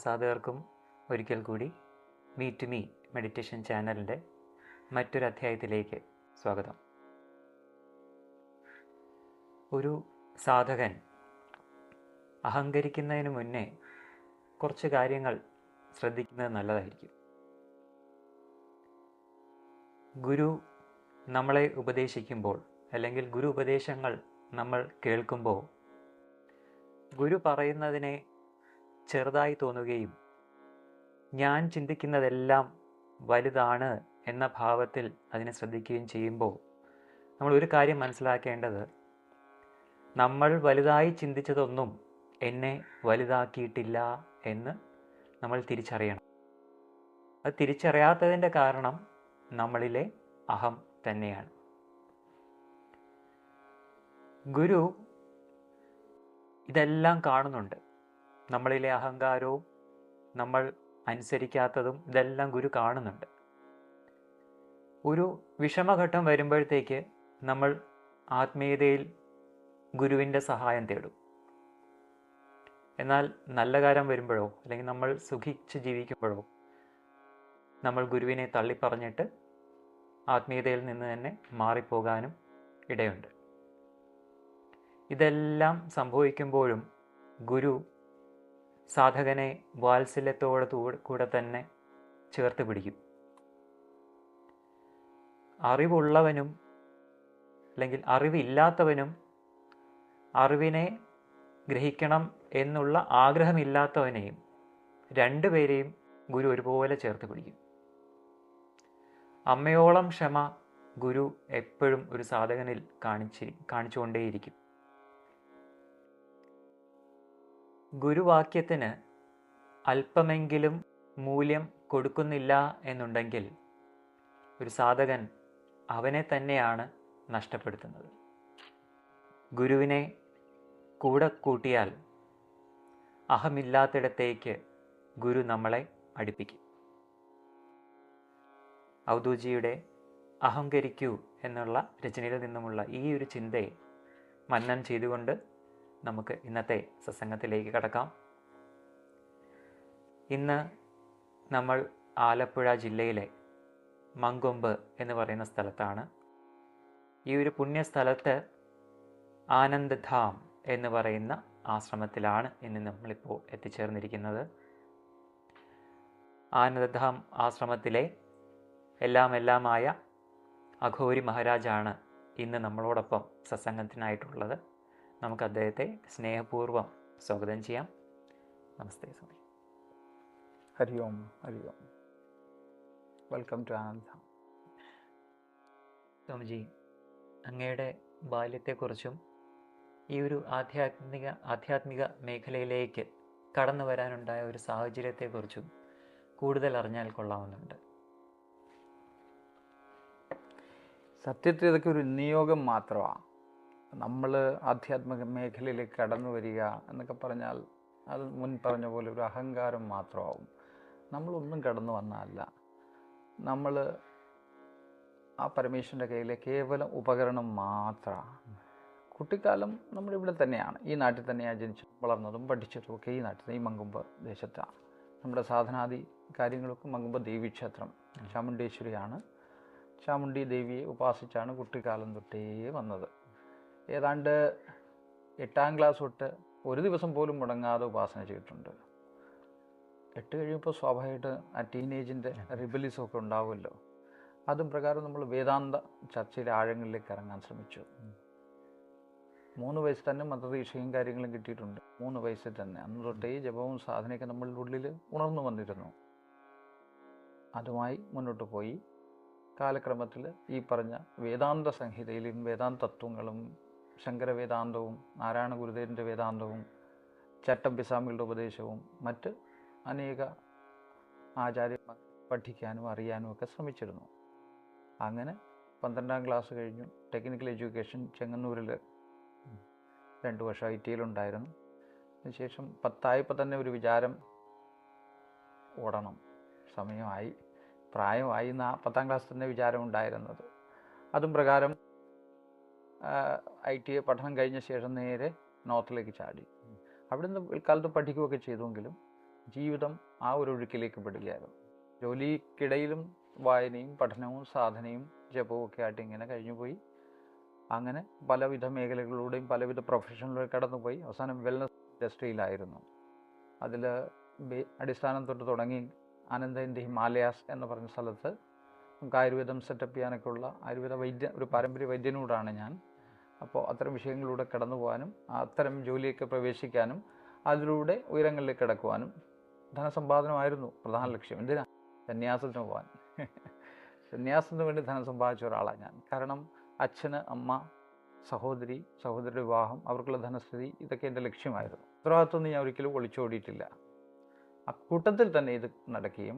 സാധകർക്കും ഒരിക്കൽ കൂടി me to me meditation ചാനലിൻ്റെ മറ്റൊരു അധ്യായത്തിലേക്ക് സ്വാഗതം. ഒരു സാധകൻ അഹങ്കരിക്കുന്നതിന് മുന്നേ കുറച്ച് കാര്യങ്ങൾ ശ്രദ്ധിക്കുന്നത് നല്ലതായിരിക്കും. ഗുരു നമ്മളെ ഉപദേശിക്കുമ്പോൾ അല്ലെങ്കിൽ ഗുരു ഉപദേശങ്ങൾ നമ്മൾ കേൾക്കുമ്പോൾ ഗുരു പറയുന്നതിനെ ചെറുതായി തോന്നുകയും ഞാൻ ചിന്തിക്കുന്നതെല്ലാം വലുതാണ് എന്ന ഭാവത്തിൽ അതിനെ ശ്രദ്ധിക്കുകയും ചെയ്യുമ്പോൾ നമ്മൾ ഒരു കാര്യം മനസ്സിലാക്കേണ്ടത്, നമ്മൾ വലുതായി ചിന്തിച്ചതൊന്നും എന്നെ വലുതാക്കിയിട്ടില്ല എന്ന് നമ്മൾ തിരിച്ചറിയണം. അത് തിരിച്ചറിയാത്തതിൻ്റെ കാരണം നമ്മളിലെ അഹം തന്നെയാണ്. ഗുരു ഇതെല്ലാം കാണുന്നുണ്ട്. നമ്മളിലെ അഹങ്കാരവും നമ്മൾ അനുസരിക്കാത്തതും ഇതെല്ലാം ഗുരു കാണുന്നുണ്ട്. ഒരു വിഷമഘട്ടം വരുമ്പോഴത്തേക്ക് നമ്മൾ ആത്മീയതയിൽ ഗുരുവിൻ്റെ സഹായം തേടും. എന്നാൽ നല്ല കാര്യം വരുമ്പോഴോ അല്ലെങ്കിൽ നമ്മൾ സുഖിച്ച് ജീവിക്കുമ്പോഴോ നമ്മൾ ഗുരുവിനെ തള്ളിപ്പറഞ്ഞിട്ട് ആത്മീയതയിൽ നിന്ന് തന്നെ മാറിപ്പോകാനും ഇടയുണ്ട്. ഇതെല്ലാം സംഭവിക്കുമ്പോഴും ഗുരു സാധകനെ വാത്സല്യത്തോടെ തന്നെ ചേർത്ത് പിടിക്കും. അറിവുള്ളവനും അല്ലെങ്കിൽ അറിവില്ലാത്തവനും അറിവിനെ ഗ്രഹിക്കണം എന്നുള്ള ആഗ്രഹമില്ലാത്തവനെയും രണ്ടുപേരെയും ഗുരു ഒരുപോലെ ചേർത്ത് പിടിക്കും. അമ്മയോളം ക്ഷമ ഗുരു എപ്പോഴും ഒരു സാധകനിൽ കാണിച്ചുകൊണ്ടേയിരിക്കും. ഗുരുവാക്യത്തിന് അല്പമെങ്കിലും മൂല്യം കൊടുക്കുന്നില്ല എന്നുണ്ടെങ്കിൽ ഒരു സാധകൻ അവനെ തന്നെയാണ് നഷ്ടപ്പെടുത്തുന്നത്. ഗുരുവിനെ കൂടെ കൂട്ടിയാൽ അഹമില്ലാത്തിടത്തേക്ക് ഗുരു നമ്മളെ അടുപ്പിക്കും. ഔദൂജിയുടെ അഹങ്കരിക്കൂ എന്നുള്ള രചനയിൽ നിന്നുമുള്ള ഈ ഒരു ചിന്തയെ മനനം ചെയ്തുകൊണ്ട് നമുക്ക് ഇന്നത്തെ സത്സംഗത്തിലേക്ക് കടക്കാം. ഇന്ന് നമ്മൾ ആലപ്പുഴ ജില്ലയിലെ മങ്കൊമ്പ് എന്ന് പറയുന്ന സ്ഥലത്താണ്. ഈ ഒരു പുണ്യസ്ഥലത്ത് ആനന്ദ്ധാം എന്ന് പറയുന്ന ആശ്രമത്തിലാണ് ഇന്ന് നമ്മളിപ്പോൾ എത്തിച്ചേർന്നിരിക്കുന്നത്. ആനന്ദ്ധാം ആശ്രമത്തിലെ എല്ലാമായ അഘോരി മഹാരാജാണ് ഇന്ന് നമ്മളോടൊപ്പം സത്സംഗത്തിനായിട്ടുള്ളത്. നമുക്ക് അദ്ദേഹത്തെ സ്നേഹപൂർവ്വം സ്വാഗതം ചെയ്യാം. നമസ്തേ സ്വാമി. ഹരി ഓം, ഹരി ഓം. Welcome to Ananddham. സ്വാമിജി, അങ്ങയുടെ ബാല്യത്തെക്കുറിച്ചും ഈ ഒരു ആധ്യാത്മിക മേഖലയിലേക്ക് കടന്നു വരാനുണ്ടായ ഒരു സാഹചര്യത്തെക്കുറിച്ചും കൂടുതൽ അറിഞ്ഞാൽ കൊള്ളാവുന്നുണ്ട്. സത്യത്തിൽ ഇതൊക്കെ ഒരു നിയോഗം മാത്രമാണ്. നമ്മൾ ആധ്യാത്മിക മേഖലയിലേക്ക് കടന്നു വരിക എന്നൊക്കെ പറഞ്ഞാൽ അത് മുൻ പറഞ്ഞ പോലെ ഒരു അഹങ്കാരം മാത്രമാവും. നമ്മളൊന്നും കടന്നു വന്നതല്ല. നമ്മൾ ആ പരമേശ്വരൻ്റെ കയ്യിലെ കേവലം ഉപകരണം മാത്രമാണ്. കുട്ടിക്കാലം നമ്മളിവിടെ തന്നെയാണ്, ഈ നാട്ടിൽ തന്നെയാണ് ജനിച്ചതും വളർന്നതും പഠിച്ചതും ഒക്കെ ഈ നാട്ടിൽ, ഈ മങ്കൊമ്പ് ദേശത്താണ്. നമ്മുടെ സാധനാദി കാര്യങ്ങളൊക്കെ മങ്കൊമ്പ് ദേവീക്ഷേത്രം ചാമുണ്ടേശ്വരിയാണ്. ചാമുണ്ഡി ദേവിയെ ഉപാസിച്ചാണ് കുട്ടിക്കാലം തൊട്ടേ വന്നത്. ഏതാണ്ട് 8ാം ക്ലാസ് തൊട്ട് ഒരു ദിവസം പോലും മുടങ്ങാതെ ഉപാസന ചെയ്തിട്ടുണ്ട്. 8 കഴിയുമ്പോൾ സ്വാഭാവികമായിട്ട് ആ ടീനേജിൻ്റെ റിബലിസമൊക്കെ ഉണ്ടാവുമല്ലോ. അതും പ്രകാരം നമ്മൾ വേദാന്ത ചർച്ചയിലെ ആഴങ്ങളിലേക്ക് ഇറങ്ങാൻ ശ്രമിച്ചു. 3 വയസ്സിൽ തന്നെ മതദീക്ഷയും കാര്യങ്ങളും കിട്ടിയിട്ടുണ്ട്. 3 വയസ്സിൽ തന്നെ അന്ന് തൊട്ടേ ജപവും സാധനയൊക്കെ നമ്മളുടെ ഉള്ളിൽ ഉണർന്നു വന്നിരുന്നു. അതുമായി മുന്നോട്ട് പോയി കാലക്രമത്തിൽ ഈ പറഞ്ഞ വേദാന്ത സംഹിതയിലും വേദാന്ത തത്വങ്ങളും ശങ്കരവേദാന്തവും നാരായണ ഗുരുദേവൻ്റെ വേദാന്തവും ചട്ടമ്പിസ്വാമികളുടെ ഉപദേശവും മറ്റ് അനേക ആചാര്യന്മാർ പഠിക്കാനും അറിയാനും ഒക്കെ ശ്രമിച്ചിരുന്നു. അങ്ങനെ 12ാം ക്ലാസ് കഴിഞ്ഞു. ടെക്നിക്കൽ എഡ്യൂക്കേഷൻ ചെങ്ങന്നൂരിൽ 2 വർഷം IT-യിലുണ്ടായിരുന്നു. അതിനുശേഷം 10ആയപ്പോൾ തന്നെ ഒരു വിചാരം, ഓടണം, സമയമായി, പ്രായമായി എന്ന 10ാം ക്ലാസ് തന്നെ വിചാരം ഉണ്ടായിരുന്നത്. അതും പ്രകാരം IT പഠനം കഴിഞ്ഞ ശേഷം നേരെ നോർത്തിലേക്ക് ചാടി. അവിടുന്ന് കാലത്ത് പഠിക്കുകയൊക്കെ ചെയ്തുവെങ്കിലും ജീവിതം ആ ഒരു ഒഴുക്കിലേക്ക് പെടുകയായിരുന്നു. ജോലിക്കിടയിലും വായനയും പഠനവും സാധനയും ജപവും ഒക്കെ ആയിട്ട് ഇങ്ങനെ കഴിഞ്ഞുപോയി. അങ്ങനെ പലവിധ മേഖലകളിലൂടെയും പലവിധ പ്രൊഫഷനിലൂടെ കടന്നുപോയി. അവസാനം വെൽനസ് ഇൻഡസ്ട്രിയിലായിരുന്നു. അതിൽ അടിസ്ഥാനം തൊട്ട് തുടങ്ങി ആനന്ദ ഇൻ ദി ഹിമാലയാസ് എന്ന് പറഞ്ഞ സ്ഥലത്ത് നമുക്ക് ആയുർവേദം സെറ്റപ്പ് ചെയ്യാനൊക്കെ ഉള്ള ആയുർവേദ ഒരു പാരമ്പര്യ വൈദ്യനോടാണ് ഞാൻ. അപ്പോൾ അത്തരം വിഷയങ്ങളിലൂടെ കടന്നു പോകാനും അത്തരം ജോലിയൊക്കെ പ്രവേശിക്കാനും അതിലൂടെ ഉയരങ്ങളിലേക്ക് കിടക്കുവാനും ധനസമ്പാദനമായിരുന്നു പ്രധാന ലക്ഷ്യം. എന്തിനാ? സന്യാസത്തിന് പോകാൻ. സന്യാസത്തിന് വേണ്ടി ധനം സമ്പാദിച്ച ഒരാളാണ് ഞാൻ. കാരണം അച്ഛന്, അമ്മ, സഹോദരിയുടെ വിവാഹം, അവർക്കുള്ള ധനസ്ഥിതി, ഇതൊക്കെ എൻ്റെ ലക്ഷ്യമായിരുന്നു. ഉത്തരവാദിത്വമൊന്നും ഞാൻ ഒരിക്കലും ഒളിച്ചോടിയിട്ടില്ല. അക്കൂട്ടത്തിൽ തന്നെ ഇത് നടക്കുകയും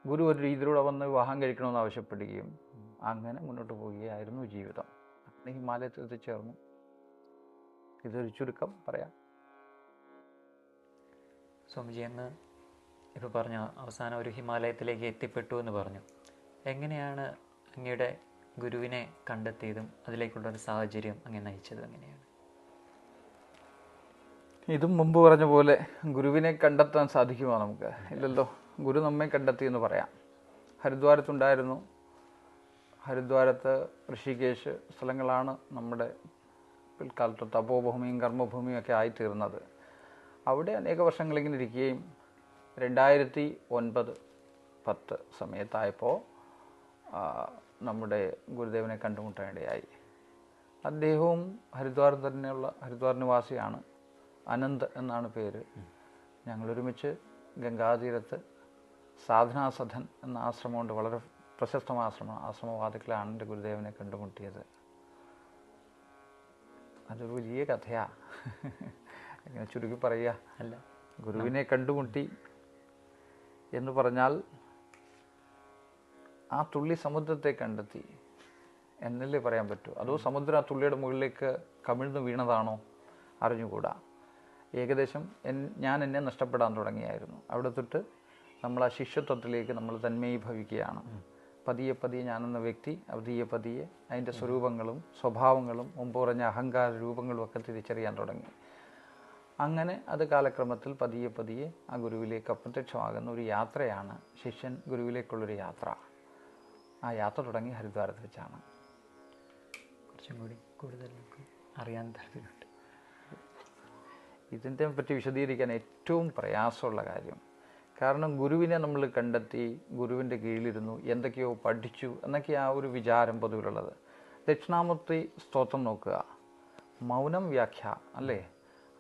ഗുരു ഒരു രീതിയിലൂടെ വന്ന് വിവാഹം കഴിക്കണമെന്ന് ആവശ്യപ്പെടുകയും അങ്ങനെ മുന്നോട്ട് പോവുകയായിരുന്നു ജീവിതം. അങ്ങനെ ഹിമാലയത്തിൽ എത്തിച്ചേർന്നു. ഇതൊരു ചുരുക്കം പറയാം. സ്വാമിജി, അങ്ങ് ഇപ്പോൾ പറഞ്ഞു അവസാനം ഒരു ഹിമാലയത്തിലേക്ക് എത്തിപ്പെട്ടു എന്ന് പറഞ്ഞു. എങ്ങനെയാണ് അങ്ങയുടെ ഗുരുവിനെ കണ്ടെത്തിയതും അതിലേക്കുള്ളൊരു സാഹചര്യം അങ്ങനെ നയിച്ചതും എങ്ങനെയാണ്? ഇതും മുമ്പ് പറഞ്ഞ പോലെ ഗുരുവിനെ കണ്ടെത്താൻ സാധിക്കുമോ നമുക്ക്? ഇല്ലല്ലോ. ഗുരു നമ്മെ കണ്ടെത്തിയെന്ന് പറയാം. ഹരിദ്വാരത്തുണ്ടായിരുന്നു. ഹരിദ്വാരത്ത്, ഋഷികേശ് സ്ഥലങ്ങളാണ് നമ്മുടെ പിൽക്കാലത്ത് തപോഭൂമിയും കർമ്മഭൂമിയും ഒക്കെ ആയിത്തീർന്നത്. അവിടെ അനേക വർഷങ്ങളിങ്ങനെ ഇരിക്കുകയും 2009-10 സമയത്തായപ്പോൾ നമ്മുടെ ഗുരുദേവനെ കണ്ടുമുട്ടാനിടയായി. അദ്ദേഹവും ഹരിദ്വാർ നിവാസിയാണ്. അനന്ത് എന്നാണ് പേര്. ഞങ്ങളൊരുമിച്ച് ഗംഗാതീരത്ത് സാധനാസദൻ എന്ന ആശ്രമമുണ്ട്, വളരെ പ്രശസ്തമായ ആശ്രമവാദികളാണ് എൻ്റെ ഗുരുദേവനെ കണ്ടുമുട്ടിയത്. അതൊരു വലിയ കഥയാണ്. ഇങ്ങനെ ചുരുക്കി പറയുക അല്ല. ഗുരുവിനെ കണ്ടുമുട്ടി എന്ന് പറഞ്ഞാൽ ആ തുള്ളി സമുദ്രത്തെ കണ്ടെത്തി എന്നല്ലേ പറയാൻ പറ്റൂ. അതോ സമുദ്രം ആ തുള്ളിയുടെ മുകളിലേക്ക് കമിഴ്ന്ന് വീണതാണോ? അറിഞ്ഞുകൂടാ. ഏകദേശം ഞാൻ എന്നെ നഷ്ടപ്പെടാൻ തുടങ്ങിയായിരുന്നു. അവിടെ തൊട്ട് നമ്മൾ ആ ശിഷ്യത്വത്തിലേക്ക് നമ്മൾ തന്മയീഭവിക്കുകയാണ്. പതിയെ പതിയെ ഞാനെന്ന വ്യക്തി പതിയെ അതിൻ്റെ സ്വരൂപങ്ങളും സ്വഭാവങ്ങളും മുമ്പ് പറഞ്ഞ അഹങ്കാര രൂപങ്ങളും ഒക്കെ തിരിച്ചറിയാൻ തുടങ്ങി. അങ്ങനെ അത് കാലക്രമത്തിൽ പതിയെ ആ ഗുരുവിലേക്ക് അപ്രത്യക്ഷമാകുന്ന ഒരു യാത്രയാണ് ശിഷ്യൻ ഗുരുവിലേക്കുള്ളൊരു യാത്ര. ആ യാത്ര തുടങ്ങി ഹരിദ്വാരത്ത് വെച്ചാണ്. കുറച്ചും കൂടി കൂടുതൽ അറിയാൻ താല്പര്യമുണ്ട്. ഇതിനെ പറ്റി വിശദീകരിക്കാൻ ഏറ്റവും പ്രയാസമുള്ള കാര്യം, കാരണം ഗുരുവിനെ നമ്മൾ കണ്ടെത്തി, ഗുരുവിൻ്റെ കീഴിലിരുന്നു, എന്തൊക്കെയോ പഠിച്ചു എന്നൊക്കെ ആ ഒരു വിചാരം പൊതുവിലുള്ളത്. ദക്ഷിണാമൂർത്തി സ്തോത്രം നോക്കുക, മൗനം വ്യാഖ്യ അല്ലേ?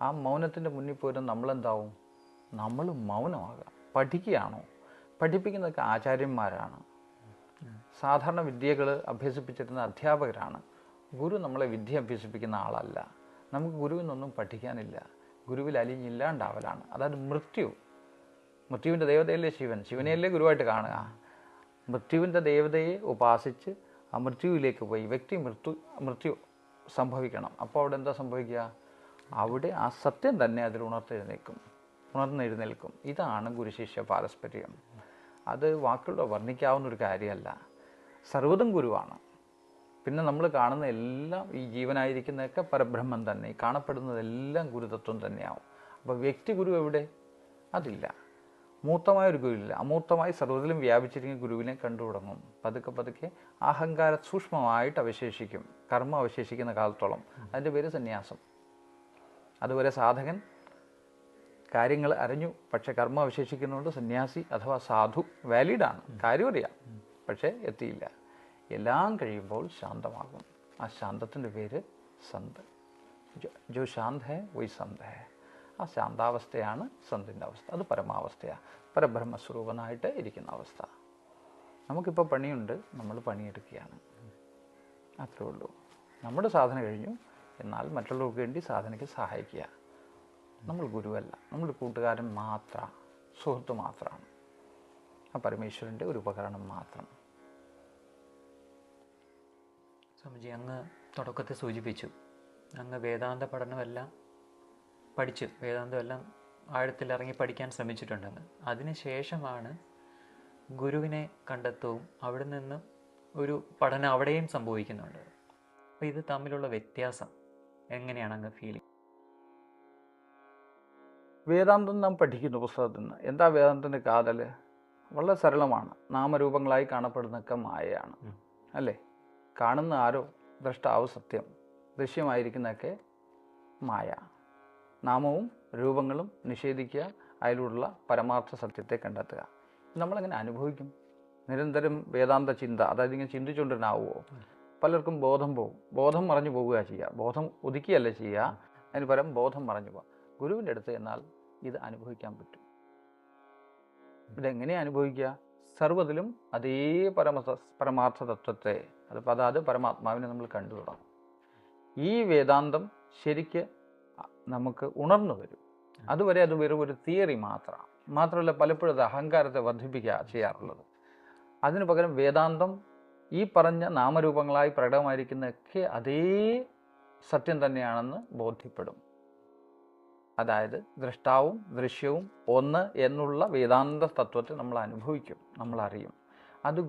ആ മൗനത്തിൻ്റെ മുന്നിൽ പോലും നമ്മളെന്താവും? നമ്മൾ മൗനമാകുക. പഠിക്കുകയാണോ? പഠിപ്പിക്കുന്നതൊക്കെ ആചാര്യന്മാരാണ്, സാധാരണ വിദ്യകൾ അഭ്യസിപ്പിച്ചിരുന്ന അധ്യാപകരാണ്. ഗുരു നമ്മളെ വിദ്യ അഭ്യസിപ്പിക്കുന്ന ആളല്ല. നമുക്ക് ഗുരുവിൽ നിന്നൊന്നും പഠിക്കാനില്ല. ഗുരുവിൽ അലിഞ്ഞില്ലാണ്ടാവലാണ്. അതായത് മൃത്യുവിൻ്റെ ദേവതയല്ലേ ശിവൻ. ശിവനെയല്ലേ ഗുരുവായിട്ട് കാണുക. മൃത്യുവിൻ്റെ ദേവതയെ ഉപാസിച്ച് ആ മൃത്യുവിലേക്ക് പോയി വ്യക്തി മൃത്യു സംഭവിക്കണം. അപ്പോൾ അവിടെ എന്താ സംഭവിക്കുക? അവിടെ ആ സത്യം തന്നെ അതിൽ ഉണർന്നെഴുന്നേൽക്കും. ഇതാണ് ഗുരുശിഷ്യ പാരസ്പര്യം. അത് വാക്കുകളുടെ വർണ്ണിക്കാവുന്നൊരു കാര്യമല്ല. സർവ്വതും ഗുരുവാണ്. പിന്നെ നമ്മൾ കാണുന്ന എല്ലാം, ഈ ജീവനായിരിക്കുന്നതൊക്കെ പരബ്രഹ്മം തന്നെ, ഈ കാണപ്പെടുന്നതെല്ലാം ഗുരുതത്വം തന്നെയാവും. അപ്പോൾ വ്യക്തി ഗുരു എവിടെ? അതില്ല. മൂർത്തമായൊരു ഗുരുവില്ല. അമൂർത്തമായി സർവ്വതിലും വ്യാപിച്ചിരിക്കുന്ന ഗുരുവിനെ കണ്ടു തുടങ്ങും. പതുക്കെ അഹങ്കാര സൂക്ഷ്മമായിട്ട് അവശേഷിക്കും. കർമ്മം അവശേഷിക്കുന്ന കാലത്തോളം. അതിൻ്റെ പേര് സന്യാസം. അതുവരെ സാധകൻ കാര്യങ്ങൾ അറിഞ്ഞു, പക്ഷെ കർമ്മം അവശേഷിക്കുന്നതുകൊണ്ട് സന്യാസി അഥവാ സാധു വാലിഡാണ്, കാര്യം അറിയാം, പക്ഷേ എത്തിയില്ല. എല്ലാം കഴിയുമ്പോൾ ശാന്തമാകും. ആ ശാന്തത്തിൻ്റെ പേര് സന്ത്. ജോ ശാന്ത് ഹേ വഹി സന്ത് ഹേ. ആ ശാന്താവസ്ഥയാണ് സന്തിൻ്റെ അവസ്ഥ. അത് പരമാവസ്ഥയാണ്, പരബ്രഹ്മസ്വരൂപനായിട്ട് ഇരിക്കുന്ന അവസ്ഥ. നമുക്കിപ്പോൾ പണിയുണ്ട്, നമ്മൾ പണിയെടുക്കുകയാണ്, അത്രേ ഉള്ളൂ. നമ്മുടെ സാധന കഴിഞ്ഞു, എന്നാൽ മറ്റുള്ളവർക്ക് വേണ്ടി സാധനയ്ക്ക് സഹായിക്കുക. നമ്മൾ ഗുരുവല്ല, നമ്മൾ കൂട്ടുകാരൻ മാത്രമാണ്, സുഹൃത്ത് മാത്രമാണ്, ആ പരമേശ്വരൻ്റെ ഒരു ഉപകരണം മാത്രം. സ്വാമിജി, അങ്ങ് തുടക്കത്തിൽ സൂചിപ്പിച്ചു അങ്ങ് വേദാന്ത പഠനമെല്ലാം പഠിച്ചു, വേദാന്തമെല്ലാം ആഴത്തിലിറങ്ങി പഠിക്കാൻ ശ്രമിച്ചിട്ടുണ്ടെന്ന്. അതിനുശേഷമാണ് ഗുരുവിനെ കണ്ടെത്തവും അവിടെ നിന്നും ഒരു പഠനം അവിടെയും സംഭവിക്കുന്നുണ്ട്. അപ്പോൾ ഇത് തമ്മിലുള്ള വ്യത്യാസം എങ്ങനെയാണ് അങ്ങ് ഫീൽ? വേദാന്തം നാം പഠിക്കുന്നു പുസ്തകത്തിൽ നിന്ന്. എന്താ വേദാന്തത്തിൻ്റെ കാതൽ? വളരെ സരളമാണ്. നാമരൂപങ്ങളായി കാണപ്പെടുന്നതൊക്കെ മായയാണ്, അല്ലേ? കാണുന്ന ആരോ, ദ്രഷ്ടാവ് സത്യം, ദൃശ്യമായിരിക്കുന്നതൊക്കെ മായ. നാമവും രൂപങ്ങളും നിഷേധിക്കുക, അതിലൂടെയുള്ള പരമാർത്ഥ സത്യത്തെ കണ്ടെത്തുക. നമ്മളെങ്ങനെ അനുഭവിക്കും? നിരന്തരം വേദാന്ത ചിന്ത, അതായത് ഇങ്ങനെ ചിന്തിച്ചുകൊണ്ടിരുന്നാവുമോ? പലർക്കും ബോധം പോകും, ബോധം മറഞ്ഞു പോവുക ചെയ്യുക. ബോധം ഉദിക്കുകയല്ല ചെയ്യുക, അതിന് പകരം ബോധം മറഞ്ഞു പോവുക. ഗുരുവിൻ്റെ അടുത്ത് എന്നാൽ ഇത് അനുഭവിക്കാൻ പറ്റും. ഇതെങ്ങനെയാണ് അനുഭവിക്കുക? സർവ്വതിലും അതേ പരമാർത്ഥ തത്വത്തെ, അതായത് പരമാത്മാവിനെ നമ്മൾ കണ്ടു തുടങ്ങും. ഈ വേദാന്തം ശരിക്ക് നമുക്ക് ഉണർന്നു വരും. അതുവരെ അത് വെറും ഒരു തിയറി മാത്രമല്ല, പലപ്പോഴും അത് അഹങ്കാരത്തെ വർദ്ധിപ്പിക്കുക ചെയ്യാറുള്ളത്. അതിനു പകരം വേദാന്തം ഈ പറഞ്ഞ നാമരൂപങ്ങളായി പ്രകടമായിരിക്കുന്നതൊക്കെ അതേ സത്യം തന്നെയാണെന്ന് ബോധ്യപ്പെടും. അതായത് ദൃഷ്ടാവും ദൃശ്യവും ഒന്ന് എന്നുള്ള വേദാന്ത തത്വത്തെ നമ്മൾ അനുഭവിക്കും, നമ്മൾ അറിയും. അത്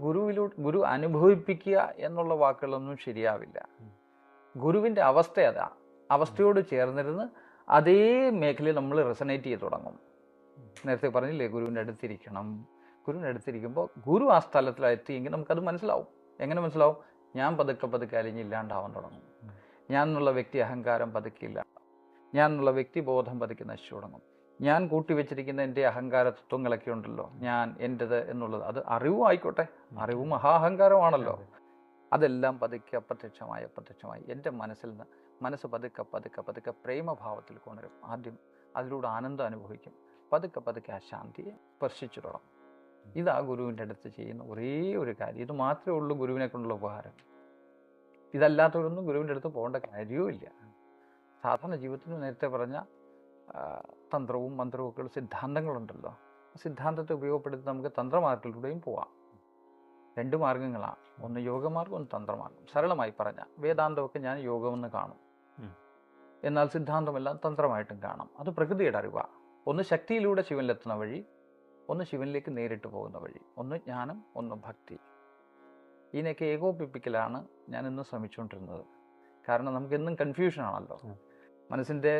ഗുരു അനുഭവിപ്പിക്കുക എന്നുള്ള വാക്കുകളൊന്നും ശരിയാവില്ല. ഗുരുവിൻ്റെ അവസ്ഥ അതാ. അവസ്ഥയോട് ചേർന്നിരുന്ന് അതേ മേഖലയിൽ നമ്മൾ റെസനേറ്റ് ചെയ്ത് തുടങ്ങും. നേരത്തെ പറഞ്ഞില്ലേ, ഗുരുവിൻ്റെ അടുത്തിരിക്കണം. ഗുരുവിൻ്റെ അടുത്തിരിക്കുമ്പോൾ ഗുരു ആ സ്ഥലത്തിലെത്തിയെങ്കിൽ നമുക്കത് മനസ്സിലാവും. എങ്ങനെ മനസ്സിലാവും? ഞാൻ പതുക്കെ അലിഞ്ഞില്ലാണ്ടാവാൻ തുടങ്ങും. ഞാൻ എന്നുള്ള വ്യക്തി അഹങ്കാരം പതുക്കെ ഇല്ലാണ്ടാവും. ഞാൻ എന്നുള്ള വ്യക്തിബോധം പതുക്കെ നശിച്ചു തുടങ്ങും. ഞാൻ കൂട്ടിവെച്ചിരിക്കുന്ന എൻ്റെ അഹങ്കാര തത്വങ്ങളൊക്കെ ഉണ്ടല്ലോ, ഞാൻ എൻ്റെത് എന്നുള്ളത്, അത് അറിവും ആയിക്കോട്ടെ, അറിവും മഹാഹങ്കാരമാണല്ലോ, അതെല്ലാം പതുക്കെ അപ്രത്യക്ഷമായി എൻ്റെ മനസ്സ് പതുക്കെ പ്രേമഭാവത്തിൽ കൊണ്ടുവരും. ആദ്യം അതിലൂടെ ആനന്ദം അനുഭവിക്കും. പതുക്കെ ആ ശാന്തിയെ സ്പർശിച്ചു തുടങ്ങും. ഇതാ ഗുരുവിൻ്റെ അടുത്ത് ചെയ്യുന്ന ഒരേ ഒരു കാര്യം. ഇത് മാത്രമേ ഉള്ളൂ ഗുരുവിനെ കൊണ്ടുള്ള ഉപകാരം. ഇതല്ലാത്തവരൊന്നും ഗുരുവിൻ്റെ അടുത്ത് പോകേണ്ട കാര്യവുമില്ല. സാധാരണ ജീവിതത്തിന് നേരത്തെ പറഞ്ഞ തന്ത്രവും മന്ത്രവും ഒക്കെയുള്ള സിദ്ധാന്തങ്ങളുണ്ടല്ലോ, ആ സിദ്ധാന്തത്തെ ഉപയോഗപ്പെടുത്തി നമുക്ക് തന്ത്രമാർഗത്തിലൂടെയും പോവാം. 2 മാർഗങ്ങളാണ്, ഒന്ന് യോഗമാർഗം, ഒന്ന് തന്ത്രമാർഗം. സരളമായി പറഞ്ഞാൽ വേദാന്തമൊക്കെ ഞാൻ യോഗമെന്ന് കാണും, എന്നാൽ സിദ്ധാന്തമെല്ലാം തന്ത്രമായിട്ടും കാണാം. അത് പ്രകൃതിയുടെ അറിവാണ്. ഒന്ന് ശക്തിയിലൂടെ ശിവനിലെത്തുന്ന വഴി, ഒന്ന് ശിവനിലേക്ക് നേരിട്ട് പോകുന്ന വഴി. ഒന്ന് ജ്ഞാനം, ഒന്ന് ഭക്തി. ഇതിനൊക്കെ ഏകോപിപ്പിക്കലാണ് ഞാൻ ഇന്ന് ശ്രമിച്ചുകൊണ്ടിരുന്നത്. കാരണം നമുക്കെന്നും കൺഫ്യൂഷനാണല്ലോ. മനസ്സിൻ്റെ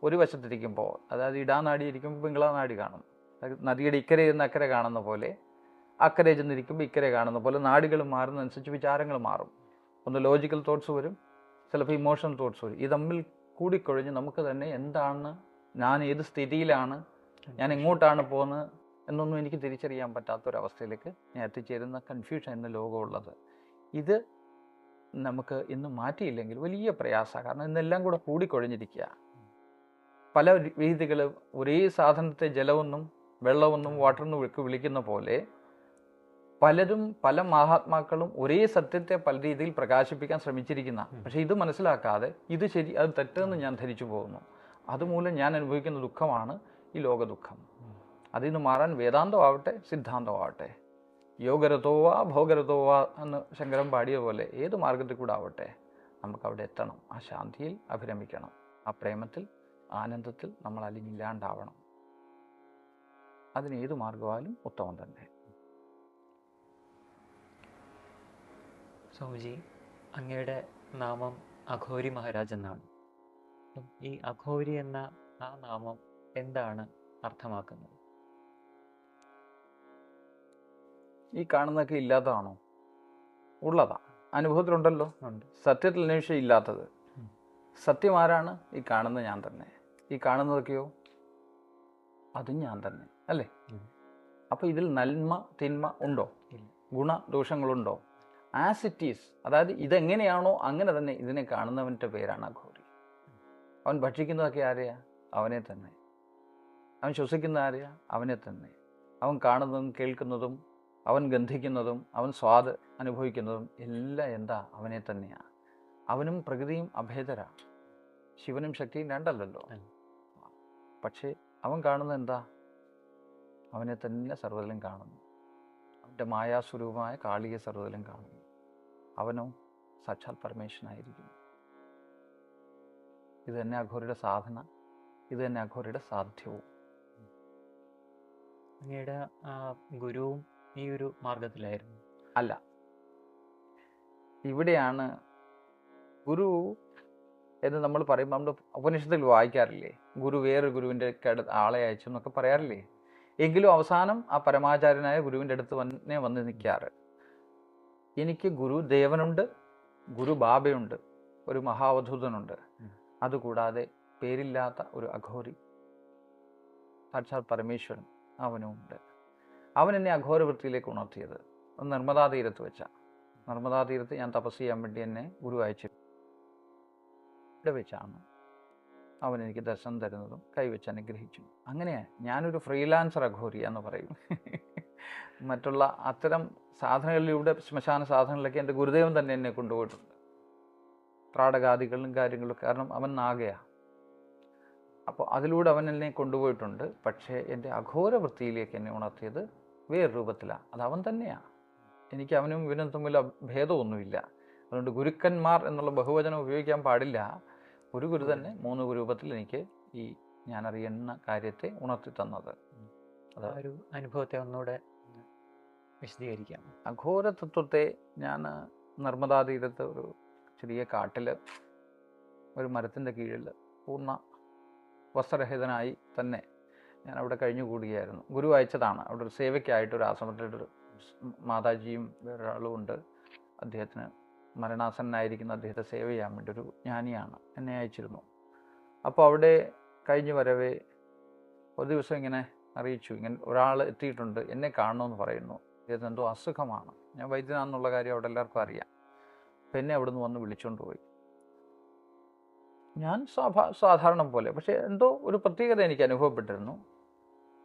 ഒരു വശത്തിരിക്കുമ്പോൾ, അതായത് ഇടാനാടി ഇരിക്കുമ്പോൾ പിങ്കളാനാടി കാണും. നദിയുടെ ഇക്കരെ നിന്ന് അക്കരെ കാണുന്ന പോലെ, അക്കരെ ചെന്നിരിക്കുമ്പോൾ ഇക്കരെ കാണുന്ന പോലെ നാടികൾ മാറുന്നതനുസരിച്ച് വിചാരങ്ങൾ മാറും. ഒന്ന് ലോജിക്കൽ തോട്ട്സ് വരും, ചിലപ്പോൾ ഇമോഷണൽ തോട്ട്സ് വരും. ഇത് തമ്മിൽ കൂടിക്കൊഴിഞ്ഞ് നമുക്ക് തന്നെ എന്താണ്, ഞാൻ ഏത് സ്ഥിതിയിലാണ്, ഞാൻ എങ്ങോട്ടാണ് പോകുന്നത് എന്നൊന്നും എനിക്ക് തിരിച്ചറിയാൻ പറ്റാത്തൊരവസ്ഥയിലേക്ക് ഞാൻ എത്തിച്ചേരുന്ന കൺഫ്യൂഷൻ എന്ന ലോകമുള്ളത്. ഇത് നമുക്ക് ഇന്ന് മാറ്റിയില്ലെങ്കിൽ വലിയ പ്രയാസമാണ്. കാരണം ഇന്നെല്ലാം കൂടെ കൂടിക്കൊഴിഞ്ഞിരിക്കുക. പല രീതികൾ, ഒരേ സാധനത്തെ ജലമെന്നും വെള്ളമെന്നും വാട്ടറെന്നും വിളിക്കുന്ന പോലെ പലരും, പല മഹാത്മാക്കളും ഒരേ സത്യത്തെ പല രീതിയിൽ പ്രകാശിപ്പിക്കാൻ ശ്രമിച്ചിരിക്കുന്ന, പക്ഷെ ഇത് മനസ്സിലാക്കാതെ ഇത് ശരി, അത് തെറ്റെന്ന് ഞാൻ ധരിച്ചു പോകുന്നു. അതുമൂലം ഞാൻ അനുഭവിക്കുന്ന ദുഃഖമാണ് ഈ ലോക ദുഃഖം. അതിൽ നിന്ന് മാറാൻ വേദാന്തമാവട്ടെ, സിദ്ധാന്തമാവട്ടെ, യോഗരഥോവാ ഭോഗരഥോവാ എന്ന് ശങ്കരൻ പാടിയ പോലെ ഏത് മാർഗത്തിൽ കൂടെ ആവട്ടെ, നമുക്കവിടെ എത്തണം. ആ ശാന്തിയിൽ അഭിരമിക്കണം. ആ പ്രേമത്തിൽ, ആനന്ദത്തിൽ നമ്മൾ അലിഞ്ഞില്ലാണ്ടാവണം. അതിന് ഏത് മാർഗമായാലും ഉത്തമം തന്നെ. സ്വാമിജി, അങ്ങയുടെ നാമം അഘോരി മഹാരാജ് എന്നാണ്. ഈ അഘോരി എന്ന ആ നാമം എന്താണ് അർത്ഥമാക്കുന്നത്? ഈ കാണുന്നതൊക്കെ ഇല്ലാത്തതാണോ? ഉള്ളതാ, അനുഭവത്തിലുണ്ടല്ലോ. സത്യത്തിൽ അന്വേഷിച്ച ഇല്ലാത്തത്. സത്യം ആരാണ്? ഈ കാണുന്ന ഞാൻ തന്നെ. ഈ കാണുന്നതൊക്കെയോ അതും ഞാൻ തന്നെ, അല്ലേ? അപ്പോൾ ഇതിൽ നന്മ തിന്മ ഉണ്ടോ? ഗുണദോഷങ്ങളുണ്ടോ? ആസ് ഇറ്റ് ഈസ്, അതായത് ഇതെങ്ങനെയാണോ അങ്ങനെ തന്നെ ഇതിനെ കാണുന്നവൻ്റെ പേരാണ് അഘോരി. അവൻ ഭക്ഷിക്കുന്നതൊക്കെ ആരെയാ? അവനെ തന്നെ. അവൻ ശ്വസിക്കുന്ന ആരെയാ? അവനെ തന്നെ. അവൻ കാണുന്നതും കേൾക്കുന്നതും അവൻ ഗന്ധിക്കുന്നതും അവൻ സ്വാദ് അനുഭവിക്കുന്നതും എല്ലാം എന്താ? അവനെ തന്നെയാണ്. അവനും പ്രകൃതിയും അഭേദരാ. ശിവനും ശക്തിയും രണ്ടല്ലല്ലോ. പക്ഷേ അവൻ കാണുന്നത് എന്താ? അവനെ തന്നെ സർവ്വതിലും കാണുന്നു. അവൻ്റെ മായാസ്വരൂപമായ കാളിയെ സർവ്വതിലും കാണുന്നു. അവനോ സാക്ഷാൽ പരമേശ്വരനായിരിക്കുന്നു. ഇത് തന്നെ അഘോരിയുടെ സാധന, ഇത് തന്നെ അഘോരിയുടെ സാധ്യവും. അങ്ങയുടെ ഗുരുവും ഈ ഒരു മാർഗത്തിലായിരുന്നു? അല്ല, ഇവിടെയാണ് ഗുരു എന്ന് നമ്മൾ പറയുമ്പോൾ നമ്മൾ ഉപനിഷത്തിൽ വായിക്കാറില്ലേ, ഗുരു വേറൊരു ഗുരുവിൻ്റെ ആളെ അയച്ചു എന്നൊക്കെ പറയാറില്ലേ? എങ്കിലും അവസാനം ആ പരമാചാര്യനായ ഗുരുവിൻ്റെ അടുത്ത് തന്നെ വന്ന് നിൽക്കാറ്. എനിക്ക് ഗുരുദേവനുണ്ട്, ഗുരു ബാബയുണ്ട്, ഒരു മഹാവധൂതനുണ്ട്, അതുകൂടാതെ പേരില്ലാത്ത ഒരു അഘോരി സാക്ഷാൽ പരമേശ്വരൻ അവനുമുണ്ട്. അവൻ എന്നെ അഘോരവൃത്തിയിലേക്ക് ഉണർത്തിയത് നർമ്മദാ തീരത്ത് വെച്ചാണ്. നർമ്മദാ തീരത്ത് ഞാൻ തപസ് ചെയ്യാൻ വേണ്ടി എന്നെ ഗുരു അയച്ചു. ഇവിടെ വെച്ചാണ് അവൻ എനിക്ക് ദർശനം തരുന്നതും കൈവച്ച് അനുഗ്രഹിച്ചു. അങ്ങനെയാണ് ഞാനൊരു ഫ്രീലാൻസർ അഘോരി എന്ന് പറയും. മറ്റുള്ള അത്തരം സാധനങ്ങളിലൂടെ, ശ്മശാന സാധനങ്ങളിലൊക്കെ എൻ്റെ ഗുരുദേവൻ തന്നെ എന്നെ കൊണ്ടുപോയിട്ടുണ്ട്. ത്രാടകാദികളും കാര്യങ്ങളും, കാരണം അവൻ നാഗയാണ്. അപ്പോൾ അതിലൂടെ അവൻ എന്നെ കൊണ്ടുപോയിട്ടുണ്ട്. പക്ഷേ എൻ്റെ അഘോര വൃത്തിയിലേക്ക് എന്നെ ഉണർത്തിയത് വേറെ രൂപത്തിലാണ്. അത് അവൻ തന്നെയാണ്. എനിക്ക് അവനും ഇവനും തമ്മിൽ ഭേദമൊന്നുമില്ല. അതുകൊണ്ട് ഗുരുക്കന്മാർ എന്നുള്ള ബഹുവചനം ഉപയോഗിക്കാൻ പാടില്ല. ഒരു ഗുരു തന്നെ 3 രൂപത്തിൽ എനിക്ക് ഈ ഞാൻ അറിയുന്ന കാര്യത്തെ ഉണർത്തി തന്നത്. അത് ഒരു അനുഭവത്തെ ഒന്നുകൂടെ വിശദീകരിക്കാം. അഘോര തത്വത്തെ ഞാൻ നർമ്മദാ തീരത്ത് ഒരു ചെറിയ കാട്ടിൽ ഒരു മരത്തിൻ്റെ കീഴിൽ പൂർണ്ണ വസ്ത്രരഹിതനായി തന്നെ ഞാൻ അവിടെ കഴിഞ്ഞുകൂടുകയായിരുന്നു. ഗുരു അയച്ചതാണ്. അവിടെ ഒരു സേവയ്ക്കായിട്ട് ഒരു ആശ്രമത്തിലൊരു മാതാജിയും വേറൊരാളും ഉണ്ട്. അദ്ദേഹത്തിന് മരണാസന്നായിരിക്കുന്ന അദ്ദേഹത്തെ സേവ ചെയ്യാൻ വേണ്ടി ഒരു ജ്ഞാനിയാണ് എന്നെ അയച്ചിരുന്നു. അപ്പോൾ അവിടെ കഴിഞ്ഞു വരവേ ഒരു ദിവസം ഇങ്ങനെ അറിയിച്ചു, ഇങ്ങനെ ഒരാൾ എത്തിയിട്ടുണ്ട്, എന്നെ കാണണമെന്ന് പറയുന്നു. അദ്ദേഹത്തിന് എന്തോ അസുഖമാണ്. ഞാൻ വൈദ്യനാണെന്നുള്ള കാര്യം അവിടെ എല്ലാവർക്കും അറിയാം. അപ്പം എന്നെ അവിടെ നിന്ന് വന്ന് വിളിച്ചുകൊണ്ട് പോയി. ഞാൻ സാധാരണ പോലെ, പക്ഷേ എന്തോ ഒരു പ്രത്യേകത എനിക്ക് അനുഭവപ്പെട്ടിരുന്നു.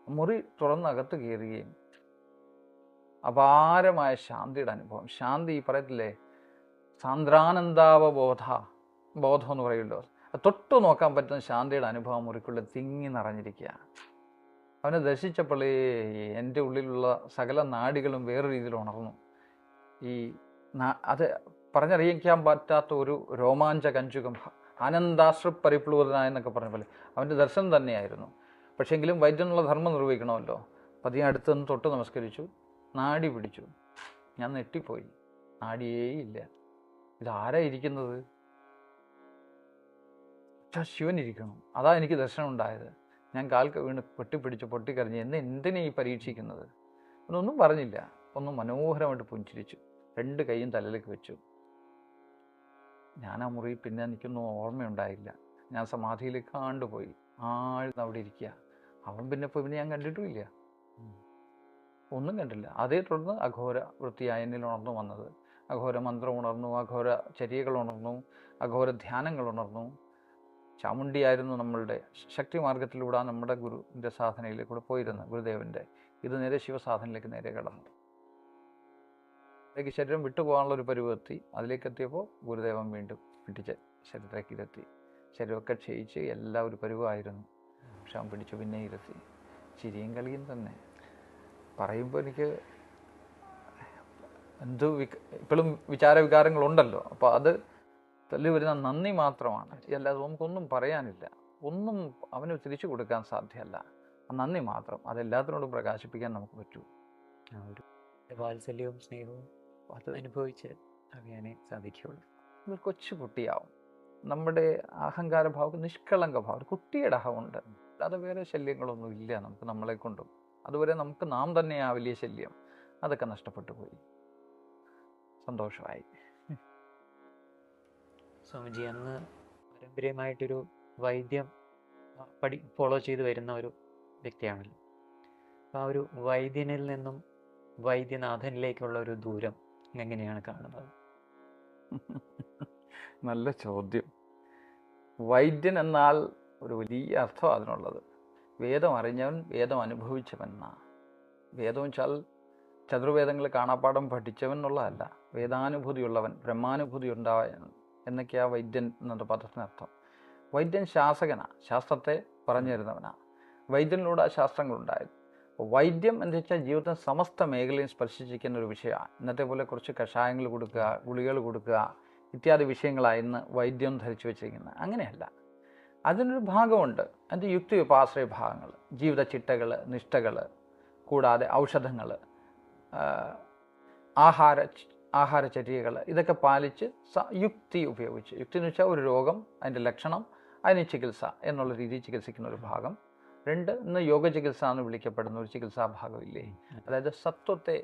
മുറി തുറന്നകത്ത് കയറുകയും അപാരമായ ശാന്തിയുടെ അനുഭവം. ശാന്തി പറയത്തില്ലേ, ബോധം എന്ന് പറയുമല്ലോ, തൊട്ടു നോക്കാൻ പറ്റുന്ന ശാന്തിയുടെ അനുഭവം മുറിക്കുള്ളിൽ തിങ്ങി നിറഞ്ഞിരിക്കുക. അവനെ ദർശിച്ചപ്പോഴേ എൻ്റെ ഉള്ളിലുള്ള സകല നാഡികളും വേറെ രീതിയിൽ ഉണർന്നു. അത് പറഞ്ഞറിയിക്കാൻ പറ്റാത്ത ഒരു രോമാഞ്ച കഞ്ചുകം, ആനന്ദാശ്ര പരിപ്ലൂതനായെന്നൊക്കെ പറഞ്ഞ പോലെ അവൻ്റെ ദർശനം തന്നെയായിരുന്നു. പക്ഷേങ്കിലും വൈദ്യനുള്ള ധർമ്മം നിർവഹിക്കണമല്ലോ. പതിയെ അടുത്തുനിന്ന് തൊട്ട് നമസ്കരിച്ചു, നാഡി പിടിച്ചു. ഞാൻ നെട്ടിപ്പോയി. നാഡിയേ ഇല്ല. ഇതാരാ ഇരിക്കുന്നത്? ശിവൻ ഇരിക്കണം. അതാ എനിക്ക് ദർശനം ഉണ്ടായത്. ഞാൻ കാൽക്ക് വീണ് പൊട്ടിപ്പിടിച്ച് പൊട്ടിക്കറിഞ്ഞ് എന്തിനാ ഈ പരീക്ഷിക്കുന്നത്? ഒന്നും പറഞ്ഞില്ല. ഒന്ന് മനോഹരമായിട്ട് പുഞ്ചിരിച്ചു. 2 കൈയും തലയിലേക്ക് വെച്ചു. ഞാൻ ആ മുറി പിന്നെ എനിക്കൊന്നും ഓർമ്മയുണ്ടായില്ല. ഞാൻ സമാധിയിലേക്ക് കണ്ടുപോയി. ആഴ്ന്ന് അവിടെ ഇരിക്കുക. അവൻ പിന്നെ ഞാൻ കണ്ടിട്ടുമില്ല, ഒന്നും കണ്ടില്ല. അതേ തുടർന്ന് അഘോര വൃത്തിയായ എന്നിൽ ഉണർന്നു വന്നത്. അഘോര മന്ത്രം ഉണർന്നു, അഘോര ചര്യകൾ ഉണർന്നു, അഘോര ധ്യാനങ്ങൾ ഉണർന്നു. ചാമുണ്ടിയായിരുന്നു നമ്മളുടെ ശക്തി മാർഗത്തിലൂടെ നമ്മുടെ ഗുരുവിൻ്റെ സാധനയിലേക്കൂടെ പോയിരുന്നത്, ഗുരുദേവൻ്റെ. ഇത് നേരെ ശിവസാധനയിലേക്ക് നേരെ കടന്നു. അതിലേക്ക് ശരീരം വിട്ടുപോകാനുള്ള ഒരു പരുവെത്തി. അതിലേക്ക് എത്തിയപ്പോൾ ഗുരുദേവൻ വീണ്ടും പിടിച്ച് ശരീരത്തിലേക്ക് ഇരുത്തി. ശരീരമൊക്കെ ക്ഷയിച്ച് എല്ലാ ഒരു പരുവായിരുന്നു. പക്ഷെ അവൻ പിടിച്ചു പിന്നെ ഇരുത്തി. ചിരിയും കളിയും തന്നെ. പറയുമ്പോൾ എനിക്ക് ഇപ്പോഴും വിചാരവികാരങ്ങളുണ്ടല്ലോ. അപ്പോൾ അത് തല്ലി വരുന്ന നന്ദി മാത്രമാണ്. അല്ലാതെ നമുക്കൊന്നും പറയാനില്ല. ഒന്നും അവന് തിരിച്ചു കൊടുക്കാൻ സാധ്യമല്ല. ആ നന്ദി മാത്രം. അതെല്ലാത്തിനോടും പ്രകാശിപ്പിക്കാൻ നമുക്ക് പറ്റൂ. ഒരു വാത്സല്യവും സ്നേഹവും അത് അനുഭവിച്ച് അറിയാനേ സാധിക്കുകയുള്ളൂ. ഒരു കൊച്ചു കുട്ടിയാവും. നമ്മുടെ അഹങ്കാരഭാവം നിഷ്കളങ്ക ഭാവം, ഒരു കുട്ടിയുടെ അഹമുണ്ട്. അത് വേറെ ശല്യങ്ങളൊന്നും ഇല്ല നമുക്ക് നമ്മളെ കൊണ്ടും. അതുവരെ നമുക്ക് നാം തന്നെയാ വലിയ ശല്യം. അതൊക്കെ നഷ്ടപ്പെട്ടു പോയി. സന്തോഷമായി. സ്വാമിജി, അന്ന് പാരമ്പര്യമായിട്ടൊരു വൈദ്യം ഫോളോ ചെയ്ത് വരുന്ന ഒരു വ്യക്തിയാണല്ലോ. അപ്പോൾ ആ ഒരു വൈദ്യനിൽ നിന്നും വൈദ്യനാഥനിലേക്കുള്ള ഒരു ദൂരം എങ്ങനെയാണ് കാണുന്നത്? നല്ല ചോദ്യം. വൈദ്യൻ എന്നാൽ ഒരു വലിയ അർത്ഥം അതിനുള്ളത്. വേദം അറിഞ്ഞവൻ, വേദം അനുഭവിച്ചവൻ എന്നാണ്. വേദം വെച്ചാൽ ചതുർവേദങ്ങൾ കാണാപ്പാടം പഠിച്ചവൻ എന്നുള്ളതല്ല, വേദാനുഭൂതിയുള്ളവൻ, ബ്രഹ്മാനുഭൂതി ഉണ്ടാവാൻ എന്നൊക്കെയാണ് വൈദ്യൻ എന്ന പദത്തിനർത്ഥം. വൈദ്യൻ ശാസകനാണ്, ശാസ്ത്രത്തെ പറഞ്ഞു തരുന്നവനാണ്. വൈദ്യനിലൂടെ ശാസ്ത്രങ്ങളുണ്ടായത്. വൈദ്യം എന്ന് വെച്ചാൽ ജീവിതത്തിന് സമസ്ത മേഖലയും സ്പർശിച്ചിരിക്കുന്ന ഒരു വിഷയമാണ്. ഇന്നത്തെ പോലെ കുറച്ച് കഷായങ്ങൾ കൊടുക്കുക, ഗുളികൾ കൊടുക്കുക ഇത്യാദി വിഷയങ്ങളാണ് ഇന്ന് വൈദ്യം ധരിച്ചു വെച്ചിരിക്കുന്നത്. അങ്ങനെയല്ല. അതിനൊരു ഭാഗമുണ്ട്. അതിൻ്റെ യുക്തി ഉപാശ്രയ ഭാഗങ്ങൾ, ജീവിത ചിട്ടകൾ, നിഷ്ഠകൾ, കൂടാതെ ഔഷധങ്ങൾ, ആഹാര ആഹാരചര്യകൾ ഇതൊക്കെ പാലിച്ച് യുക്തി ഉപയോഗിച്ച്, യുക്തി എന്ന് വെച്ചാൽ ഒരു രോഗം, അതിൻ്റെ ലക്ഷണം, അതിന് ചികിത്സ എന്നുള്ള രീതിയിൽ ചികിത്സിക്കുന്ന ഒരു ഭാഗം. 2, ഇന്ന് യോഗ ചികിത്സ എന്ന് വിളിക്കപ്പെടുന്ന ഒരു ചികിത്സാ ഭാഗമില്ലേ, അതായത് സത്വത്തെ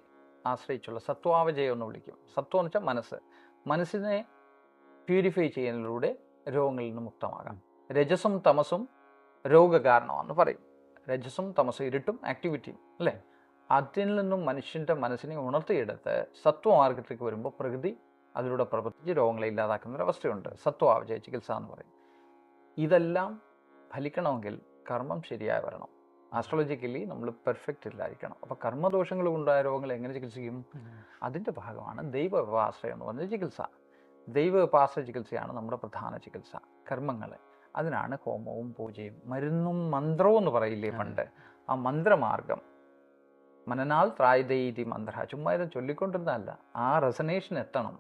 ആശ്രയിച്ചുള്ള സത്വാവജയം എന്ന് വിളിക്കും. സത്വം എന്ന് വെച്ചാൽ മനസ്സിനെ പ്യൂരിഫൈ ചെയ്യുന്നതിലൂടെ രോഗങ്ങളിൽ നിന്ന് മുക്തമാകാം. രജസും തമസും രോഗകാരണമാണെന്ന് പറയും. രജസും തമസും ഇരുട്ടും ആക്ടിവിറ്റിയും അല്ലേ, അതിൽ നിന്നും മനുഷ്യൻ്റെ മനസ്സിനെ ഉണർത്തിയെടുത്ത് സത്വമാർഗത്തേക്ക് വരുമ്പോൾ പ്രകൃതി അതിലൂടെ പ്രവർത്തിച്ച് രോഗങ്ങളെ ഇല്ലാതാക്കുന്ന ഒരവസ്ഥയുണ്ട്. സത്വാവജയ ചികിത്സ എന്ന് പറയും. ഇതെല്ലാം ഫലിക്കണമെങ്കിൽ കർമ്മം ശരിയായി വരണം. ആസ്ട്രോളജിക്കലി നമ്മൾ പെർഫെക്റ്റ് ഇല്ലായിരിക്കണം. അപ്പോൾ കർമ്മദോഷങ്ങൾ കൊണ്ടായ രോഗങ്ങൾ എങ്ങനെ ചികിത്സിക്കും? അതിൻ്റെ ഭാഗമാണ് ദൈവ ഉപാശ്രയം എന്ന് പറഞ്ഞ ചികിത്സ. ദൈവ ഉപാശ്രയ ചികിത്സയാണ് നമ്മുടെ പ്രധാന ചികിത്സ. കർമ്മങ്ങൾ, അതിനാണ് ഹോമവും പൂജയും മരുന്നും മന്ത്രവും എന്ന് പറയില്ലേ പണ്ട്, ആ മന്ത്രമാർഗം. മനനാൽ ത്രായതൈതി മന്ത്ര, ചുമ്മാ ഇത് ചൊല്ലിക്കൊണ്ടിരുന്നതല്ല, ആ റെസനേഷൻ എത്തണം.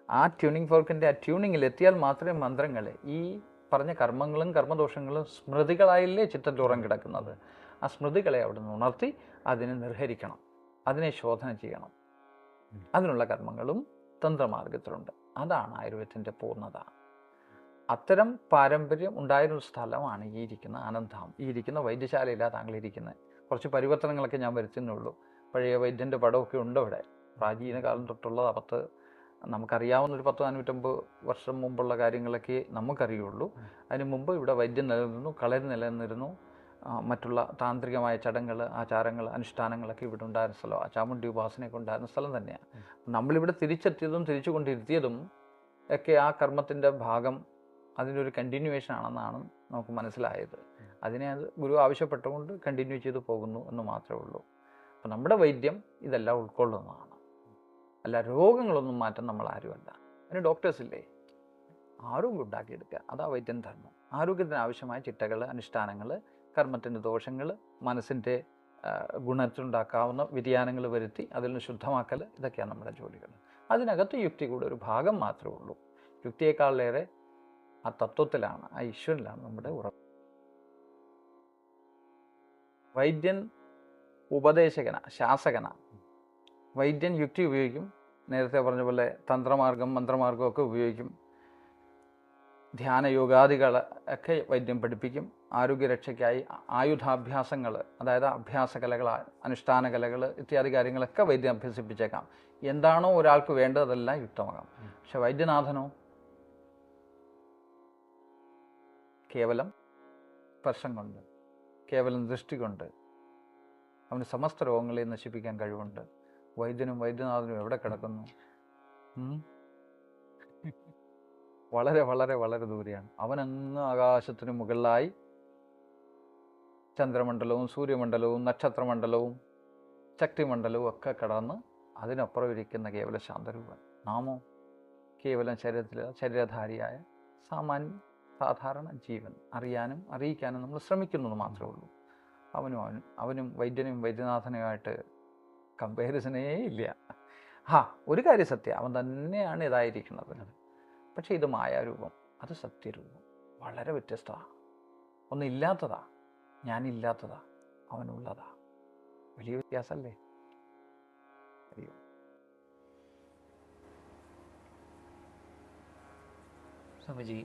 ആ ട്യൂണിങ് ഫോർക്കിൻ്റെ ആ ട്യൂണിങ്ങിൽ എത്തിയാൽ മാത്രമേ മന്ത്രങ്ങൾ, ഈ പറഞ്ഞ കർമ്മങ്ങളും കർമ്മദോഷങ്ങളും സ്മൃതികളായില്ലേ ചിത്തത്തോളം കിടക്കുന്നത്, ആ സ്മൃതികളെ അവിടെ നിന്ന് ഉണർത്തി അതിനെ നിർഹരിക്കണം, അതിനെ ശോധന ചെയ്യണം. അതിനുള്ള കർമ്മങ്ങളും തന്ത്രമാർഗത്തിലുണ്ട്. അതാണ് ആയുർവേദത്തിൻ്റെ പൂർണ്ണത. അത്തരം പാരമ്പര്യം ഉണ്ടായിരുന്ന സ്ഥലമാണ് ഈ ഇരിക്കുന്ന ആനന്ദാം, ഈ ഇരിക്കുന്ന വൈദ്യശാലയിലാണ് താങ്കൾ ഇരിക്കുന്നത്. കുറച്ച് പരിവർത്തനങ്ങളൊക്കെ ഞാൻ വരുത്തുന്നുള്ളൂ. പഴയ വൈദ്യൻ്റെ പടമൊക്കെ ഉണ്ട് ഇവിടെ, പ്രാചീന കാലം തൊട്ടുള്ളത്. നമുക്കറിയാവുന്ന ഒരു 10-450 വർഷം മുമ്പുള്ള കാര്യങ്ങളൊക്കെ നമുക്കറിയുള്ളൂ. അതിന് മുമ്പ് ഇവിടെ വൈദ്യം നിലനിന്നിരുന്നു, കളരി നിലനിന്നിരുന്നു, മറ്റുള്ള താന്ത്രികമായ ചടങ്ങുകൾ, ആചാരങ്ങൾ, അനുഷ്ഠാനങ്ങളൊക്കെ ഇവിടെ ഉണ്ടായിരുന്ന സ്ഥലം, ചാമുണ്ഡി ഉപാസനയൊക്കെ ഉണ്ടായിരുന്ന സ്ഥലം തന്നെയാണ്. നമ്മളിവിടെ തിരിച്ചെത്തിയതും തിരിച്ചു കൊണ്ടിരുത്തിയതും ഒക്കെ ആ കർമ്മത്തിൻ്റെ ഭാഗം, അതിൻ്റെ ഒരു കണ്ടിന്യൂവേഷൻ ആണെന്നാണ് നമുക്ക് മനസ്സിലായത്. അതിനെ അത് ഗുരു ആവശ്യപ്പെട്ടുകൊണ്ട് കണ്ടിന്യൂ ചെയ്ത് പോകുന്നു എന്ന് മാത്രമേ ഉള്ളൂ. അപ്പം നമ്മുടെ വൈദ്യം ഇതെല്ലാം ഉൾക്കൊള്ളുന്നതാണ്. അല്ല, രോഗങ്ങളൊന്നും മാറ്റാൻ നമ്മൾ ആരുമല്ല. അതിന് ഡോക്ടേഴ്സ് ഇല്ലേ? ആരോഗ്യം ഉണ്ടാക്കിയെടുക്കുക, അതാ വൈദ്യൻ ധർമ്മം. ആരോഗ്യത്തിന് ആവശ്യമായ ചിട്ടകൾ, അനുഷ്ഠാനങ്ങൾ, കർമ്മത്തിൻ്റെ ദോഷങ്ങൾ, മനസ്സിൻ്റെ ഗുണത്തിലുണ്ടാക്കാവുന്ന വ്യതിയാനങ്ങൾ വരുത്തി അതിൽ നിന്ന് ശുദ്ധമാക്കൽ, ഇതൊക്കെയാണ് നമ്മുടെ ജോലികൾ. അതിനകത്ത് യുക്തി കൂടെ ഒരു ഭാഗം മാത്രമേ ഉള്ളൂ. യുക്തിയേക്കാളേറെ ആ തത്വത്തിലാണ്, ആ ഈശ്വരനിലാണ് നമ്മുടെ ഉറപ്പ്. വൈദ്യൻ ഉപദേശകന, ശാസകന. വൈദ്യൻ യുക്തി ഉപയോഗിക്കും, നേരത്തെ പറഞ്ഞ പോലെ തന്ത്രമാർഗം, മന്ത്രമാർഗം ഒക്കെ ഉപയോഗിക്കും. ധ്യാന യോഗാദികൾ ഒക്കെ വൈദ്യം പഠിപ്പിക്കും. ആരോഗ്യരക്ഷയ്ക്കായി ആയുധാഭ്യാസങ്ങൾ, അതായത് അഭ്യാസകലകൾ, അനുഷ്ഠാന കലകൾ ഇത്യാദി കാര്യങ്ങളൊക്കെ വൈദ്യം അഭ്യസിപ്പിച്ചേക്കാം. എന്താണോ ഒരാൾക്ക് വേണ്ടത് അതെല്ലാം യുക്തമാകാം. പക്ഷെ വൈദ്യനാഥനോ കേവലം സ്പർശം കൊണ്ട്, കേവലം ദൃഷ്ടി കൊണ്ട് അവന് സമസ്ത രോഗങ്ങളെ നശിപ്പിക്കാൻ കഴിവുണ്ട്. വൈദ്യനും വൈദ്യനാഥനും എവിടെ കിടക്കുന്നു? വളരെ വളരെ വളരെ ദൂരെയാണ്. അവനങ്ങ് ആകാശത്തിന് മുകളിലായി ചന്ദ്രമണ്ഡലവും സൂര്യമണ്ഡലവും നക്ഷത്രമണ്ഡലവും ശക്തിമണ്ഡലവും ഒക്കെ കടന്ന് അതിനപ്പുറം ഇരിക്കുന്ന കേവല ശാന്തരൂപൻ. നാമോ കേവലം ശരീരധാരിയായ സാധാരണ ജീവൻ. അറിയാനും അറിയിക്കാനും നമ്മൾ ശ്രമിക്കുന്നത് മാത്രമേ ഉള്ളൂ. അവനും വൈദ്യനും വൈദ്യനാഥനുമായിട്ട് കമ്പാരിസനേ ഇല്ല. ഒരു കാര്യം സത്യം, അവൻ തന്നെയാണ് ഇതായിരിക്കുന്നത്. പക്ഷേ ഇത് മായാരൂപം, അത് സത്യരൂപം. വളരെ വ്യത്യസ്തമാണ്. ഒന്നില്ലാത്തതാ, ഞാനില്ലാത്തതാ, അവനുള്ളതാ. വലിയ വ്യത്യാസമല്ലേ? അയ്യോ, സ്വാമിജി,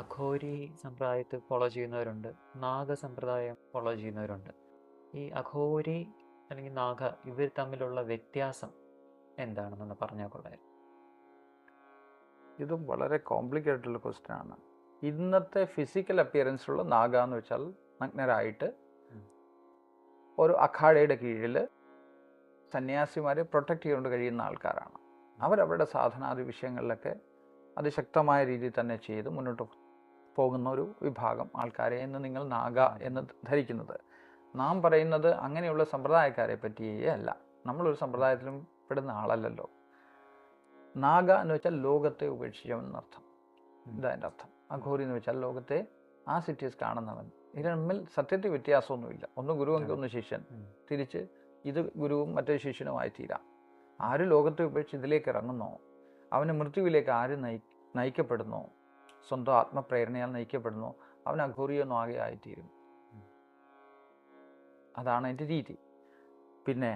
അഘോരി സമ്പ്രദായത്തെ ഫോളോ ചെയ്യുന്നവരുണ്ട്, നാഗ സമ്പ്രദായം ഫോളോ ചെയ്യുന്നവരുണ്ട്. ഈ അഘോരി അല്ലെങ്കിൽ നാഗ, ഇവർ തമ്മിലുള്ള വ്യത്യാസം എന്താണെന്നൊന്ന് പറഞ്ഞാൽ കൊള്ളായിരുന്നു. ഇതും വളരെ കോംപ്ലിക്കേറ്റഡുള്ള ക്വസ്റ്റ്യൻ ആണ്. ഇന്നത്തെ ഫിസിക്കൽ അപ്പിയറൻസിലുള്ള നാഗ എന്ന് വെച്ചാൽ നഗ്നരായിട്ട് ഒരു അഖാഡയുടെ കീഴിൽ സന്യാസിമാരെ പ്രൊട്ടക്റ്റ് ചെയ്തുകൊണ്ട് കഴിയുന്ന ആൾക്കാരാണ്. അവരവരുടെ സാധനാദി വിഷയങ്ങളിലൊക്കെ അതിശക്തമായ രീതിയിൽ തന്നെ ചെയ്ത് മുന്നോട്ട് പോകുന്ന ഒരു വിഭാഗം ആൾക്കാരെ എന്ന് നിങ്ങൾ നാഗ എന്ന് ധരിക്കുന്നത്. നാം പറയുന്നത് അങ്ങനെയുള്ള സമ്പ്രദായക്കാരെ പറ്റിയേ അല്ല. നമ്മളൊരു സമ്പ്രദായത്തിലും പെടുന്ന ആളല്ലല്ലോ. നാഗ എന്ന് വെച്ചാൽ ലോകത്തെ ഉപേക്ഷിച്ചവെന്നർത്ഥം. ഇതതിൻ്റെ അർത്ഥം. അഘോരി എന്ന് വെച്ചാൽ ലോകത്തെ ആ സിറ്റീസ് കാണുന്നവൻ. ഇത് തമ്മിൽ സത്യത്തിൽ വ്യത്യാസമൊന്നുമില്ല. ഒന്ന് ഗുരുവെങ്കിൽ ഒന്ന് ശിഷ്യൻ, തിരിച്ച് ഇത് ഗുരുവും മറ്റൊരു ശിഷ്യനുമായി തീരാം. ആര് ലോകത്തെ ഉപേക്ഷിച്ച് ഇതിലേക്ക് ഇറങ്ങുന്നോ, അവന് മൃത്യുവിലേക്ക് ആര് നയിക്കപ്പെടുന്നോ, സ്വന്തം ആത്മപ്രേരണയാൽ നയിക്കപ്പെടുന്നോ, അവൻ അഘോരിയോ നാഗ ആയിത്തീരും. അതാണ് അതിൻ്റെ രീതി. പിന്നെ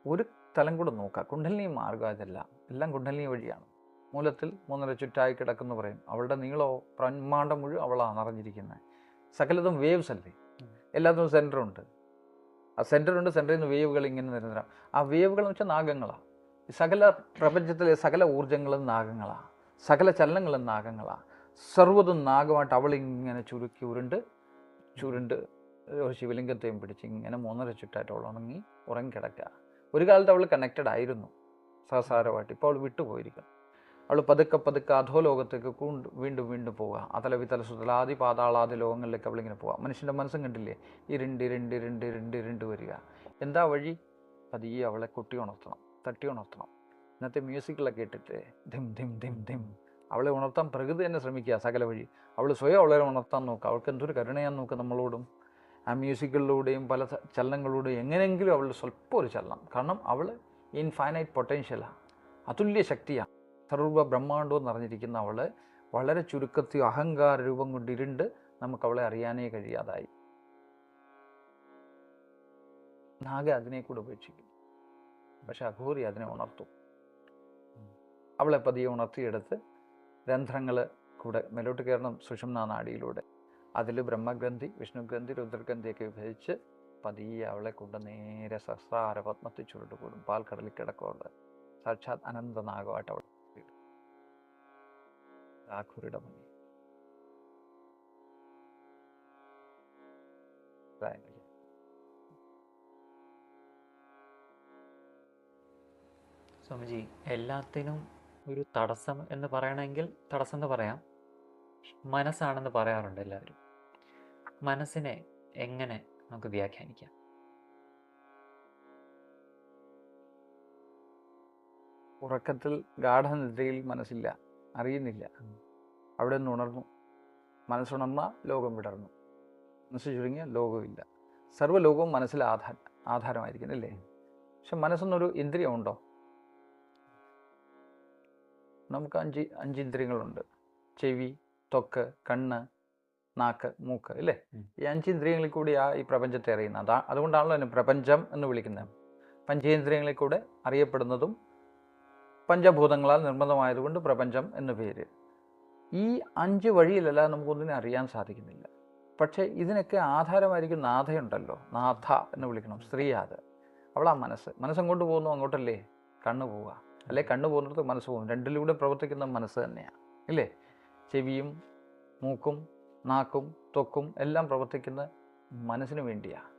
ഒരു സ്ഥലം കൂടെ നോക്കുക. കുണ്ടലിനി മാർഗം അതല്ല, എല്ലാം കുണ്ടലിനി വഴിയാണ്. മൂലത്തിൽ 3.5 ചുറ്റായി കിടക്കുന്നു പറയും. അവളുടെ നീളോ ബ്രഹ്മാണ്ടം മുഴുവൻ അവളാണ് അറിഞ്ഞിരിക്കുന്നത്. സകലതും വേവ്സ് അല്ലേ, എല്ലാത്തിനും സെൻറ്ററുണ്ട്. ആ സെൻറ്ററുണ്ട്, സെൻറ്ററിൽ നിന്ന് വേവുകൾ ഇങ്ങനെ നിരന്തരം. ആ വേവുകൾ എന്ന് വെച്ചാൽ നാഗങ്ങളാണ്. സകല പ്രപഞ്ചത്തിലെ സകല ഊർജ്ജങ്ങളും നാഗങ്ങളാണ്, സകല ചലനങ്ങളും നാഗങ്ങളാണ്. സർവ്വതും നാഗമായിട്ട് അവളിങ്ങനെ ചുരുക്കി ചുരുണ്ട് ഒരു ശിവലിംഗത്തെയും പിടിച്ച് ഇങ്ങനെ 3.5 ചുറ്റായിട്ട് അവൾ ഉറങ്ങിക്കിടക്കുക. ഒരു കാലത്ത് അവൾ കണക്റ്റഡ് ആയിരുന്നു സഹസാരമായിട്ട്. ഇപ്പോൾ അവൾ വിട്ടുപോയിരിക്കുന്നു. അവൾ പതുക്കെ അധോലോകത്തേക്ക് വീണ്ടും പോവുക. അതല വിതല സുതലാദി പാതാളാദി ലോകങ്ങളിലേക്ക് അവളിങ്ങനെ പോവുക. മനുഷ്യൻ്റെ മനസ്സും കണ്ടില്ലേ, ഇരുണ്ട് വരിക. എന്താ വഴി? പതിയെ അവളെ തട്ടി ഉണർത്തണം. ഇന്നത്തെ മ്യൂസിക്കിലൊക്കെ ഇട്ടിട്ട് ധിം ധിം ധിം ധിം അവളെ ഉണർത്താൻ പ്രകൃതി തന്നെ ശ്രമിക്കുക. സകല വഴി അവൾ സ്വയം അവളെ ഉണർത്താൻ നോക്കുക. അവൾക്ക് എന്തൊരു കരുണയാന്ന് നോക്കുക നമ്മളോടും. ആ മ്യൂസിക്കുകളിലൂടെയും പല ചലനങ്ങളിലൂടെയും എങ്ങനെയെങ്കിലും അവൾ സ്വല്പം ഒരു ചലനം. കാരണം അവൾ ഇൻഫൈനൈറ്റ് പൊട്ടൻഷ്യലാണ്, അതുല്യ ശക്തിയാണ്. സർവ്വ ബ്രഹ്മാണ്ടവും നിറഞ്ഞിരിക്കുന്ന അവൾ വളരെ ചുരുക്കത്തിൽ അഹങ്കാര രൂപം കൊണ്ട് നമുക്ക് അവളെ അറിയാനേ കഴിയാതായി. നാഗ അതിനെ കൂടെ ഉപേക്ഷിക്കും. പക്ഷെ അഘോരി അതിനെ ഉണർത്തും. അവളെ പതിയെ ഉണർത്തിയെടുത്ത് രന്ധ്രങ്ങൾ കൂടെ മേലോട്ട് കയറണം സുഷുമ്നാ നാഡിയിലൂടെ. അതിൽ ബ്രഹ്മഗ്രന്ഥി, വിഷ്ണുഗ്രന്ഥി, രുദ്രഗ്രന്ഥിയൊക്കെ വിഭജിച്ച് പതിയെ അവളെ കൊണ്ട് നേരെ സഹസ്രാര പത്മത്തിൽ ചുരുട്ടുകൂടും. പാൽക്കടലിൽ കിടക്കുള്ള സാക്ഷാത് അനന്തനാഗമായിട്ട് അവൾ ആഘോരിയുടെ മുന്നിൽ. സ്വാമിജി, എല്ലാത്തിനും ഒരു തടസ്സം എന്ന് പറയണമെങ്കിൽ തടസ്സം എന്ന് പറയാം, മനസ്സാണെന്ന് പറയാറുണ്ട് എല്ലാവരും. മനസ്സിനെ എങ്ങനെ നമുക്ക് വ്യാഖ്യാനിക്കാം? ഉറക്കത്തിൽ ഗാഠനിദ്രയിൽ മനസ്സില്ല, അറിയുന്നില്ല. അവിടെ നിന്ന് ഉണർന്നു. മനസ്സുണർന്ന ലോകം വിടർന്നു. മനസ്സ് ചുരുങ്ങിയ ലോകമില്ല. സർവ്വലോകവും മനസ്സിൽ ആധാരമായിരിക്കും അല്ലേ? പക്ഷെ മനസ്സെന്നൊരു ഇന്ദ്രിയമുണ്ടോ? നമുക്ക് അഞ്ച് ഇന്ദ്രിയങ്ങളുണ്ട്. ചെവി, ത്വക്ക്, കണ്ണ്, നാക്ക്, മൂക്ക് അല്ലേ? ഈ 5 ഇന്ദ്രിയങ്ങളിൽ കൂടിയാ ഈ പ്രപഞ്ചത്തെ അറിയുന്നത്. അതുകൊണ്ടാണല്ലോ അതിന് പ്രപഞ്ചം എന്ന് വിളിക്കുന്നത്. പഞ്ചേന്ദ്രിയങ്ങളിൽ കൂടെ അറിയപ്പെടുന്നതും പഞ്ചഭൂതങ്ങളാൽ നിർമ്മിതമായതുകൊണ്ട് പ്രപഞ്ചം എന്നു പേര്. ഈ 5 വഴിയിലല്ലാതെ നമുക്കൊന്നിനെ അറിയാൻ സാധിക്കുന്നില്ല. പക്ഷേ ഇതിനൊക്കെ ആധാരമായിരിക്കും നാഥയുണ്ടല്ലോ, നാഥ എന്ന് വിളിക്കണം, സ്ത്രീയാത്. അവളാ മനസ്സെങ്ങോട്ട് പോകുന്നു അങ്ങോട്ടല്ലേ കണ്ണ് പോവുക, അല്ലെ കണ്ണ് പോകുന്നിടത്ത് മനസ്സ് പോകും. രണ്ടിലൂടെ പ്രവർത്തിക്കുന്ന മനസ്സ് തന്നെയാണ് ഇല്ലേ? ചെവിയും മൂക്കും നാക്കും ത്വക്കും എല്ലാം പ്രവർത്തിക്കുന്ന മനസ്സിന് വേണ്ടിയാണ്.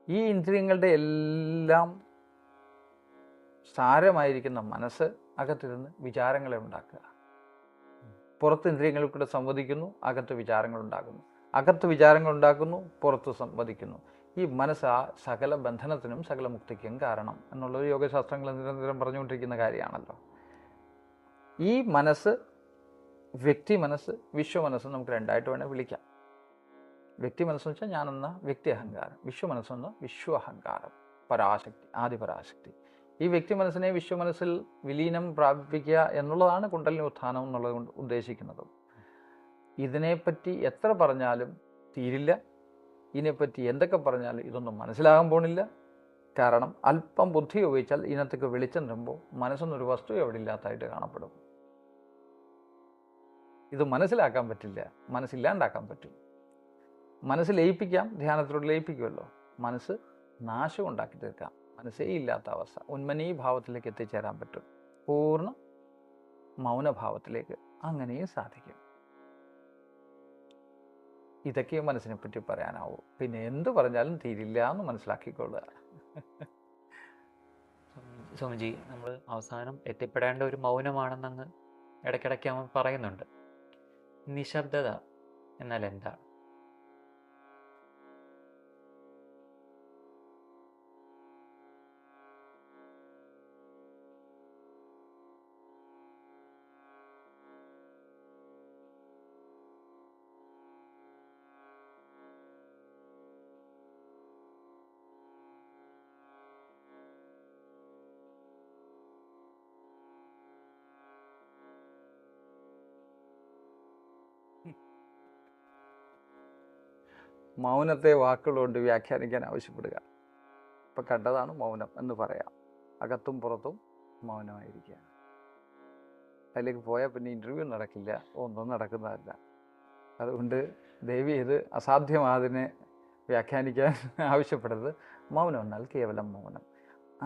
ഈ ഇന്ദ്രിയങ്ങളുടെ എല്ലാം സാരമായിരിക്കുന്ന മനസ്സ് അകത്തിരുന്ന് വിചാരങ്ങളെ ഉണ്ടാക്കുക. പുറത്ത് ഇന്ദ്രിയങ്ങളിൽ കൂടെ സംവദിക്കുന്നു, അകത്ത് വിചാരങ്ങൾ ഉണ്ടാകുന്നു. അകത്ത് വിചാരങ്ങൾ ഉണ്ടാക്കുന്നു, പുറത്ത് സംവദിക്കുന്നു. ഈ മനസ്സ് ആ സകല ബന്ധനത്തിനും സകല മുക്തിക്കും കാരണം എന്നുള്ളത് യോഗശാസ്ത്രങ്ങൾ നിരന്തരം പറഞ്ഞുകൊണ്ടിരിക്കുന്ന കാര്യമാണല്ലോ. ഈ മനസ്സ് വ്യക്തി മനസ്സ്, വിശ്വമനസ്സ് നമുക്ക് രണ്ടായിട്ട് വേണേൽ വിളിക്കാം. വ്യക്തി മനസ്സെന്ന് വെച്ചാൽ ഞാനെന്ന വ്യക്തി അഹങ്കാരം, വിശ്വമനസ്സെന്ന വിശ്വ അഹങ്കാരം, പരാശക്തി, ആദിപരാശക്തി. ഈ വ്യക്തി മനസ്സിനെ വിശ്വമനസ്സിൽ വിലീനം പ്രാപിപ്പിക്കുക എന്നുള്ളതാണ് കുണ്ടലിനി ഉത്ഥാനം എന്നുള്ളത് കൊണ്ട് ഉദ്ദേശിക്കുന്നത്. ഇതിനെപ്പറ്റി എത്ര പറഞ്ഞാലും തീരില്ല. ഇതിനെപ്പറ്റി എന്തൊക്കെ പറഞ്ഞാലും ഇതൊന്നും മനസ്സിലാകാൻ പോണില്ല. കാരണം അല്പം ബുദ്ധി ഉപയോഗിച്ചാൽ ഇതിനകത്തേക്ക് വെളിച്ചം തരുമ്പോൾ മനസ്സൊന്നൊരു വസ്തു എവിടെ ഇല്ലാത്തതായിട്ട് കാണപ്പെടും. ഇത് മനസ്സിലാക്കാൻ പറ്റില്ല, മനസ്സില്ലാണ്ടാക്കാൻ പറ്റും. മനസ്സ് ലയിപ്പിക്കാം, ധ്യാനത്തിലൂടെ ലയിപ്പിക്കുമല്ലോ. മനസ്സ് നാശം ഉണ്ടാക്കി തീർക്കാം, മനസ്സേ ഇല്ലാത്ത അവസ്ഥ, ഉന്മനീ ഭാവത്തിലേക്ക് എത്തിച്ചേരാൻ പറ്റും. പൂർണ്ണ മൗനഭാവത്തിലേക്ക് അങ്ങനെയും സാധിക്കും. ഇതൊക്കെ മനസ്സിനെ പറ്റി പറയാനാവൂ. പിന്നെ എന്ത് പറഞ്ഞാലും തീരില്ല എന്ന് മനസ്സിലാക്കിക്കൊള്ളുക. സ്വാമിജി, നമ്മൾ അവസാനം എത്തിപ്പെടേണ്ട ഒരു മൗനമാണെന്നങ്ങ് ഇടയ്ക്കിടയ്ക്ക് അവൻ പറയുന്നുണ്ട്. നിശബ്ദത എന്നാൽ എന്താണ്? മൗനത്തെ വാക്കുകളുകൊണ്ട് വ്യാഖ്യാനിക്കാൻ ആവശ്യപ്പെടുക. ഇപ്പം കണ്ടതാണ് മൗനം എന്ന് പറയാം. അകത്തും പുറത്തും മൗനമായിരിക്കുക. അതിലേക്ക് പോയാൽ പിന്നെ ഇൻ്റർവ്യൂ നടക്കില്ല, ഒന്നും നടക്കുന്നതല്ല. അതുകൊണ്ട് ദയവ് ചെയ്ത് അസാധ്യമാതിനെ വ്യാഖ്യാനിക്കാൻ ആവശ്യപ്പെടരുത്. മൗനം എന്നാൽ കേവലം മൗനം.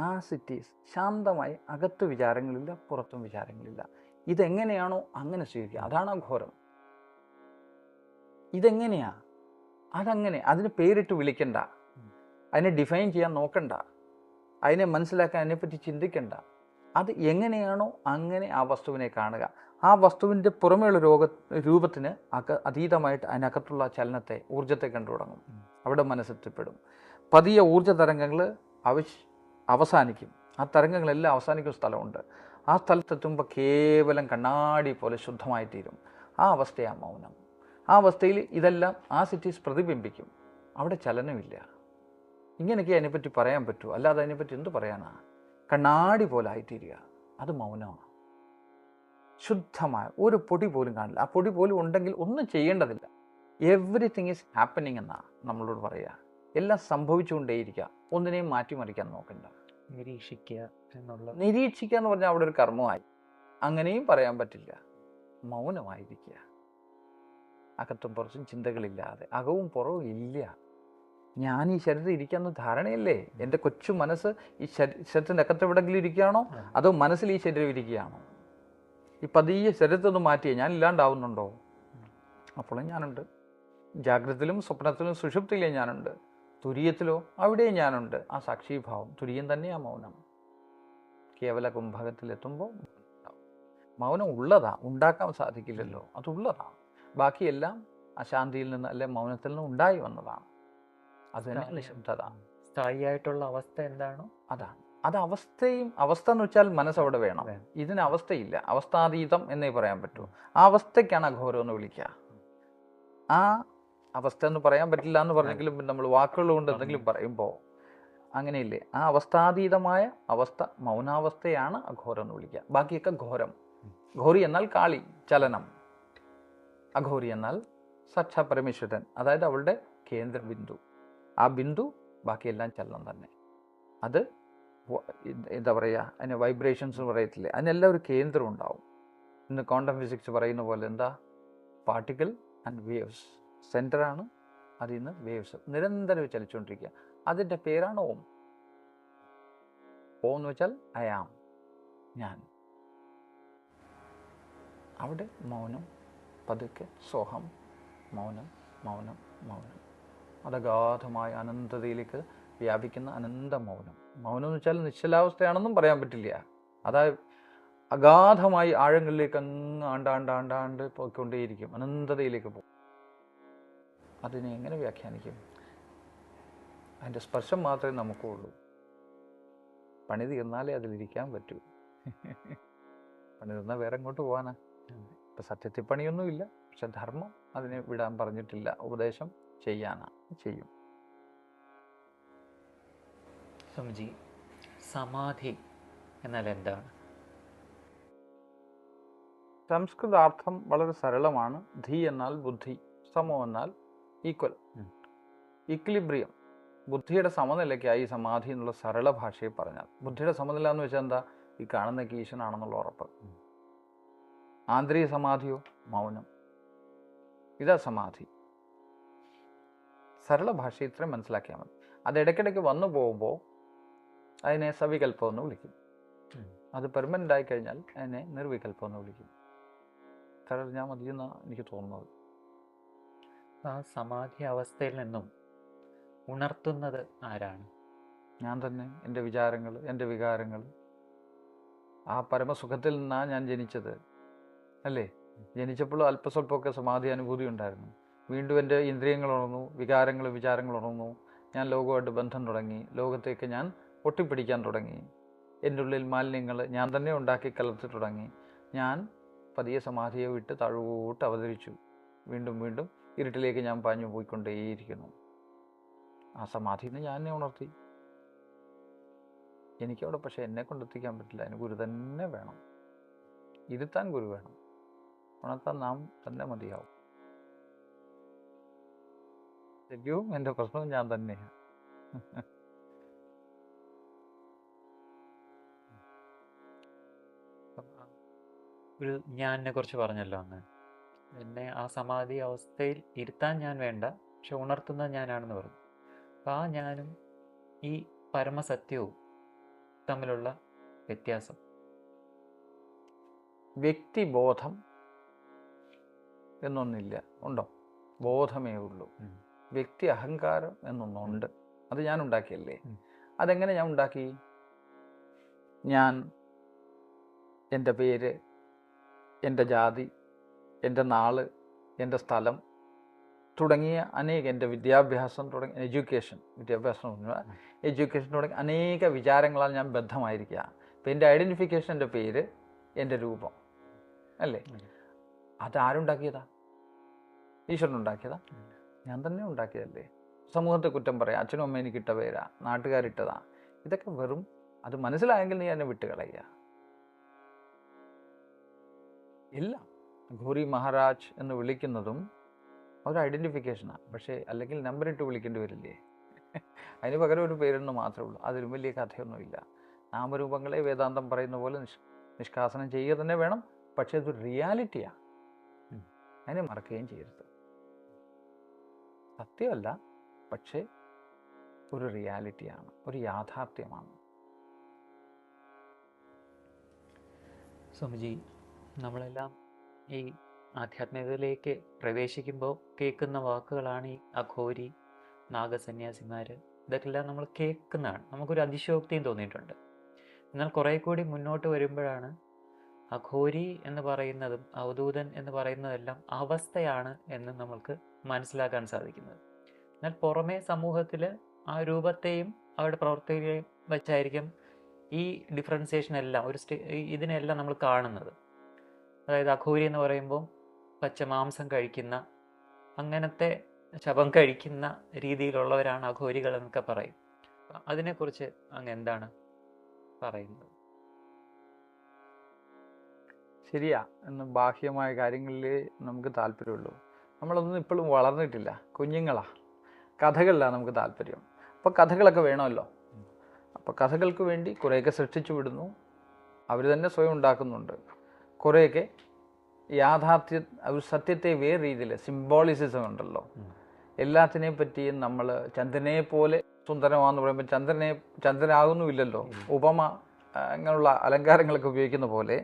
ആ സിറ്റീസ് ശാന്തമായി, അകത്ത് വിചാരങ്ങളില്ല, പുറത്തും വിചാരങ്ങളില്ല. ഇതെങ്ങനെയാണോ അങ്ങനെ സ്വീകരിക്കുക. അതാണ് അഘോരം. ഇതെങ്ങനെയാ അതങ്ങനെ. അതിന് പേരിട്ട് വിളിക്കണ്ട, അതിനെ ഡിഫൈൻ ചെയ്യാൻ നോക്കണ്ട, അതിനെ മനസ്സിലാക്കാൻ അതിനെപ്പറ്റി ചിന്തിക്കണ്ട. അത് എങ്ങനെയാണോ അങ്ങനെ ആ വസ്തുവിനെ കാണുക. ആ വസ്തുവിൻ്റെ പുറമേയുള്ള രൂപത്തിന് അതീതമായിട്ട് അതിനകത്തുള്ള ചലനത്തെ, ഊർജത്തെ കണ്ടു തുടങ്ങും. അവിടെ മനസ്സെത്തിപ്പെടും. പതിയെ ഊർജ്ജ തരംഗങ്ങൾ അവസാനിക്കും. ആ തരംഗങ്ങളെല്ലാം അവസാനിക്കുന്ന സ്ഥലമുണ്ട്. ആ സ്ഥലത്തെത്തുമ്പോൾ കേവലം കണ്ണാടി പോലെ ശുദ്ധമായി തീരും. ആ അവസ്ഥയാണ് മൗനം. ആ അവസ്ഥയിൽ ഇതെല്ലാം ആ സിറ്റീസ് പ്രതിബിംബിക്കും. അവിടെ ചലനമില്ല. ഇങ്ങനെയൊക്കെ അതിനെപ്പറ്റി പറയാൻ പറ്റുമോ? അല്ലാതെ അതിനെപ്പറ്റി എന്ത് പറയാനാ? കണ്ണാടി പോലെ ആയിത്തീരുക, അത് മൗനമാണ്. ശുദ്ധമായ ഒരു പൊടി പോലും കാണില്ല. ആ പൊടി പോലും ഉണ്ടെങ്കിൽ ഒന്നും ചെയ്യേണ്ടതില്ല. എവറിത്തിങ് ഈസ് ഹാപ്പനിങ് എന്നാണ് നമ്മളോട് പറയുക. എല്ലാം സംഭവിച്ചുകൊണ്ടേയിരിക്കുക. ഒന്നിനെയും മാറ്റിമറിക്കാൻ നോക്കണ്ട. നിരീക്ഷിക്കുക എന്ന് പറഞ്ഞാൽ അവിടെ ഒരു കർമ്മമായി. അങ്ങനെയും പറയാൻ പറ്റില്ല. മൗനമായിരിക്കുക, അകത്തും പുറത്തും ചിന്തകളില്ലാതെ, അകവും പുറവും ഇല്ല. ഞാൻ ഈ ശരീരത്തിൽ ഇരിക്കാമെന്ന് ധാരണയല്ലേ? എൻ്റെ കൊച്ചു മനസ്സ് ഈ ശരീരത്തിൻ്റെ അകത്ത് എവിടെയെങ്കിലും ഇരിക്കുകയാണോ, അതോ മനസ്സിൽ ഈ ശരീരം ഇരിക്കുകയാണോ? ഈ പതിയെ ശരീരത്തൊന്ന് മാറ്റിയേ ഞാൻ ഇല്ലാണ്ടാവുന്നുണ്ടോ? അപ്പോഴും ഞാനുണ്ട്. ജാഗ്രതയിലും സ്വപ്നത്തിലും സുഷുപ്തിയിലും ഞാനുണ്ട്. തുര്യത്തിലോ അവിടെയും ഞാനുണ്ട്. ആ സാക്ഷിഭാവം തുര്യം തന്നെയാണ് മൗനം. കേവല കുംഭകത്തിലെത്തുമ്പോൾ മൗനം ഉള്ളതാ, ഉണ്ടാക്കാൻ സാധിക്കില്ലല്ലോ, അതുള്ളതാണ്. ബാക്കിയെല്ലാം അശാന്തിയിൽ നിന്ന് അല്ലെ മൗനത്തിൽ നിന്ന് ഉണ്ടായി വന്നതാണ്. അത് തന്നെയാണ് നിശബ്ദത. സ്ഥായിയായിട്ടുള്ള അവസ്ഥ എന്താണോ അതാണ്. അത് അവസ്ഥ എന്ന് വെച്ചാൽ മനസ്സവിടെ വേണം. ഇതിന് അവസ്ഥയില്ല. അവസ്ഥാതീതം എന്നേ പറയാൻ പറ്റൂ. ആ അവസ്ഥയ്ക്കാണ് അഘോരം എന്ന് വിളിക്കുക. ആ അവസ്ഥ എന്ന് പറയാൻ പറ്റില്ല എന്ന് പറഞ്ഞെങ്കിലും നമ്മൾ വാക്കുകൾ കൊണ്ട് എന്തെങ്കിലും പറയുമ്പോൾ അങ്ങനെയില്ലേ. ആ അവസ്ഥാതീതമായ അവസ്ഥ, മൗനാവസ്ഥയാണ് അഘോരം എന്ന് വിളിക്കുക. ബാക്കിയൊക്കെ ഘോരം. ഘോരി എന്നാൽ കാളി, ചലനം. അഘോരി എന്നാൽ സാക്ഷാ പരമേശ്വരൻ, അതായത് അവളുടെ കേന്ദ്രബിന്ദു. ആ ബിന്ദു ബാക്കിയെല്ലാം ചലനം തന്നെ. അത് എന്താ പറയുക, അതിന് വൈബ്രേഷൻസ് പറയത്തില്ലേ, അതിനെല്ലാം ഒരു കേന്ദ്രം ഉണ്ടാവും. ഇന്ന് ക്വാണ്ടം ഫിസിക്സ് പറയുന്ന പോലെ എന്താ, പാർട്ടിക്കിൾ ആൻഡ് വേവ്സ്. സെൻറ്ററാണ്, അതിൽ നിന്ന് വേവ്സ് നിരന്തരം ചലിച്ചുകൊണ്ടിരിക്കുക. അതിൻ്റെ പേരാണ് ഓം. ഓം എന്ന് വെച്ചാൽ അയാം, ഞാൻ. അവിടെ മൗനം, പതുക്കെ സോഹം, മൗനം, മൗനം, മൗനം. അതഗാധമായ അനന്തതയിലേക്ക് വ്യാപിക്കുന്ന അനന്ത മൗനം. മൗനം എന്ന് വെച്ചാൽ നിശ്ചലാവസ്ഥയാണെന്നും പറയാൻ പറ്റില്ല. അതായത് അഗാധമായി ആഴങ്ങളിലേക്ക് അങ്ങ് ആണ്ടാണ്ട് പോയിക്കൊണ്ടേയിരിക്കും, അനന്തതയിലേക്ക് പോകും. അതിനെ എങ്ങനെ വ്യാഖ്യാനിക്കും? അതിൻ്റെ സ്പർശം മാത്രമേ നമുക്കുള്ളൂ. പണി തീർന്നാലേ അതിലിരിക്കാൻ പറ്റൂ. പണി തീർന്നാൽ വേറെ എങ്ങോട്ട് പോകാനാ? ഇപ്പം സത്യത്തിൽ പണിയൊന്നുമില്ല. പക്ഷെ ധർമ്മം അതിനെ വിടാൻ പറഞ്ഞിട്ടില്ല. ഉപദേശം ചെയ്യും. സ്വാമിജി, സമാധി എന്നാൽ എന്താണ്? സംസ്കൃതാർത്ഥം വളരെ സരളമാണ്. ധി എന്നാൽ ബുദ്ധി, സമോ എന്നാൽ ഈക്വൽ, ഇക്വിലിബ്രിയം. ബുദ്ധിയുടെ സമനിലയ്ക്കായി സമാധി എന്നുള്ള സരള ഭാഷയിൽ പറഞ്ഞാൽ. ബുദ്ധിയുടെ സമനില എന്ന് വെച്ചാൽ എന്താ? ഈ കാണുന്ന ഈശ്വരനാണെന്നുള്ള ഉറപ്പ്. ആന്തരിക സമാധിയോ മൗനം. ഇതാ സമാധി. സരള ഭാഷ ഇത്രയും മനസ്സിലാക്കിയാൽ മതി. അത് ഇടയ്ക്കിടയ്ക്ക് വന്നു പോകുമ്പോൾ അതിനെ സവികല്പം എന്ന് വിളിക്കും. അത് പെർമനൻ്റ് ആയി കഴിഞ്ഞാൽ അതിനെ നിർവികല്പം എന്ന് വിളിക്കും. ഞാൻ മതിയെന്നാണ് എനിക്ക് തോന്നുന്നത്. ആ സമാധി അവസ്ഥയിൽ നിന്നും ഉണർത്തുന്നത് ആരാണ്? ഞാൻ തന്നെ. എൻ്റെ വിചാരങ്ങൾ, എൻ്റെ വികാരങ്ങൾ. ആ പരമസുഖത്തിൽ നിന്നാണ് ഞാൻ ജനിച്ചത്, അല്ലേ? ജനിച്ചപ്പോൾ അല്പസ്വല്പമൊക്കെ സമാധി അനുഭൂതി ഉണ്ടായിരുന്നു. വീണ്ടും എൻ്റെ ഇന്ദ്രിയങ്ങൾ ഉണർന്നു, വിചാരങ്ങൾ ഉണർന്നു. ഞാൻ ലോകമായിട്ട് ബന്ധം തുടങ്ങി. ലോകത്തേക്ക് ഞാൻ ഒട്ടിപ്പിടിക്കാൻ തുടങ്ങി. എൻ്റെ ഉള്ളിൽ മാലിന്യങ്ങൾ ഞാൻ തന്നെ ഉണ്ടാക്കി കലർത്തി തുടങ്ങി. ഞാൻ പതിയെ സമാധിയെ വിട്ട് താഴോട്ട് അവതരിച്ചു. വീണ്ടും ഇരുട്ടിലേക്ക് ഞാൻ പാഞ്ഞു പോയിക്കൊണ്ടേയിരിക്കുന്നു. ആ സമാധിയിൽ നിന്ന് ഞാൻ എന്നെ ഉണർത്തി. എനിക്കവിടെ പക്ഷെ എന്നെ കൊണ്ടെത്തിക്കാൻ പറ്റില്ല. അതിന് ഗുരു തന്നെ വേണം. ഇരുത്താൻ ഗുരു വേണം. ഉണർത്താൻ നാം തന്നെ മതിയാവും. ശരിക്കും എൻ്റെ പ്രശ്നവും ഞാൻ തന്നെയാണ്. ഒരു ഞാനിനെ കുറിച്ച് പറഞ്ഞല്ലോ അങ്ങ്. എന്നെ ആ സമാധി അവസ്ഥയിൽ ഇരുത്താൻ ഞാൻ വേണ്ട, പക്ഷെ ഉണർത്തുന്നത് ഞാനാണെന്ന് പറഞ്ഞു. അപ്പം ആ ഞാനും ഈ പരമസത്യവും തമ്മിലുള്ള വ്യത്യാസം. വ്യക്തിബോധം എന്നൊന്നില്ല, ഉണ്ടോ? ബോധമേ ഉള്ളൂ. വ്യക്തി അഹങ്കാരം എന്നൊന്നുണ്ട്, അത് ഞാൻ ഉണ്ടാക്കിയല്ലേ. അതെങ്ങനെ ഞാൻ ഉണ്ടാക്കി? ഞാൻ എൻ്റെ പേര്, എൻ്റെ ജാതി, എൻ്റെ നാള്, എൻ്റെ സ്ഥലം തുടങ്ങിയ അനേക, എൻ്റെ വിദ്യാഭ്യാസം തുടങ്ങിയ വിദ്യാഭ്യാസം തുടങ്ങിയ അനേക വിചാരങ്ങളാൽ ഞാൻ ബദ്ധമായിരിക്കുക. ഇപ്പം എൻ്റെ ഐഡൻറ്റിഫിക്കേഷൻ, എൻ്റെ പേര്, എൻ്റെ രൂപം അല്ലേ? അതാരുണ്ടാക്കിയതാ? ഈശ്വരൻ ഉണ്ടാക്കിയതാ? ഞാൻ തന്നെ ഉണ്ടാക്കിയതല്ലേ. സമൂഹത്തെ കുറ്റം പറയാം, അച്ഛനും അമ്മ എനിക്കിട്ട പേരാ, നാട്ടുകാരിട്ടതാ, ഇതൊക്കെ വെറും, അത് മനസ്സിലായെങ്കിൽ നീ എന്നെ വിട്ടുകളയുക. ഇല്ല, ഘോരി മഹാരാജ് എന്ന് വിളിക്കുന്നതും ഒരു ഐഡൻറ്റിഫിക്കേഷനാണ്. പക്ഷേ അല്ലെങ്കിൽ നമ്പറിട്ട് വിളിക്കേണ്ടി വരില്ലേ? അതിന് പകരം ഒരു പേരെന്ന് മാത്രമേ ഉള്ളൂ. അതിലും വലിയ കഥയൊന്നുമില്ല. നാമരൂപങ്ങളെ വേദാന്തം പറയുന്ന പോലെ നിഷ്കാസനം ചെയ്യുക തന്നെ വേണം. പക്ഷേ അതൊരു റിയാലിറ്റിയാണ്, അതിനെ മറക്കുകയും ചെയ്യരുത്. സത്യമല്ല, പക്ഷേ ഒരു റിയാലിറ്റിയാണ്, ഒരു യാഥാർത്ഥ്യമാണ്. സ്വാമിജി, നമ്മളെല്ലാം ഈ ആധ്യാത്മികതയിലേക്ക് പ്രവേശിക്കുമ്പോൾ കേൾക്കുന്ന വാക്കുകളാണ് ഈ അഘോരി, നാഗസന്യാസിമാർ. ഇതൊക്കെല്ലാം നമ്മൾ കേൾക്കുന്നതാണ്, നമുക്കൊരു അതിശയോക്തിയും തോന്നിയിട്ടുണ്ട്. എന്നാൽ കുറേ കൂടി മുന്നോട്ട് വരുമ്പോഴാണ് അഘോരി എന്ന് പറയുന്നതും അവധൂതൻ എന്ന് പറയുന്നതെല്ലാം അവസ്ഥയാണ് എന്ന് നമ്മൾക്ക് മനസ്സിലാക്കാൻ സാധിക്കുന്നത്. എന്നാൽ പുറമേ സമൂഹത്തിൽ ആ രൂപത്തെയും അവരുടെ പ്രവർത്തികളെയും വെച്ചായിരിക്കും ഈ ഡിഫറൻസിയേഷൻ എല്ലാം, ഇതിനെല്ലാം നമ്മൾ കാണുന്നത്. അതായത് അഘോരി എന്ന് പറയുമ്പോൾ പച്ച മാംസം കഴിക്കുന്ന, അങ്ങനത്തെ ശവം കഴിക്കുന്ന രീതിയിലുള്ളവരാണ് അഘോരികൾ എന്നൊക്കെ പറയും. അതിനെക്കുറിച്ച് അങ്ങ് എന്താണ് പറയുന്നത്? ശരിയാ, എന്ന് ബാഹ്യമായ കാര്യങ്ങളിൽ നമുക്ക് താല്പര്യമുള്ളൂ. നമ്മളൊന്നും ഇപ്പോഴും വളർന്നിട്ടില്ല, കുഞ്ഞുങ്ങളാണ്. കഥകളിലാണ് നമുക്ക് താല്പര്യം. അപ്പോൾ കഥകളൊക്കെ വേണമല്ലോ. അപ്പോൾ കഥകൾക്ക് വേണ്ടി കുറേയൊക്കെ സൃഷ്ടിച്ചു വിടുന്നു, അവർ തന്നെ സ്വയം ഉണ്ടാക്കുന്നുണ്ട്. കുറേയൊക്കെ ഒരു സത്യത്തെ വേറെ രീതിയിൽ, സിംബോളിസിസം ഉണ്ടല്ലോ. എല്ലാത്തിനെയും പറ്റിയും നമ്മൾ ചന്ദ്രനെ പോലെ സുന്ദരമാണെന്ന് പറയുമ്പോൾ ചന്ദ്രനാകുന്നുമില്ലല്ലോ. ഉപമ അങ്ങനെയുള്ള അലങ്കാരങ്ങളൊക്കെ ഉപയോഗിക്കുന്ന പോലെ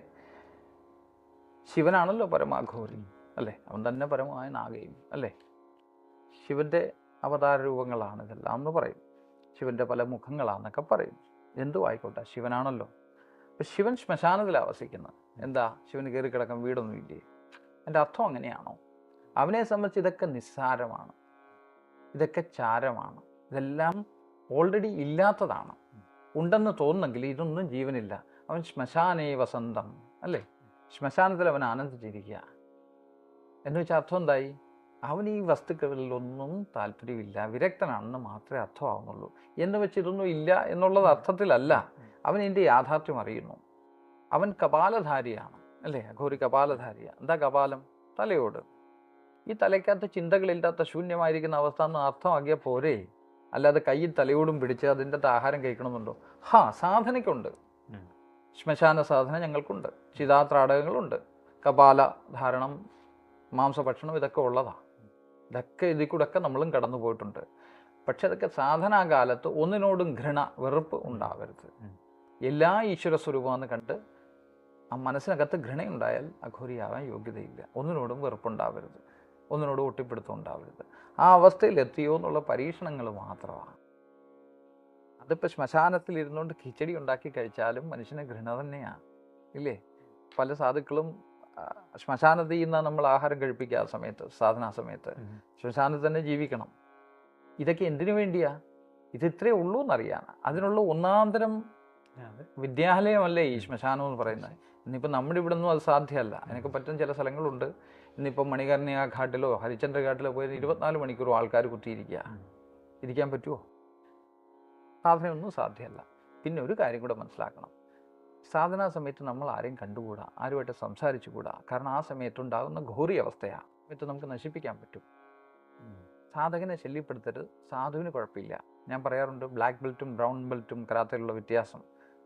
ശിവനാണല്ലോ പരമാഘോരി അല്ലേ? അവൻ തന്നെ പരമമായ നാഗയും അല്ലേ? ശിവൻ്റെ അവതാര രൂപങ്ങളാണ് ഇതെല്ലാം എന്ന് പറയും. ശിവൻ്റെ പല മുഖങ്ങളാണെന്നൊക്കെ പറയും. എന്തോ ആയിക്കോട്ടെ, ശിവനാണല്ലോ. അപ്പം ശിവൻ ശ്മശാനത്തിലാണ് വസിക്കുന്നത്. എന്താ, ശിവന് കയറി കിടക്കാൻ വീടൊന്നുമില്ലേ? എൻ്റെ അർത്ഥം അങ്ങനെയാണോ? അവനെ സംബന്ധിച്ച് ഇതൊക്കെ നിസ്സാരമാണ്, ഇതൊക്കെ ചാരമാണ്, ഇതെല്ലാം ഓൾറെഡി ഇല്ലാത്തതാണ്. ഉണ്ടെന്ന് തോന്നുന്നെങ്കിൽ ഇതൊന്നും ജീവനില്ല. അവൻ ശ്മശാനേ വസന്തം അല്ലേ? ശ്മശാനത്തിൽ അവൻ ആനന്ദിച്ചിരിക്കുക എന്ന് വെച്ചാൽ അർത്ഥം എന്തായി? അവൻ ഈ വസ്തുക്കളിലൊന്നും താല്പര്യമില്ല, വിരക്തനാണെന്ന് മാത്രമേ അർത്ഥമാവുന്നുള്ളൂ. എന്ന് വെച്ച് ഇതൊന്നും ഇല്ല എന്നുള്ളത് അർത്ഥത്തിലല്ല. അവൻ ഇതിൻ്റെ യാഥാർത്ഥ്യം അറിയുന്നു. അവൻ കപാലധാരിയാണ് അല്ലേ? അഘോരി കപാലധാരിയാണ്. എന്താ കപാലം? തലയോട്. ഈ തലയ്ക്കകത്ത് ചിന്തകളില്ലാത്ത ശൂന്യമായിരിക്കുന്ന അവസ്ഥ എന്ന് അർത്ഥമാക്കിയാൽ പോരെ. അല്ലാതെ കയ്യിൽ തലയോടും പിടിച്ച് അതിൻ്റെ ആഹാരം കഴിക്കണമെന്നുണ്ടോ? സാധനയ്ക്കുണ്ട്. ശ്മശാന സാധന ഞങ്ങൾക്കുണ്ട്, ചിതാത്രാടകങ്ങളുണ്ട്, കപാല ധാരണം, മാംസഭക്ഷണം, ഇതൊക്കെ ഉള്ളതാണ്. ഇതൊക്കെ ഇതിൽ കൂടെയൊക്കെ നമ്മളും കടന്നു പോയിട്ടുണ്ട്. പക്ഷെ അതൊക്കെ സാധനാകാലത്ത് ഒന്നിനോടും വെറുപ്പ് ഉണ്ടാവരുത്. എല്ലാ ഈശ്വര സ്വരൂപമെന്ന് കണ്ട് ആ മനസ്സിനകത്ത് ഘൃണയുണ്ടായാൽ അഘോരിയാവാൻ യോഗ്യതയില്ല. ഒന്നിനോടും വെറുപ്പുണ്ടാവരുത്, ഒന്നിനോടും ഒട്ടിപ്പിടുത്തം ഉണ്ടാവരുത്. ആ അവസ്ഥയിൽ എത്തിയോ എന്നുള്ള പരീക്ഷണങ്ങൾ മാത്രമാണ്. അതിപ്പോൾ ശ്മശാനത്തിൽ ഇരുന്നുകൊണ്ട് കിച്ചടി ഉണ്ടാക്കി കഴിച്ചാലും മനുഷ്യന് ഘൃണ തന്നെയാണ് ഇല്ലേ? പല സാധുക്കളും ശ്മശാനത്തിൽ നിന്നാണ് നമ്മൾ ആഹാരം കഴിപ്പിക്കുക. ആ സമയത്ത്, സാധനാ സമയത്ത് ശ്മശാനത്തിൽ തന്നെ ജീവിക്കണം. ഇതൊക്കെ എന്തിനു വേണ്ടിയാ? ഇത് ഇത്രേ ഉള്ളൂ എന്നറിയാൻ. അതിനുള്ള ഒന്നാന്തരം വിദ്യാലയമല്ലേ ഈ ശ്മശാനം എന്ന് പറയുന്നത്. ഇന്നിപ്പോൾ നമ്മുടെ ഇവിടെ ഒന്നും അത് സാധ്യമല്ല. അതിനൊക്കെ പറ്റുന്ന ചില സ്ഥലങ്ങളുണ്ട്. ഇന്നിപ്പോൾ മണികർണിക ഘാട്ടിലോ ഹരിചന്ദ്ര ഘാട്ടിലോ പോയി 24 മണിക്കൂറും ആൾക്കാർ കുത്തിയിരിക്കുക. ഇരിക്കാൻ പറ്റുമോ? സാധനയൊന്നും സാധ്യമല്ല. പിന്നെ ഒരു കാര്യം കൂടെ മനസ്സിലാക്കണം. സാധനാ സമയത്ത് നമ്മൾ ആരെയും കണ്ടുകൂടാ, ആരുമായിട്ട് സംസാരിച്ചുകൂടാ. കാരണം ആ സമയത്തുണ്ടാകുന്ന ഘോരി അവസ്ഥയാണ്. സമയത്ത് നമുക്ക് നശിപ്പിക്കാൻ പറ്റും. സാധകനെ ശല്യപ്പെടുത്തരുത്. സാധുവിന് കുഴപ്പമില്ല. ഞാൻ പറയാറുണ്ട്, ബ്ലാക്ക് ബെൽറ്റും ബ്രൗൺ ബെൽറ്റും കരാത്തയിലുള്ള വ്യത്യാസം.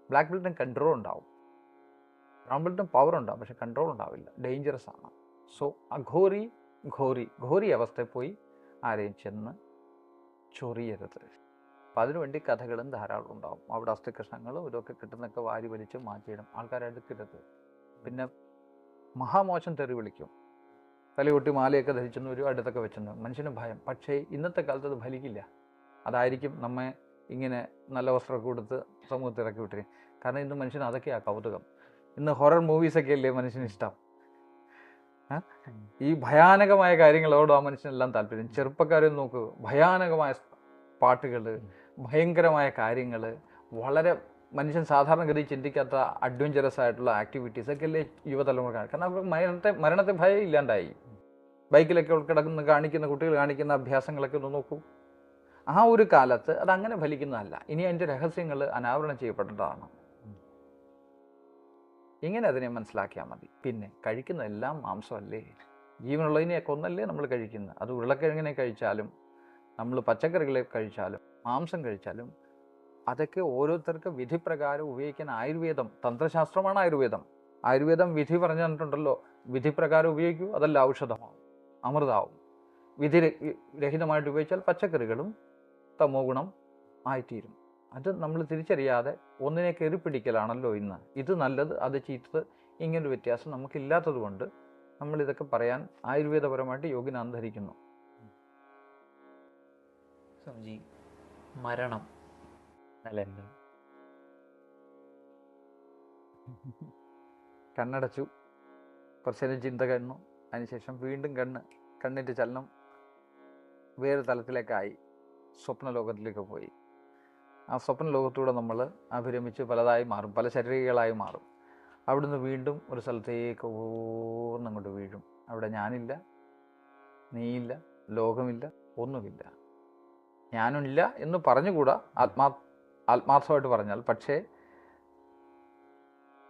ബ്ലാക്ക് ബെൽറ്റിന് കൺട്രോൾ ഉണ്ടാവും, റാമ്പലിന് പവർ ഉണ്ടാവും, പക്ഷെ കൺട്രോൾ ഉണ്ടാവില്ല, ഡേഞ്ചറസ് ആണ്. സോ അഘോരി ഘോരി അവസ്ഥയിൽ പോയി ആരെയും ചെന്ന് ചൊറിയരുത്. അപ്പം അതിനുവേണ്ടി കഥകളും ധാരാളം ഉണ്ടാവും. അവിടെ അസ്ഥികഷ്ണങ്ങളും ഇതൊക്കെ കിട്ടുന്നൊക്കെ വാരി വലിച്ച് മാറ്റിയിടും, ആൾക്കാരെ അടുക്കരുത്. പിന്നെ മഹാമോശം തെറി വിളിക്കും, തലയൊട്ടി മാലയൊക്കെ ധരിച്ചെന്ന് ഒരു അടുത്തൊക്കെ വെച്ചെന്ന്, മനുഷ്യന് ഭയം. പക്ഷേ ഇന്നത്തെ കാലത്ത് അത് ഫലിക്കില്ല. അതായിരിക്കും നമ്മെ ഇങ്ങനെ നല്ല വസ്ത്രമൊക്കെ കൊടുത്ത് സമൂഹത്തിൽ ഇറക്കി വിട്ടിരി. കാരണം ഇന്ന് മനുഷ്യന് അതൊക്കെയാണ് കൗതുകം. ഇന്ന് ഹൊറർ മൂവീസൊക്കെ അല്ലേ മനുഷ്യന് ഇഷ്ടം. ഈ ഭയാനകമായ കാര്യങ്ങളോട് ആ മനുഷ്യനെല്ലാം താല്പര്യം. ചെറുപ്പക്കാരെ നോക്കൂ, ഭയാനകമായ പാട്ടുകൾ, ഭയങ്കരമായ കാര്യങ്ങൾ, വളരെ മനുഷ്യൻ സാധാരണഗതി ചിന്തിക്കാത്ത അഡ്വഞ്ചറസ് ആയിട്ടുള്ള ആക്ടിവിറ്റീസൊക്കെ അല്ലേ യുവതലമുറ. കാരണം അവർക്ക് മരണത്തെ ഭയം ഇല്ലാണ്ടായി. ബൈക്കിലൊക്കെ കിടക്കുന്ന കാണിക്കുന്ന കുട്ടികൾ കാണിക്കുന്ന അഭ്യാസങ്ങളൊക്കെ ഒന്ന് നോക്കൂ. ആ ഒരു കാലത്ത് അതങ്ങനെ ഫലിക്കുന്നതല്ല. ഇനി അതിൻ്റെ രഹസ്യങ്ങൾ അനാവരണം ചെയ്യപ്പെടേണ്ടതാണ്. ഇങ്ങനെ അതിനെ മനസ്സിലാക്കിയാൽ മതി. പിന്നെ കഴിക്കുന്നതെല്ലാം മാംസമല്ലേ, ജീവനുള്ളതിനെ കൊന്നല്ലേ നമ്മൾ കഴിക്കുന്നത്. അത് ഉരുളക്കിഴങ്ങിനെ കഴിച്ചാലും നമ്മൾ പച്ചക്കറികളെ കഴിച്ചാലും മാംസം കഴിച്ചാലും അതൊക്കെ ഓരോരുത്തർക്ക് വിധിപ്രകാരം ഉപയോഗിക്കാൻ ആയുർവേദം, തന്ത്രശാസ്ത്രമാണ് ആയുർവേദം. ആയുർവേദം വിധി പറഞ്ഞു തന്നിട്ടുണ്ടല്ലോ, വിധിപ്രകാരം ഉപയോഗിക്കൂ, അതല്ല ഔഷധമാവും, അമൃതാവും. വിധി രഹിതമായിട്ട് ഉപയോഗിച്ചാൽ പച്ചക്കറികളും തമോ ഗുണം ആയിത്തീരും. അത് നമ്മൾ തിരിച്ചറിയാതെ ഒന്നിനെ കയറി പിടിക്കലാണല്ലോ ഇന്ന്. ഇത് നല്ലത്, അത് ചീത്തത്, ഇങ്ങനൊരു വ്യത്യാസം നമുക്കില്ലാത്തത് കൊണ്ട് നമ്മളിതൊക്കെ പറയാൻ ആയുർവേദപരമായിട്ട് യോഗ്യനാന്ന് ധരിക്കുന്നു. സ്വാമിജി, മരണം അല്ലല്ലോ. കണ്ണടച്ചു, കുറച്ചു നേരം ചിന്ത കണ്ണു, അതിനുശേഷം വീണ്ടും കണ്ണിൻ്റെ ചലനം വേറെ തലത്തിലേക്കായി, സ്വപ്നലോകത്തിലേക്ക് പോയി. ആ സ്വപ്നലോകത്തൂടെ നമ്മൾ അഭിരമിച്ച് പലതായി മാറും, പല ശരീരങ്ങളായി മാറും. അവിടുന്ന് വീണ്ടും ഒരു സ്ഥലത്തേക്ക് അങ്ങോട്ട് വീഴും. അവിടെ ഞാനില്ല, നീയില്ല, ലോകമില്ല, ഒന്നുമില്ല. ഞാനില്ല എന്ന് പറഞ്ഞുകൂടാ ആത്മാർത്ഥമായിട്ട് പറഞ്ഞാൽ. പക്ഷേ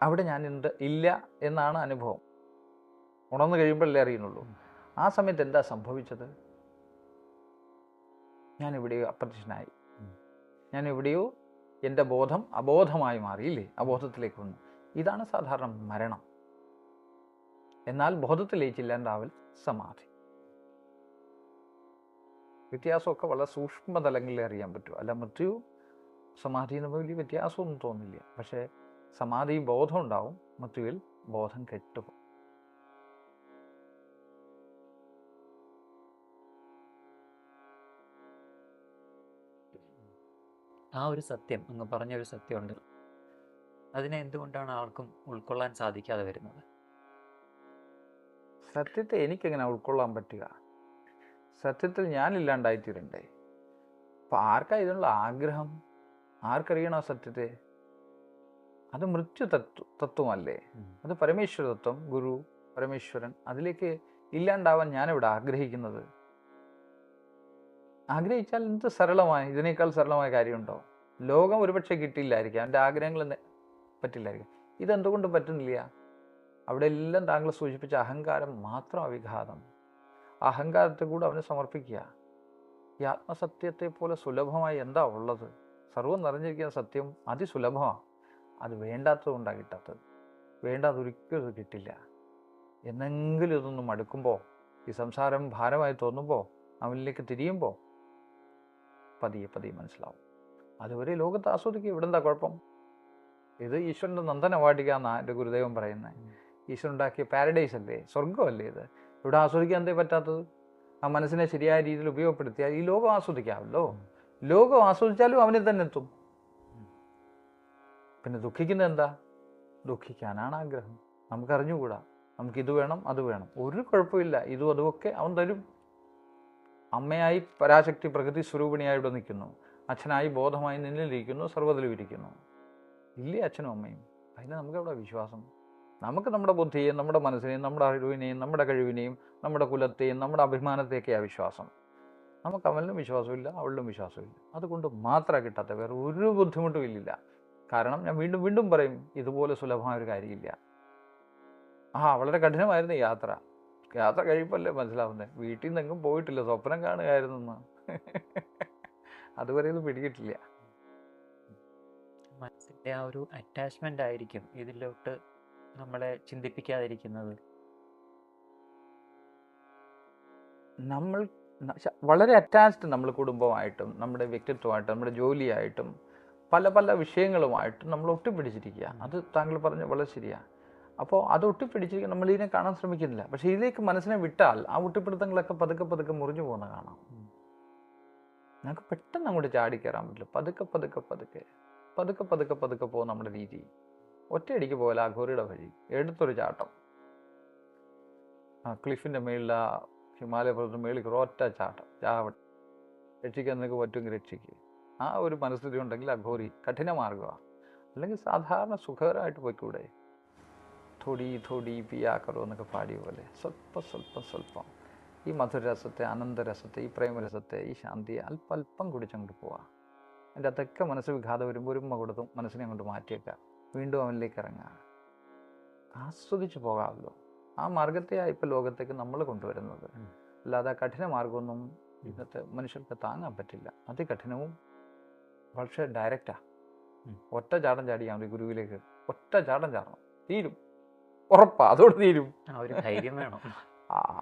അവിടെ ഞാനുണ്ട്, ഇല്ല എന്നാണ് അനുഭവം. ഉണർന്നു കഴിയുമ്പോഴല്ലേ അറിയുന്നുള്ളൂ. ആ സമയത്ത് എന്താ സംഭവിച്ചത്? ഞാൻ എവിടെയോ അപ്രത്യക്ഷനായി, ഞാൻ എവിടെയോ എൻ്റെ ബോധം അബോധമായി മാറിയില്ലേ, അബോധത്തിലേക്ക് വന്നു. ഇതാണ് സാധാരണ മരണം. എന്നാൽ ബോധത്തിലേക്കില്ലാണ്ടാവൽ സമാധി. വ്യത്യാസമൊക്കെ വളരെ സൂക്ഷ്മതലങ്ങളിൽ അറിയാൻ പറ്റും. അല്ല മൃത്യു സമാധിന്ന് വലിയ വ്യത്യാസമൊന്നും തോന്നില്ല. പക്ഷേ സമാധി ബോധം ഉണ്ടാവും, മൃത്യുവിൽ ബോധം കെട്ടുപോകും. ആ ഒരു സത്യം, അങ്ങ് പറഞ്ഞൊരു സത്യമുണ്ട്, അതിനെ എന്തുകൊണ്ടാണ് ആർക്കും ഉൾക്കൊള്ളാൻ സാധിക്കാതെ വരുന്നത്? സത്യത്തെ എനിക്കെങ്ങനെ ഉൾക്കൊള്ളാൻ പറ്റുക? സത്യത്തിൽ ഞാനില്ലാണ്ടായിത്തീരണ്ടേ. അപ്പം ആർക്കാ ഇതിനുള്ള ആഗ്രഹം? ആർക്കറിയണോ സത്യത്തെ? അത് മൃത്യു തത്വമല്ലേ, അത് പരമേശ്വര തത്വം, ഗുരു പരമേശ്വരൻ. അതിലേക്ക് ഇല്ലാണ്ടാവാൻ ഞാനിവിടെ ആഗ്രഹിക്കുന്നത്. ആഗ്രഹിച്ചാൽ എന്ത് സരളമായി, ഇതിനേക്കാൾ സരളമായ കാര്യമുണ്ടോ? ലോകം ഒരുപക്ഷെ കിട്ടിയില്ലായിരിക്കാം, എൻ്റെ ആഗ്രഹങ്ങൾ പറ്റില്ലായിരിക്കാം. ഇതെന്തുകൊണ്ട് പറ്റുന്നില്ല? അവിടെ എല്ലാം താങ്കൾ സൂചിപ്പിച്ച അഹങ്കാരം മാത്രം അവിഘാതം. അഹങ്കാരത്തെ കൂടെ അവന് സമർപ്പിക്കുക. ഈ ആത്മസത്യത്തെ പോലെ സുലഭമായി എന്താ ഉള്ളത്? സർവ്വം നിറഞ്ഞിരിക്കുന്ന സത്യം അതിസുലഭമാണ്. അത് വേണ്ടാത്തത് കൊണ്ടാണ് കിട്ടാത്തത്. വേണ്ടാതൊരിക്കലും അത് കിട്ടില്ല. എന്നെങ്കിലും ഇതൊന്നും മടുക്കുമ്പോൾ, ഈ സംസാരം ഭാരമായി തോന്നുമ്പോൾ, അവനിലേക്ക് തിരിയുമ്പോൾ പതിയെ പതിയെ മനസ്സിലാവും. അതുവരെ ലോകത്ത് ആസ്വദിക്കുക, ഇവിടെ എന്താ കുഴപ്പം? ഇത് ഈശ്വരൻ്റെ നന്ദനവാടിക എന്നാണ് എൻ്റെ ഗുരുദേവൻ പറയുന്നത്. ഈശ്വരൻ ഉണ്ടാക്കിയ പാരഡൈസ് അല്ലേ, സ്വർഗമല്ലേ ഇത്. ഇവിടെ ആസ്വദിക്കാൻ എന്തേ പറ്റാത്തത്? ആ മനസ്സിനെ ശരിയായ രീതിയിൽ ഉപയോഗപ്പെടുത്തിയാൽ ഈ ലോകം ആസ്വദിക്കാമല്ലോ. ലോകം ആസ്വദിച്ചാലും അവനിൽ തന്നെ എത്തും. പിന്നെ ദുഃഖിക്കുന്നത് എന്താ? ദുഃഖിക്കാനാണ് ആഗ്രഹം. നമുക്കറിഞ്ഞുകൂടാ, നമുക്കിത് വേണം അത് വേണം. ഒരു കുഴപ്പമില്ല, ഇതും അതുമൊക്കെ അവൻ തരും. അമ്മയായി പരാശക്തി പ്രകൃതി സ്വരൂപിണിയായി ഇവിടെ നിൽക്കുന്നു, അച്ഛനായി ബോധമായി നിന്നിലിരിക്കുന്നു, സർവ്വതിലും ഇരിക്കുന്നു. ഇല്ലേ അച്ഛനും അമ്മയും? അതിന് നമുക്കെവിടെ വിശ്വാസം? നമുക്ക് നമ്മുടെ ബുദ്ധിയെയും നമ്മുടെ മനസ്സിനെയും നമ്മുടെ അറിവിനെയും നമ്മുടെ കഴിവിനെയും നമ്മുടെ കുലത്തെയും നമ്മുടെ അഭിമാനത്തെയൊക്കെയാണ് വിശ്വാസം. നമുക്ക് അവനിലും വിശ്വാസമില്ല, അവളിലും വിശ്വാസമില്ല. അതുകൊണ്ട് മാത്രമാണ് കിട്ടാത്ത, വേറെ ഒരു ബുദ്ധിമുട്ടും ഇല്ല. കാരണം ഞാൻ വീണ്ടും വീണ്ടും പറയും, ഇതുപോലെ സുലഭമായൊരു കാര്യമില്ല. വളരെ കഠിനമായിരുന്നു യാത്ര. യാത്ര കഴിയുമ്പോഴല്ലേ മനസ്സിലാവുന്നത്, വീട്ടിൽ നിന്നെങ്കും പോയിട്ടില്ല, സ്വപ്നം കാണുകയായിരുന്നെന്ന്. അതുവരെ ഇത് പിടികിട്ടില്ല. മനസ്സിൻ്റെ ആ ഒരു അറ്റാച്ച്മെൻ്റ് ആയിരിക്കും ഇതിലോട്ട് നമ്മളെ ചിന്തിപ്പിക്കാതിരിക്കുന്നത്? നമ്മൾ വളരെ അറ്റാച്ച്ഡ് നമ്മൾ കുടുംബമായിട്ടും നമ്മുടെ വ്യക്തിത്വമായിട്ടും നമ്മുടെ ജോലിയായിട്ടും പല പല വിഷയങ്ങളുമായിട്ടും നമ്മൾ ഒട്ടിപ്പിടിച്ചിരിക്കുക. അത് താങ്കൾ പറഞ്ഞ വളരെ ശരിയാണ്. അപ്പോൾ അത് ഒട്ടിപ്പിടിച്ചിരിക്കുക, നമ്മളിതിനെ കാണാൻ ശ്രമിക്കുന്നില്ല. പക്ഷേ ഇതിലേക്ക് മനസ്സിനെ വിട്ടാൽ ആ ഒട്ടിപ്പിടുത്തങ്ങളൊക്കെ പതുക്കെ പതുക്കെ മുറിഞ്ഞു പോകുന്ന കാണാം. നമുക്ക് പെട്ടെന്ന് അങ്ങോട്ട് ചാടിക്കയറാൻ പറ്റില്ല. പതുക്കെ പതുക്കെ പതുക്കെ പതുക്കെ പതുക്കെ പതുക്കെ പോകും നമ്മുടെ രീതി. ഒറ്റയടിക്ക് പോലെ അഘോരിയുടെ വഴി എടുത്തൊരു ചാട്ടം, ആ ക്ലിഫിൻ്റെ മേളിൽ, ആ ഹിമാലയ പർവ്വതത്തിന് മേളിൽ ഒറ്റ ചാട്ടം, ചാവട്ടെ, രക്ഷിക്കാൻ നിനക്ക് പറ്റുമെങ്കിൽ രക്ഷിക്കുക. ആ ഒരു മനസ്ഥിതി ഉണ്ടെങ്കിൽ അഘോരി കഠിന മാർഗമാണ്. അല്ലെങ്കിൽ സാധാരണ സുഖകരമായിട്ട് പോയിക്കൂടെ? ഥോടി ഥോടി പിയാക്കറോ എന്നൊക്കെ പാടിയ പോലെ സ്വല്പം സ്വല്പം സ്വല്പം ഈ മധുരരസത്തെ, അനന്തരസത്തെ, ഈ പ്രേമരസത്തെ, ഈ ശാന്തിയെ അല്പം അല്പം കുടിച്ചങ്ങോട്ട് പോവാം. അതിൻ്റെ അതൊക്കെ മനസ്സ് വിഘാതം വരുമ്പോൾ ഒരു കൊടുത്തും മനസ്സിനെ അങ്ങോട്ട് മാറ്റിയേക്കുക. വീണ്ടും അവനിലേക്ക് ഇറങ്ങുക. ആസ്വദിച്ച് പോകാമല്ലോ. ആ മാർഗത്തെയാണ് ഇപ്പോൾ ലോകത്തേക്ക് നമ്മൾ കൊണ്ടുവരുന്നത്. അല്ലാതെ കഠിന മാർഗമൊന്നും ഇന്നത്തെ മനുഷ്യർക്ക് താങ്ങാൻ പറ്റില്ല. അതികഠിനവും പക്ഷേ ഡയറക്റ്റാണ്. ഒറ്റ ചാട്ടം ചാടിയാൽ മതി ഗുരുവിലേക്ക്. ഒറ്റ ചാട്ടം ചാടണം, തീരും, ഉറപ്പാ, അതോട് തീരും. ഒരു ധൈര്യം വേണം.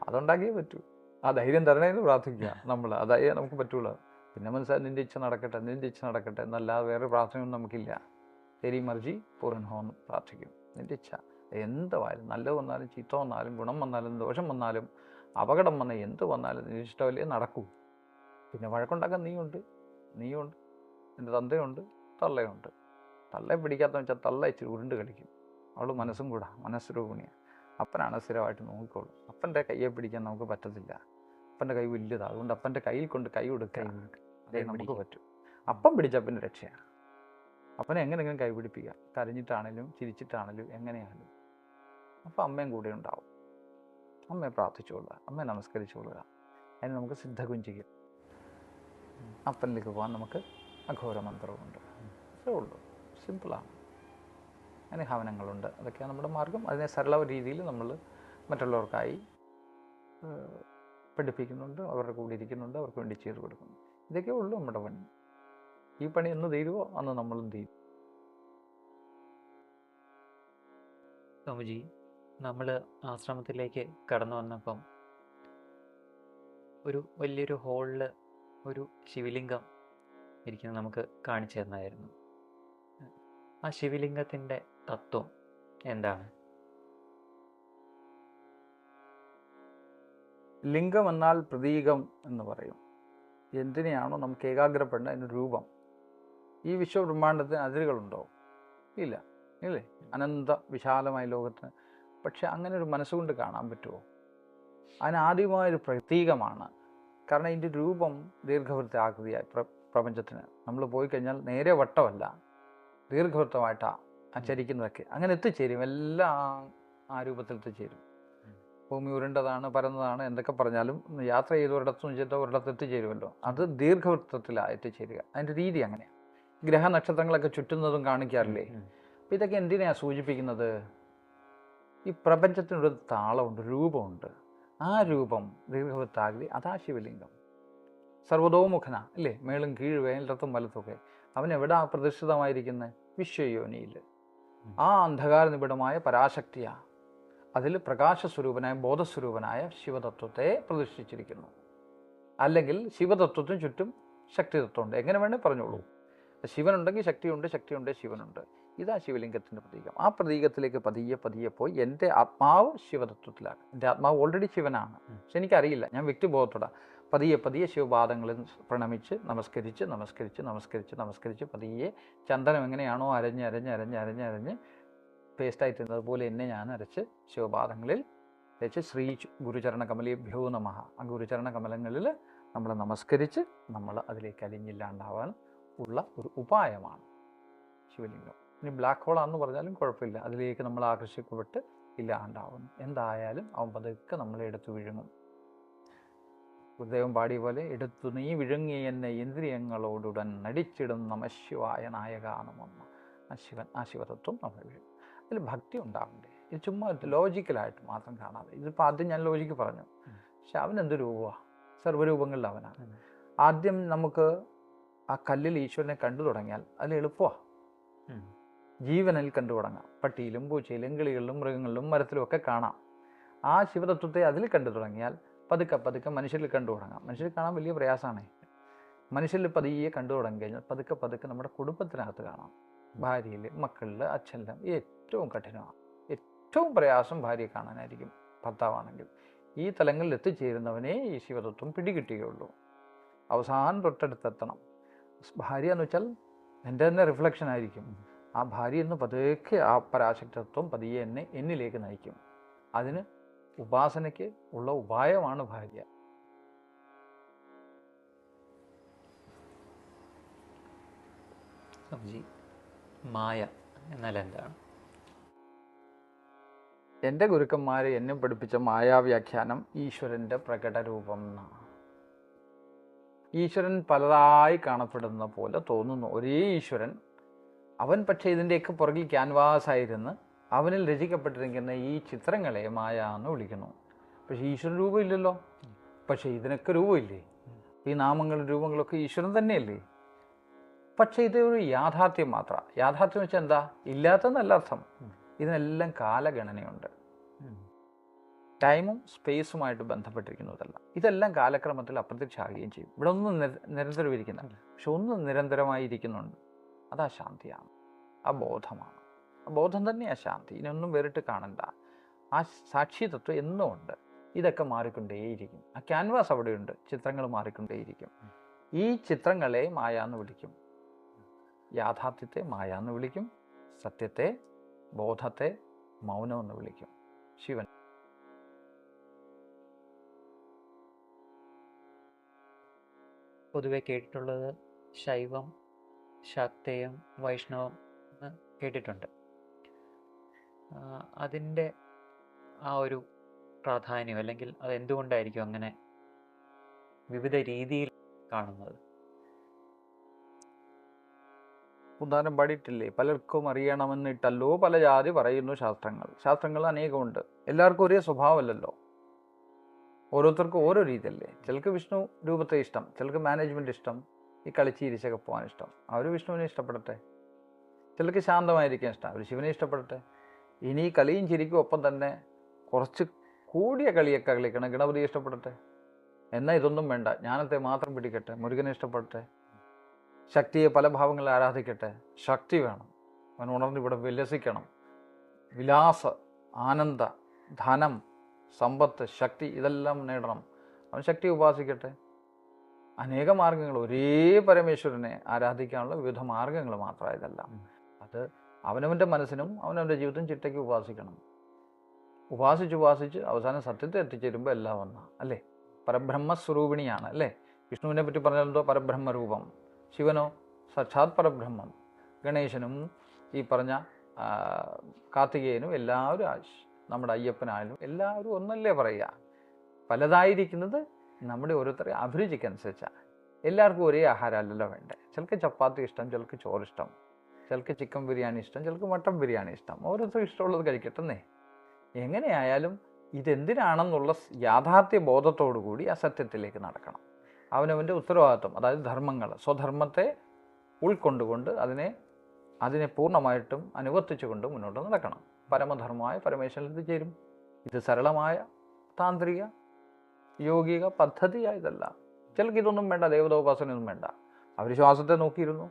അതുണ്ടാക്കിയേ പറ്റൂ. ആ ധൈര്യം തരണേന്ന് പ്രാർത്ഥിക്കുക നമ്മൾ. അതായേ നമുക്ക് പറ്റുള്ളൂ. പിന്നെ മനസ്സിലായി നിൻ്റെ ഇച്ഛ നടക്കട്ടെ, നിൻ്റെ ഇച്ഛ നടക്കട്ടെ എന്നല്ലാതെ വേറെ പ്രാർത്ഥനയൊന്നും നമുക്കില്ല. തെരി മർജി പൂർണ്ണ ഹോന്ന് പ്രാർത്ഥിക്കും. നിൻ്റെ ഇച്ഛ എന്തുവായാലും, നല്ലത് വന്നാലും ചീത്ത വന്നാലും ഗുണം വന്നാലും ദോഷം വന്നാലും അപകടം വന്നാൽ എന്ത് വന്നാലും നിൻ്റെ ഇഷ്ടമല്ലേ നടക്കൂ. പിന്നെ വഴക്കുണ്ടാക്കാൻ നീയുണ്ട്, എൻ്റെ തന്തയുണ്ട്, തള്ളയുണ്ട്. തള്ളയെ പിടിക്കാത്തതെന്ന് വെച്ചാൽ തള്ള ഇച്ചിരി ഉരുണ്ട് കളിക്കും. അവൾ മനസ്സും കൂടാ, മനസ്സുരൂപിണിയാണ്. അപ്പനാണ് സ്ഥിരമായിട്ട് നോക്കിക്കോളും. അപ്പൻ്റെ കയ്യെ പിടിക്കാൻ നമുക്ക് പറ്റത്തില്ല. അപ്പൻ്റെ കൈ വലുതാണ്. അതുകൊണ്ട് അപ്പൻ്റെ കയ്യിൽ കൊണ്ട് കൈ കൊടുക്കാൻ അതേ നമുക്ക് പറ്റും. അപ്പം പിടിച്ച പിന്നെ രക്ഷയാണ്. അപ്പനെ എങ്ങനെയെങ്കിലും കൈ പിടിപ്പിക്കുക, കരഞ്ഞിട്ടാണേലും ചിരിച്ചിട്ടാണേലും എങ്ങനെയാണെങ്കിലും. അപ്പം അമ്മയും കൂടെ ഉണ്ടാവും. അമ്മയെ പ്രാർത്ഥിച്ചുകൊള്ളുക, അമ്മയെ നമസ്കരിച്ചുകൊള്ളുക. അതിന് നമുക്ക് സിദ്ധകുഞ്ചിക്കും. അപ്പനിലേക്ക് പോകാൻ നമുക്ക് അഘോര മന്ത്രമുണ്ട്. അത്രേ ഉള്ളൂ, സിമ്പിളാണ്. അതിന് ഹവനങ്ങളുണ്ട്. അതൊക്കെയാണ് നമ്മുടെ മാർഗം. അതിനെ സരള രീതിയിൽ നമ്മൾ മറ്റുള്ളവർക്കായി പഠിപ്പിക്കുന്നുണ്ട്, അവരുടെ കൂടെ ഇരിക്കുന്നുണ്ട്, അവർക്ക് വേണ്ടി ചെയ്ത് കൊടുക്കുന്നു. ഇതൊക്കെ ഉള്ളൂ നമ്മുടെ പണി. ഈ പണി എന്ന് തീരുവോ അന്ന് നമ്മളും തീരും. സ്വാമിജി, നമ്മൾ ആശ്രമത്തിലേക്ക് കടന്നു വന്നപ്പം ഒരു വലിയൊരു ഹോളിൽ ഒരു ശിവലിംഗം ഇരിക്കുന്നത് നമുക്ക് കാണിച്ചു തന്നായിരുന്നു. ആ ശിവലിംഗത്തിൻ്റെ തത്വം എന്താണ്? ലിംഗം എന്നാൽ പ്രതീകം എന്ന് പറയും. എന്തിനെയാണോ നമുക്ക് ഏകാഗ്രപ്പെടേണ്ട അതിന് രൂപം. ഈ വിശ്വബ്രഹ്മാണ്ടത്തിന് അതിരുകളുണ്ടോ? ഇല്ല, ഇല്ലേ? അനന്ത വിശാലമായ ലോകത്തിന്. പക്ഷെ അങ്ങനെ ഒരു മനസ്സുകൊണ്ട് കാണാൻ പറ്റുമോ? അതിനാദ്യമായൊരു പ്രതീകമാണ്. കാരണം ഇതിൻ്റെ രൂപം ദീർഘവൃത്ത ആകൃതിയായി പ്രപഞ്ചത്തിന് നമ്മൾ പോയി കഴിഞ്ഞാൽ നേരെ വട്ടമല്ല, ദീർഘവൃത്തമായിട്ടാണ് ആചരിക്കുന്നതൊക്കെ. അങ്ങനെ എത്തിച്ചേരും, എല്ലാം ആ രൂപത്തിൽ എത്തിച്ചേരും. ഭൂമി ഉരുണ്ടതാണ്, പരന്നതാണ്, എന്തൊക്കെ പറഞ്ഞാലും യാത്ര ചെയ്ത് ഒരിടത്തും ചെയ്ത ഒരിടത്ത് എത്തിച്ചേരുമല്ലോ. അത് ദീർഘവൃത്തത്തിലാണ് എത്തിച്ചേരുക. അതിൻ്റെ രീതി അങ്ങനെയാണ്. ഗ്രഹനക്ഷത്രങ്ങളൊക്കെ ചുറ്റുന്നതും കാണിക്കാറില്ലേ? അപ്പം ഇതൊക്കെ എന്തിനാണ് സൂചിപ്പിക്കുന്നത്? ഈ പ്രപഞ്ചത്തിനൊരു താളമുണ്ട്, രൂപമുണ്ട്. ആ രൂപം ദീർഘവൃത്താകൃതി, അതാ ശിവലിംഗം. സർവതോമുഖന അല്ലേ? മേളും കീഴ് വേലിടത്തും വലത്തൊക്കെ. അവൻ എവിടാ പ്രതിഷ്ഠിതമായിരിക്കുന്നത്? വിശ്വയോനിയിൽ. ആ അന്ധകാര നിബിഡമായ പരാശക്തിയാണ്. അതിൽ പ്രകാശസ്വരൂപനായ ബോധസ്വരൂപനായ ശിവതത്വത്തെ പ്രതിഷ്ഠിച്ചിരിക്കുന്നു. അല്ലെങ്കിൽ ശിവതത്വത്തിന് ചുറ്റും ശക്തിതത്വമുണ്ട്. എങ്ങനെ വേണേൽ പറഞ്ഞോളൂ. ശിവനുണ്ടെങ്കിൽ ശക്തിയുണ്ട്, ശക്തിയുണ്ടെങ്കിൽ ശിവനുണ്ട്. ഇതാ ശിവലിംഗത്തിൻ്റെ പ്രതീകം. ആ പ്രതീകത്തിലേക്ക് പതിയെ പതിയെ പോയി എൻ്റെ ആത്മാവ് ശിവതത്വത്തിലാണ്. എൻ്റെ ആത്മാവ് ഓൾറെഡി ശിവനാണ്, പക്ഷെ എനിക്കറിയില്ല. ഞാൻ വ്യക്തിബോധത്തോടെ പതിയെ പതിയെ ശിവപാദങ്ങളിൽ പ്രണമിച്ച് നമസ്കരിച്ച് നമസ്കരിച്ച് നമസ്കരിച്ച് നമസ്കരിച്ച് പതിയെ ചന്ദനം എങ്ങനെയാണോ അരഞ്ഞ് അരഞ്ഞ് അരഞ്ഞ് അരഞ്ഞ് അരഞ്ഞ് പേസ്റ്റായിട്ടിരുന്നത് പോലെ എന്നെ ഞാൻ അരച്ച് ശിവപാദങ്ങളിൽ വെച്ച് ശ്രീ ഗുരുചരണ കമലേഭ്യോ നമഃ. ആ ഗുരുചരണ കമലങ്ങളിൽ നമ്മൾ നമസ്കരിച്ച് നമ്മൾ അതിലേക്ക് അലിഞ്ഞില്ലാണ്ടാവാൻ ഉള്ള ഒരു ഉപായമാണ് ശിവലിംഗം. ഇനി ബ്ലാക്ക് ഹോളാണെന്ന് പറഞ്ഞാലും കുഴപ്പമില്ല, അതിലേക്ക് നമ്മൾ ആകർഷിക്കപ്പെട്ട് ഇല്ലാണ്ടാവുന്നു. എന്തായാലും അവൻ പതുക്കെ നമ്മളെ എടുത്തു വിഴുങ്ങും. ഗുരുദേവൻ പാടിയ പോലെ, എടുത്തു നീ വിഴുങ്ങി എന്നെ ഇന്ദ്രിയങ്ങളോടുടൻ നടിച്ചിടും നമശിവായ നായകാനമെന്ന്. ആ ശിവതത്വം നമ്മൾ വിഴുങ്ങും. അതിൽ ഭക്തി ഉണ്ടാവണ്ടേ? ഇത് ചുമ്മാ ലോജിക്കലായിട്ട് മാത്രം കാണാതെ. ഇതിപ്പോൾ ആദ്യം ഞാൻ ലോജിക്ക് പറഞ്ഞു, പക്ഷെ അവനെന്ത് രൂപമാണ്? സർവ്വരൂപങ്ങളിൽ അവനാണ്. ആദ്യം നമുക്ക് ആ കല്ലിൽ ഈശ്വരനെ കണ്ടു തുടങ്ങിയാൽ അതിൽ എളുപ്പമാണ്. ജീവനിൽ കണ്ടു തുടങ്ങാം. പട്ടിയിലും പൂച്ചയിലും കിളികളിലും മൃഗങ്ങളിലും മരത്തിലും ഒക്കെ കാണാം. ആ ശിവതത്വത്തെ അതിൽ കണ്ടു തുടങ്ങിയാൽ പതുക്കെ പതുക്കെ മനുഷ്യരിൽ കണ്ടു തുടങ്ങാം. മനുഷ്യർ കാണാൻ വലിയ പ്രയാസമാണ്. മനുഷ്യരിൽ പതിയെ കണ്ടു തുടങ്ങി കഴിഞ്ഞാൽ പതുക്കെ പതുക്കെ നമ്മുടെ കുടുംബത്തിനകത്ത് കാണാം. ഭാര്യയിൽ, മക്കളിൽ, അച്ഛനിലും ഏറ്റവും കഠിനമാണ്. ഏറ്റവും പ്രയാസം ഭാര്യയെ കാണാനായിരിക്കും ഭർത്താവാണെങ്കിൽ. ഈ തലങ്ങളിൽ എത്തിച്ചേരുന്നവനെ ഈ ശിവതത്വം പിടികിട്ടുകയുള്ളൂ. അവസാനം തൊട്ടടുത്തെത്തണം. ഭാര്യ എന്ന് വെച്ചാൽ എൻ്റെ തന്നെ റിഫ്ലക്ഷൻ ആയിരിക്കും. ആ ഭാര്യ എന്ന് പതുക്കെ ആ പരാശക്തിത്വം പതിയെ എന്നിലേക്ക് നയിക്കും. അതിന് ഉപാസനയ്ക്ക് ഉള്ള ഉപായമാണ് ഭാര്യ. സ്വാമിജി, മായ എന്നാൽ എന്താണ്? എൻ്റെ ഗുരുക്കന്മാർ എന്നെ പഠിപ്പിച്ച മായാവ്യാഖ്യാനം ഈശ്വരൻ്റെ പ്രകടരൂപം എന്നാണ്. ഈശ്വരൻ പലതായി കാണപ്പെടുന്ന പോലെ തോന്നുന്നു ഒരേ ഈശ്വരൻ. അവൻ പക്ഷേ ഇതിൻ്റെയൊക്കെ പുറകിൽ ക്യാൻവാസായിരുന്ന് അവനിൽ രചിക്കപ്പെട്ടിരിക്കുന്ന ഈ ചിത്രങ്ങളെ മായ എന്ന് വിളിക്കുന്നു. പക്ഷേ ഈശ്വരൻ രൂപമില്ലല്ലോ. പക്ഷേ ഇതിനൊക്കെ രൂപമില്ലേ? ഈ നാമങ്ങളും രൂപങ്ങളൊക്കെ ഈശ്വരൻ തന്നെയല്ലേ? പക്ഷേ ഇത് ഒരു യാഥാർത്ഥ്യം മാത്രം. യാഥാർത്ഥ്യം വെച്ചാൽ എന്താ? ഇല്ലാത്തതെന്നല്ല അർത്ഥം. ഇതിനെല്ലാം കാലഗണനയുണ്ട്. ടൈമും സ്പേസുമായിട്ട് ബന്ധപ്പെട്ടിരിക്കുന്നതല്ല. ഇതെല്ലാം കാലക്രമത്തിൽ അപ്രത്യക്ഷമാകുകയും ചെയ്യും. ഇവിടെ ഒന്നും നിരന്തരം ഇരിക്കുന്നില്ല. പക്ഷെ ഒന്ന് നിരന്തരമായി ഇരിക്കുന്നുണ്ട്. അതാ ശാന്തിയാണ്, ആ ബോധമാണ്. ആ ബോധം തന്നെയാണ് ശാന്തി. ഇതിനൊന്നും വേറിട്ട് കാണണ്ട. ആ സാക്ഷിതത്വം എന്നും ഉണ്ട്. ഇതൊക്കെ മാറിക്കൊണ്ടേയിരിക്കും. ആ ക്യാൻവാസ് അവിടെയുണ്ട്. ചിത്രങ്ങൾ മാറിക്കൊണ്ടേയിരിക്കും. ഈ ചിത്രങ്ങളെ മായ എന്ന് വിളിക്കും. യാഥാർത്ഥ്യത്തെ മായ എന്ന് വിളിക്കും. സത്യത്തെ, ബോധത്തെ മൗനം എന്ന് വിളിക്കും. ശിവൻ പൊതുവെ കേട്ടിട്ടുള്ളത് ശൈവം, ശാക്തേയം, വൈഷ്ണവം എന്ന് കേട്ടിട്ടുണ്ട്. അതിൻ്റെ ആ ഒരു പ്രാധാന്യം, അല്ലെങ്കിൽ അതെന്തുകൊണ്ടായിരിക്കും അങ്ങനെ വിവിധ രീതിയിൽ കാണുന്നത്? ഉദാഹരണം പാടിയിട്ടില്ലേ? പലർക്കും അറിയണമെന്നിട്ടല്ലോ പല ജാതി പറയുന്നു ശാസ്ത്രങ്ങൾ. ശാസ്ത്രങ്ങൾ അനേകമുണ്ട്. എല്ലാവർക്കും ഒരേ സ്വഭാവമല്ലല്ലോ. ഓരോരുത്തർക്കും ഓരോ രീതിയല്ലേ. ചിലർക്ക് വിഷ്ണു രൂപത്തെ ഇഷ്ടം, ചിലർക്ക് മാനേജ്മെൻറ്റ് ഇഷ്ടം, ഈ കളിച്ചിരിച്ചൊക്കെ പോകാൻ ഇഷ്ടം. അവർ വിഷ്ണുവിനെ ഇഷ്ടപ്പെടട്ടെ. ചിലർക്ക് ശാന്തമായിരിക്കാൻ ഇഷ്ടം, അവർ ശിവനെ ഇഷ്ടപ്പെടട്ടെ. ഇനി കളിയും ചിരിക്കും ഒപ്പം തന്നെ കുറച്ച് കൂടിയ കളിയൊക്കെ കളിക്കണം, ഗണപതി ഇഷ്ടപ്പെടട്ടെ. എന്നാൽ ഇതൊന്നും വേണ്ട, ജ്ഞാനത്തെ മാത്രം പിടിക്കട്ടെ, മുരുകനെ ഇഷ്ടപ്പെടട്ടെ. ശക്തിയെ പല ഭാവങ്ങളിൽ ആരാധിക്കട്ടെ. ശക്തി വേണം, അവൻ ഉണർന്ന് ഇവിടെ വിലസിക്കണം. വിലാസ, ആനന്ദ, ധനം, സമ്പത്ത്, ശക്തി ഇതെല്ലാം നേടണം. അവൻ ശക്തിയെ ഉപാസിക്കട്ടെ. അനേക മാർഗങ്ങൾ, ഒരേ പരമേശ്വരനെ ആരാധിക്കാനുള്ള വിവിധ മാർഗങ്ങൾ മാത്രമായതെല്ലാം. അത് അവനവൻ്റെ മനസ്സിനും അവനവൻ്റെ ജീവിതം ചിട്ടയ്ക്ക് ഉപാസിക്കണം. ഉപാസിച്ച് അവസാനം സത്യത്തെ എത്തിച്ചേരുമ്പോൾ എല്ലാം ഒന്നാ അല്ലേ? പരബ്രഹ്മസ്വരൂപിണിയാണ് അല്ലേ? വിഷ്ണുവിനെ പറ്റി പറഞ്ഞാലെന്തോ പരബ്രഹ്മരൂപം. ശിവനോ സാക്ഷാത് പരബ്രഹ്മം. ഗണേശനും ഈ പറഞ്ഞ കാർത്തികേയനും എല്ലാവരും, നമ്മുടെ അയ്യപ്പനായാലും എല്ലാവരും ഒന്നല്ലേ പറയുക. പലതായിരിക്കുന്നത് നമ്മുടെ ഓരോരുത്തരെ അഭിരുചിക്കനുസരിച്ചാണ്. എല്ലാവർക്കും ഒരേ ആഹാരമല്ലല്ലോ വേണ്ടേ. ചിലർക്ക് ചപ്പാത്തി ഇഷ്ടം, ചിലർക്ക് ചോറിഷ്ടം, ചിലർക്ക് ചിക്കൻ ബിരിയാണി ഇഷ്ടം, ചിലർക്ക് മട്ടൻ ബിരിയാണി ഇഷ്ടം. ഓരോരുത്തർക്കും ഇഷ്ടമുള്ളത് കഴിക്കട്ടെന്നേ. എങ്ങനെയായാലും ഇതെന്തിനാണെന്നുള്ള യാഥാർത്ഥ്യ ബോധത്തോടു കൂടി ആ സത്യത്തിലേക്ക് നടക്കണം. അവനവൻ്റെ ഉത്തരവാദിത്വം, അതായത് ധർമ്മങ്ങൾ, സ്വധർമ്മത്തെ ഉൾക്കൊണ്ടുകൊണ്ട് അതിനെ പൂർണ്ണമായിട്ടും അനുവർത്തിച്ചുകൊണ്ട് മുന്നോട്ട് നടക്കണം. പരമധർമ്മമായ പരമേശ്വരനിൽ എത്തിച്ചേരും. ഇത് സരളമായ താന്ത്രിക യൗകിക പദ്ധതിയായതല്ല. ചിലർക്ക് ഇതൊന്നും വേണ്ട, ദേവതോപാസനയൊന്നും വേണ്ട. അവർ ശ്വാസത്തെ നോക്കിയിരുന്നു.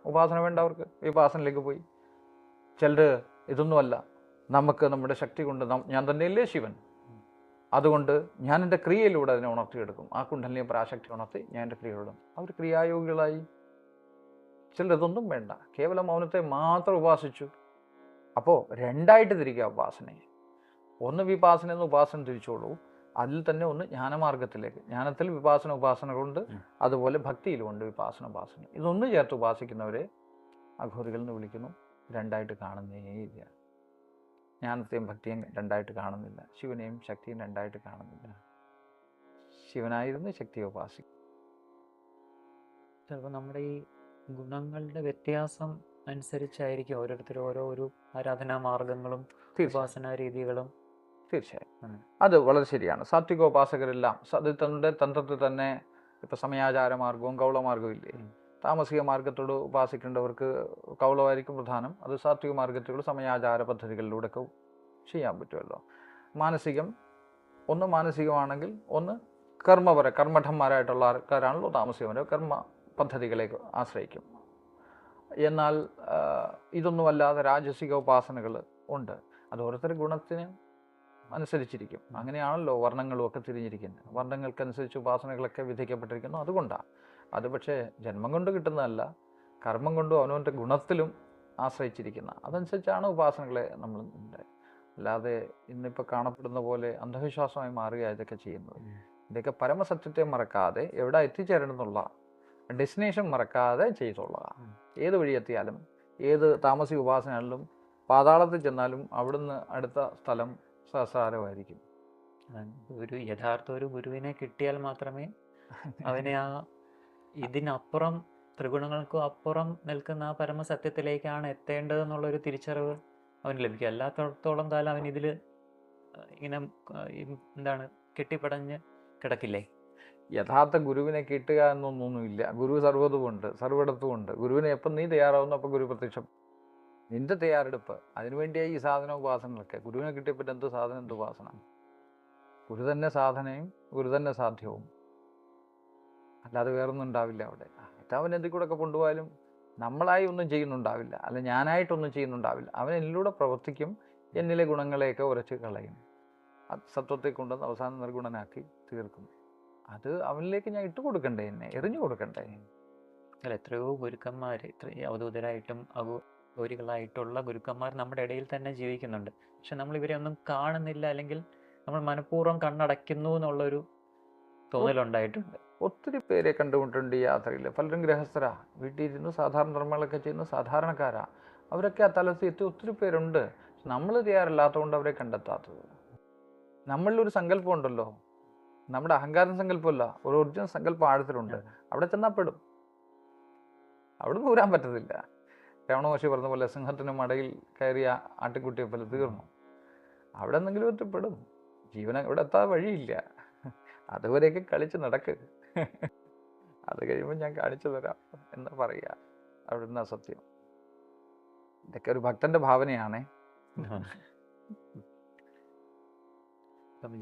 ഉപാസന വേണ്ട അവർക്ക്, വിപാസനയിലേക്ക് പോയി. ചിലർ ഇതൊന്നുമല്ല, നമുക്ക് നമ്മുടെ ശക്തി കൊണ്ട് ഞാൻ തന്നെയല്ലേ ശിവൻ, അതുകൊണ്ട് ഞാൻ എൻ്റെ ക്രിയയിലൂടെ അതിനെ ഉണർത്തിയെടുക്കും. ആ കുണ്ഡലിനെ പരാശക്തി ഉണർത്തി ഞാൻ എൻ്റെ ക്രിയയിലൂടെ. അവർ ക്രിയായോഗികളായി. ചിലർ ഇതൊന്നും വേണ്ട, കേവലം മൗനത്തെ മാത്രം ഉപാസിച്ചു. അപ്പോൾ രണ്ടായിട്ട് തിരിക്കുക ഉപാസനയെ. ഒന്ന് വിപാസന എന്ന് ഉപാസന തിരിച്ചോളൂ. അതിൽ തന്നെ ഒന്ന് ജ്ഞാനമാർഗത്തിലേക്ക്. ജ്ഞാനത്തിൽ ഉപാസന കൊണ്ട്, അതുപോലെ ഭക്തിയിലുമുണ്ട് ഉപാസന. ഇതൊന്ന് ചേർത്ത് ഉപാസിക്കുന്നവരെ അഘോരികൾ എന്ന് വിളിക്കുന്നു. രണ്ടായിട്ട് കാണുന്നേയില്ല. ജ്ഞാനത്തെയും ഭക്തിയും രണ്ടായിട്ട് കാണുന്നില്ല. ശിവനെയും ശക്തിയും രണ്ടായിട്ട് കാണുന്നില്ല. ശിവനായിരുന്നു ശക്തിയെ ഉപാസിക്കും. ചിലപ്പോൾ നമ്മുടെ ഈ ഗുണങ്ങളുടെ വ്യത്യാസം അനുസരിച്ചായിരിക്കും ഓരോരുത്തരും ഓരോ ആരാധനാ മാർഗങ്ങളും ഉപാസനാ രീതികളും. തീർച്ചയായും അത് വളരെ ശരിയാണ്. സാത്വികോപാസകരെല്ലാം തന്ത്രത്തിൽ തന്നെ ഇപ്പം സമയാചാര മാർഗവും ഗൗളമാർഗവും ഇല്ലേ? താമസിക മാർഗത്തോട് ഉപാസിക്കേണ്ടവർക്ക് കൗളമായിരിക്കും പ്രധാനം. അത് സാത്വിക മാർഗത്തിലൂടെ സമയാചാര പദ്ധതികളിലൂടെയൊക്കെ ചെയ്യാൻ പറ്റുമല്ലോ. മാനസികം, ഒന്ന് മാനസികമാണെങ്കിൽ ഒന്ന് കർമ്മഠന്മാരായിട്ടുള്ള ആൾക്കാരാണല്ലോ താമസികമാരോ കർമ്മ പദ്ധതികളെ ആശ്രയിക്കും. എന്നാൽ ഇതൊന്നുമല്ലാതെ രാജസിക ഉപാസനകൾ ഉണ്ട്. അത് ഓരോരുത്തരുടെ ഗുണത്തിന് അനുസരിച്ചിരിക്കും. അങ്ങനെയാണല്ലോ വർണ്ണങ്ങളും ഒക്കെ തിരിഞ്ഞിരിക്കുന്നത്. വർണ്ണങ്ങൾക്കനുസരിച്ച് ഉപാസനകളൊക്കെ വിധിക്കപ്പെട്ടിരിക്കുന്നു. അതുകൊണ്ടാണ് അത്. പക്ഷേ ജന്മം കൊണ്ട് കിട്ടുന്നതല്ല, കർമ്മം കൊണ്ടും അവനവൻ്റെ ഗുണത്തിലും ആശ്രയിച്ചിരിക്കുന്ന അതനുസരിച്ചാണ് ഉപാസനകളെ നമ്മൾ അല്ലാതെ ഇന്നിപ്പോൾ കാണപ്പെടുന്ന പോലെ അന്ധവിശ്വാസമായി മാറുക ഇതൊക്കെ ചെയ്യുന്നത്. ഇതൊക്കെ പരമസത്യത്തെ മറക്കാതെ എവിടെ എത്തിച്ചേരണമെന്നുള്ള ഡെസ്റ്റിനേഷൻ മറക്കാതെ ചെയ്തോളുക. ഏത് വഴി എത്തിയാലും, ഏത് താമസിക ഉപാസനകളിലും, പാതാളത്തിൽ ചെന്നാലും അവിടുന്ന് അടുത്ത സ്ഥലം സഹസ്രാരമായിരിക്കും. യഥാർത്ഥ ഒരു ഗുരുവിനെ കിട്ടിയാൽ മാത്രമേ അവനെ ഇതിനപ്പുറം, ത്രിഗുണങ്ങൾക്കും അപ്പുറം നിൽക്കുന്ന ആ പരമസത്യത്തിലേക്കാണ് എത്തേണ്ടതെന്നുള്ളൊരു തിരിച്ചറിവ് അവന് ലഭിക്കും. അല്ലാത്തടത്തോളം കാലം അവൻ ഇതിൽ ഇങ്ങനെ കെട്ടിപ്പടഞ്ഞ് കിടക്കില്ലേ. യഥാർത്ഥ ഗുരുവിനെ കിട്ടുക എന്നൊന്നുമില്ല. ഗുരു സർവ്വതുമുണ്ട്, സർവ്വയിടത്തുമുണ്ട്. ഗുരുവിനെ എപ്പം നീ തയ്യാറാവുന്നു അപ്പം ഗുരു പ്രത്യക്ഷം. നിന്റെ തയ്യാറെടുപ്പ്, അതിനുവേണ്ടിയായി ഈ സാധന ഉപാസനകളൊക്കെ. ഗുരുവിനെ കിട്ടിയപ്പോൾ എന്ത് സാധനം, എന്ത് ഉപാസന? ഗുരു തന്നെ സാധനയും ഗുരു തന്നെ സാധ്യവും, അല്ലാതെ വേറൊന്നും ഉണ്ടാവില്ല അവിടെ. അവൻ എന്തിൽ കൂടെ ഒക്കെ കൊണ്ടുപോയാലും നമ്മളായി ഒന്നും ചെയ്യുന്നുണ്ടാവില്ല, അല്ല ഞാനായിട്ടൊന്നും ചെയ്യുന്നുണ്ടാവില്ല. അവൻ എന്നിലൂടെ പ്രവർത്തിക്കും, എന്നിലെ ഗുണങ്ങളെയൊക്കെ ഉരച്ച് കളയും, സത്വത്തെ കൊണ്ടുവന്ന് അവസാനം നിർഗുണനാക്കി തീർക്കും. അത് അവനിലേക്ക് ഞാൻ ഇട്ട് കൊടുക്കണ്ടേ, എന്നെ എറിഞ്ഞു കൊടുക്കണ്ടേ? അല്ല, എത്രയോ ഗുരുക്കന്മാർ, അവധൂതരായിട്ടും അഘോരികളായിട്ടുള്ള ഗുരുക്കന്മാർ നമ്മുടെ ഇടയിൽ തന്നെ ജീവിക്കുന്നുണ്ട്. പക്ഷെ നമ്മൾ ഇവരെ ഒന്നും കാണുന്നില്ല, അല്ലെങ്കിൽ നമ്മൾ മനഃപൂർവ്വം കണ്ണടയ്ക്കുന്നു എന്നുള്ളൊരു തോന്നലുണ്ടായിട്ടുണ്ട്. ഒത്തിരി പേരെ കണ്ടുകൊണ്ടുണ്ട് ഈ യാത്രയിൽ. പലരും ഗൃഹസ്ഥരാ, വീട്ടിലിരുന്ന് സാധാരണ ധർമ്മങ്ങളൊക്കെ ചെയ്യുന്ന സാധാരണക്കാരാ. അവരൊക്കെ ആ തലത്തിൽ എത്തി ഒത്തിരി പേരുണ്ട്. നമ്മൾ തയ്യാറല്ലാത്തതുകൊണ്ട് അവരെ കണ്ടെത്താത്തത്. നമ്മളിലൊരു സങ്കല്പം ഉണ്ടല്ലോ, നമ്മുടെ അഹങ്കാരം സങ്കല്പമല്ല, ഒരു ഒറിജിനൽ സങ്കല്പം ആഴത്തിലുണ്ട്. അവിടെ ചെന്നാൽ പെടും, അവിടെ നിന്ന് ഊരാൻ പറ്റത്തില്ല. രമണ മഹർഷി പറഞ്ഞ പോലെ സിംഹത്തിന് മടയിൽ കയറിയ ആട്ടിൻകുട്ടിയെ പോലെ തീർന്നു. അവിടെ എന്തെങ്കിലും ഒറ്റപ്പെടും. ജീവൻ ഇവിടെ എത്താൻ വഴിയില്ല. അതുവരെയൊക്കെ കളിച്ച് നടക്ക്. അത് കഴിയുമ്പോൾ ഞാൻ കാണിച്ചു തരാം എന്ന് പറയുക. അവിടെ നിന്നാ സത്യം. ഇതൊക്കെ ഒരു ഭക്തന്റെ ഭാവനയാണേ.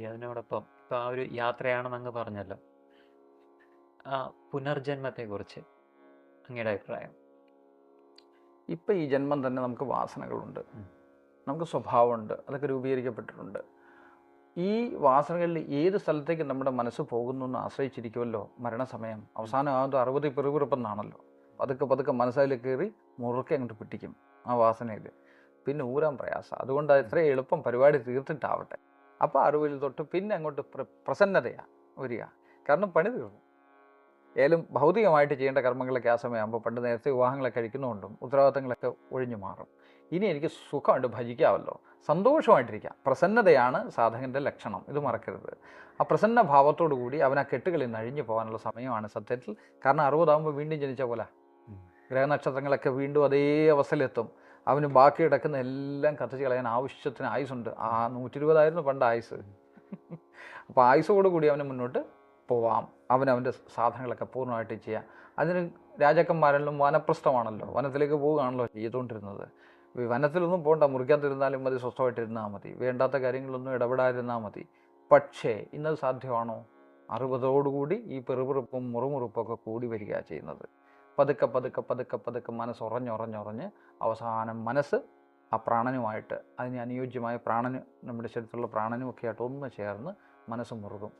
അതിനോടൊപ്പം ഇപ്പം ആ ഒരു യാത്രയാണെന്ന് അങ്ങ് പറഞ്ഞല്ലോ, ആ പുനർജന്മത്തെക്കുറിച്ച് അങ്ങയുടെ അഭിപ്രായം? ഇപ്പം ഈ ജന്മം തന്നെ നമുക്ക് വാസനകളുണ്ട്, നമുക്ക് സ്വഭാവമുണ്ട്, അതൊക്കെ രൂപീകരിക്കപ്പെട്ടിട്ടുണ്ട്. ഈ വാസനകളിൽ ഏത് സ്ഥലത്തേക്ക് നമ്മുടെ മനസ്സ് പോകുന്നു എന്ന് ആശ്രയിച്ചിരിക്കുമല്ലോ മരണസമയം. അവസാനം ആകുമ്പോൾ 60 പെറുപിറുപ്പെന്നാണല്ലോ. പതുക്കെ പതുക്കെ മനസ്സിലേക്ക് കയറി മുറുക്കെ അങ്ങോട്ട് പിടിക്കും ആ വാസനയിൽ. പിന്നെ ഊരാൻ പ്രയാസം. അതുകൊണ്ട് എത്രയും എളുപ്പം പരിപാടി തീർത്തിട്ടാവട്ടെ. അപ്പോൾ 60 തൊട്ട് പിന്നെ അങ്ങോട്ട് പ്രസന്നതയാണ് വരിക. കാരണം പണി തീർന്നു. ഏലും ഭൗതികമായിട്ട് ചെയ്യേണ്ട കർമ്മങ്ങളൊക്കെ ആ സമയമാകുമ്പോൾ, പണ്ട് നേരത്തെ വിവാഹങ്ങളൊക്കെ കഴിക്കുന്നതുകൊണ്ടും ഉത്തരവാദിത്തങ്ങളൊക്കെ ഒഴിഞ്ഞു മാറും. ഇനി എനിക്ക് സുഖമായിട്ട് ഭജിക്കാമല്ലോ, സന്തോഷമായിട്ടിരിക്കാം. പ്രസന്നതയാണ് സാധകൻ്റെ ലക്ഷണം, ഇത് മറക്കരുത്. ആ പ്രസന്ന ഭാവത്തോടു കൂടി അവൻ ആ കെട്ടുകളിൽ നിന്ന് അഴിഞ്ഞു പോകാനുള്ള സമയമാണ് സത്യത്തിൽ. കാരണം 60 ആകുമ്പോൾ വീണ്ടും ജനിച്ച പോലെ ഗ്രഹനക്ഷത്രങ്ങളൊക്കെ വീണ്ടും അതേ അവസ്ഥയിലെത്തും. അവന് ബാക്കി കിടക്കുന്ന എല്ലാം കത്തിച്ച് കളയാൻ ആവശ്യത്തിന് ആയുസുണ്ട്. 120 പണ്ട് ആയുസ്. അപ്പോൾ ആയുസോടു കൂടി അവന് മുന്നോട്ട് പോവാം. അവൻ്റെ സാധനങ്ങളൊക്കെ പൂർണ്ണമായിട്ട് ചെയ്യാം. അതിന് രാജാക്കന്മാരെല്ലാം വനപ്രസ്ഥമാണല്ലോ, വനത്തിലേക്ക് പോവുകയാണല്ലോ ചെയ്തുകൊണ്ടിരുന്നത്. വനത്തിലൊന്നും പോകണ്ട, മുറിക്കാതിരുന്നാലും മതി, സ്വസ്ഥമായിട്ടിരുന്നാൽ മതി, വേണ്ടാത്ത കാര്യങ്ങളൊന്നും ഇടപെടാതിരുന്നാൽ മതി. പക്ഷേ ഇന്നത് സാധ്യമാണോ? 60ഓടുകൂടി ഈ പെറുപിറുപ്പും മുറുമുറുപ്പൊക്കെ കൂടി വരിക ചെയ്യുന്നത്. പതുക്കെ പതുക്കെ പതുക്കെ പതുക്കെ മനസ്സ് ഉറഞ്ഞുറഞ്ഞുറഞ്ഞ് അവസാനം മനസ്സ് ആ പ്രാണനുമായിട്ട്, അതിന് അനുയോജ്യമായ പ്രാണന്, നമ്മുടെ ശരീരത്തിലുള്ള പ്രാണനും ഒക്കെ ആയിട്ട് ഒന്ന് ചേർന്ന് മനസ്സ് മുറുകും.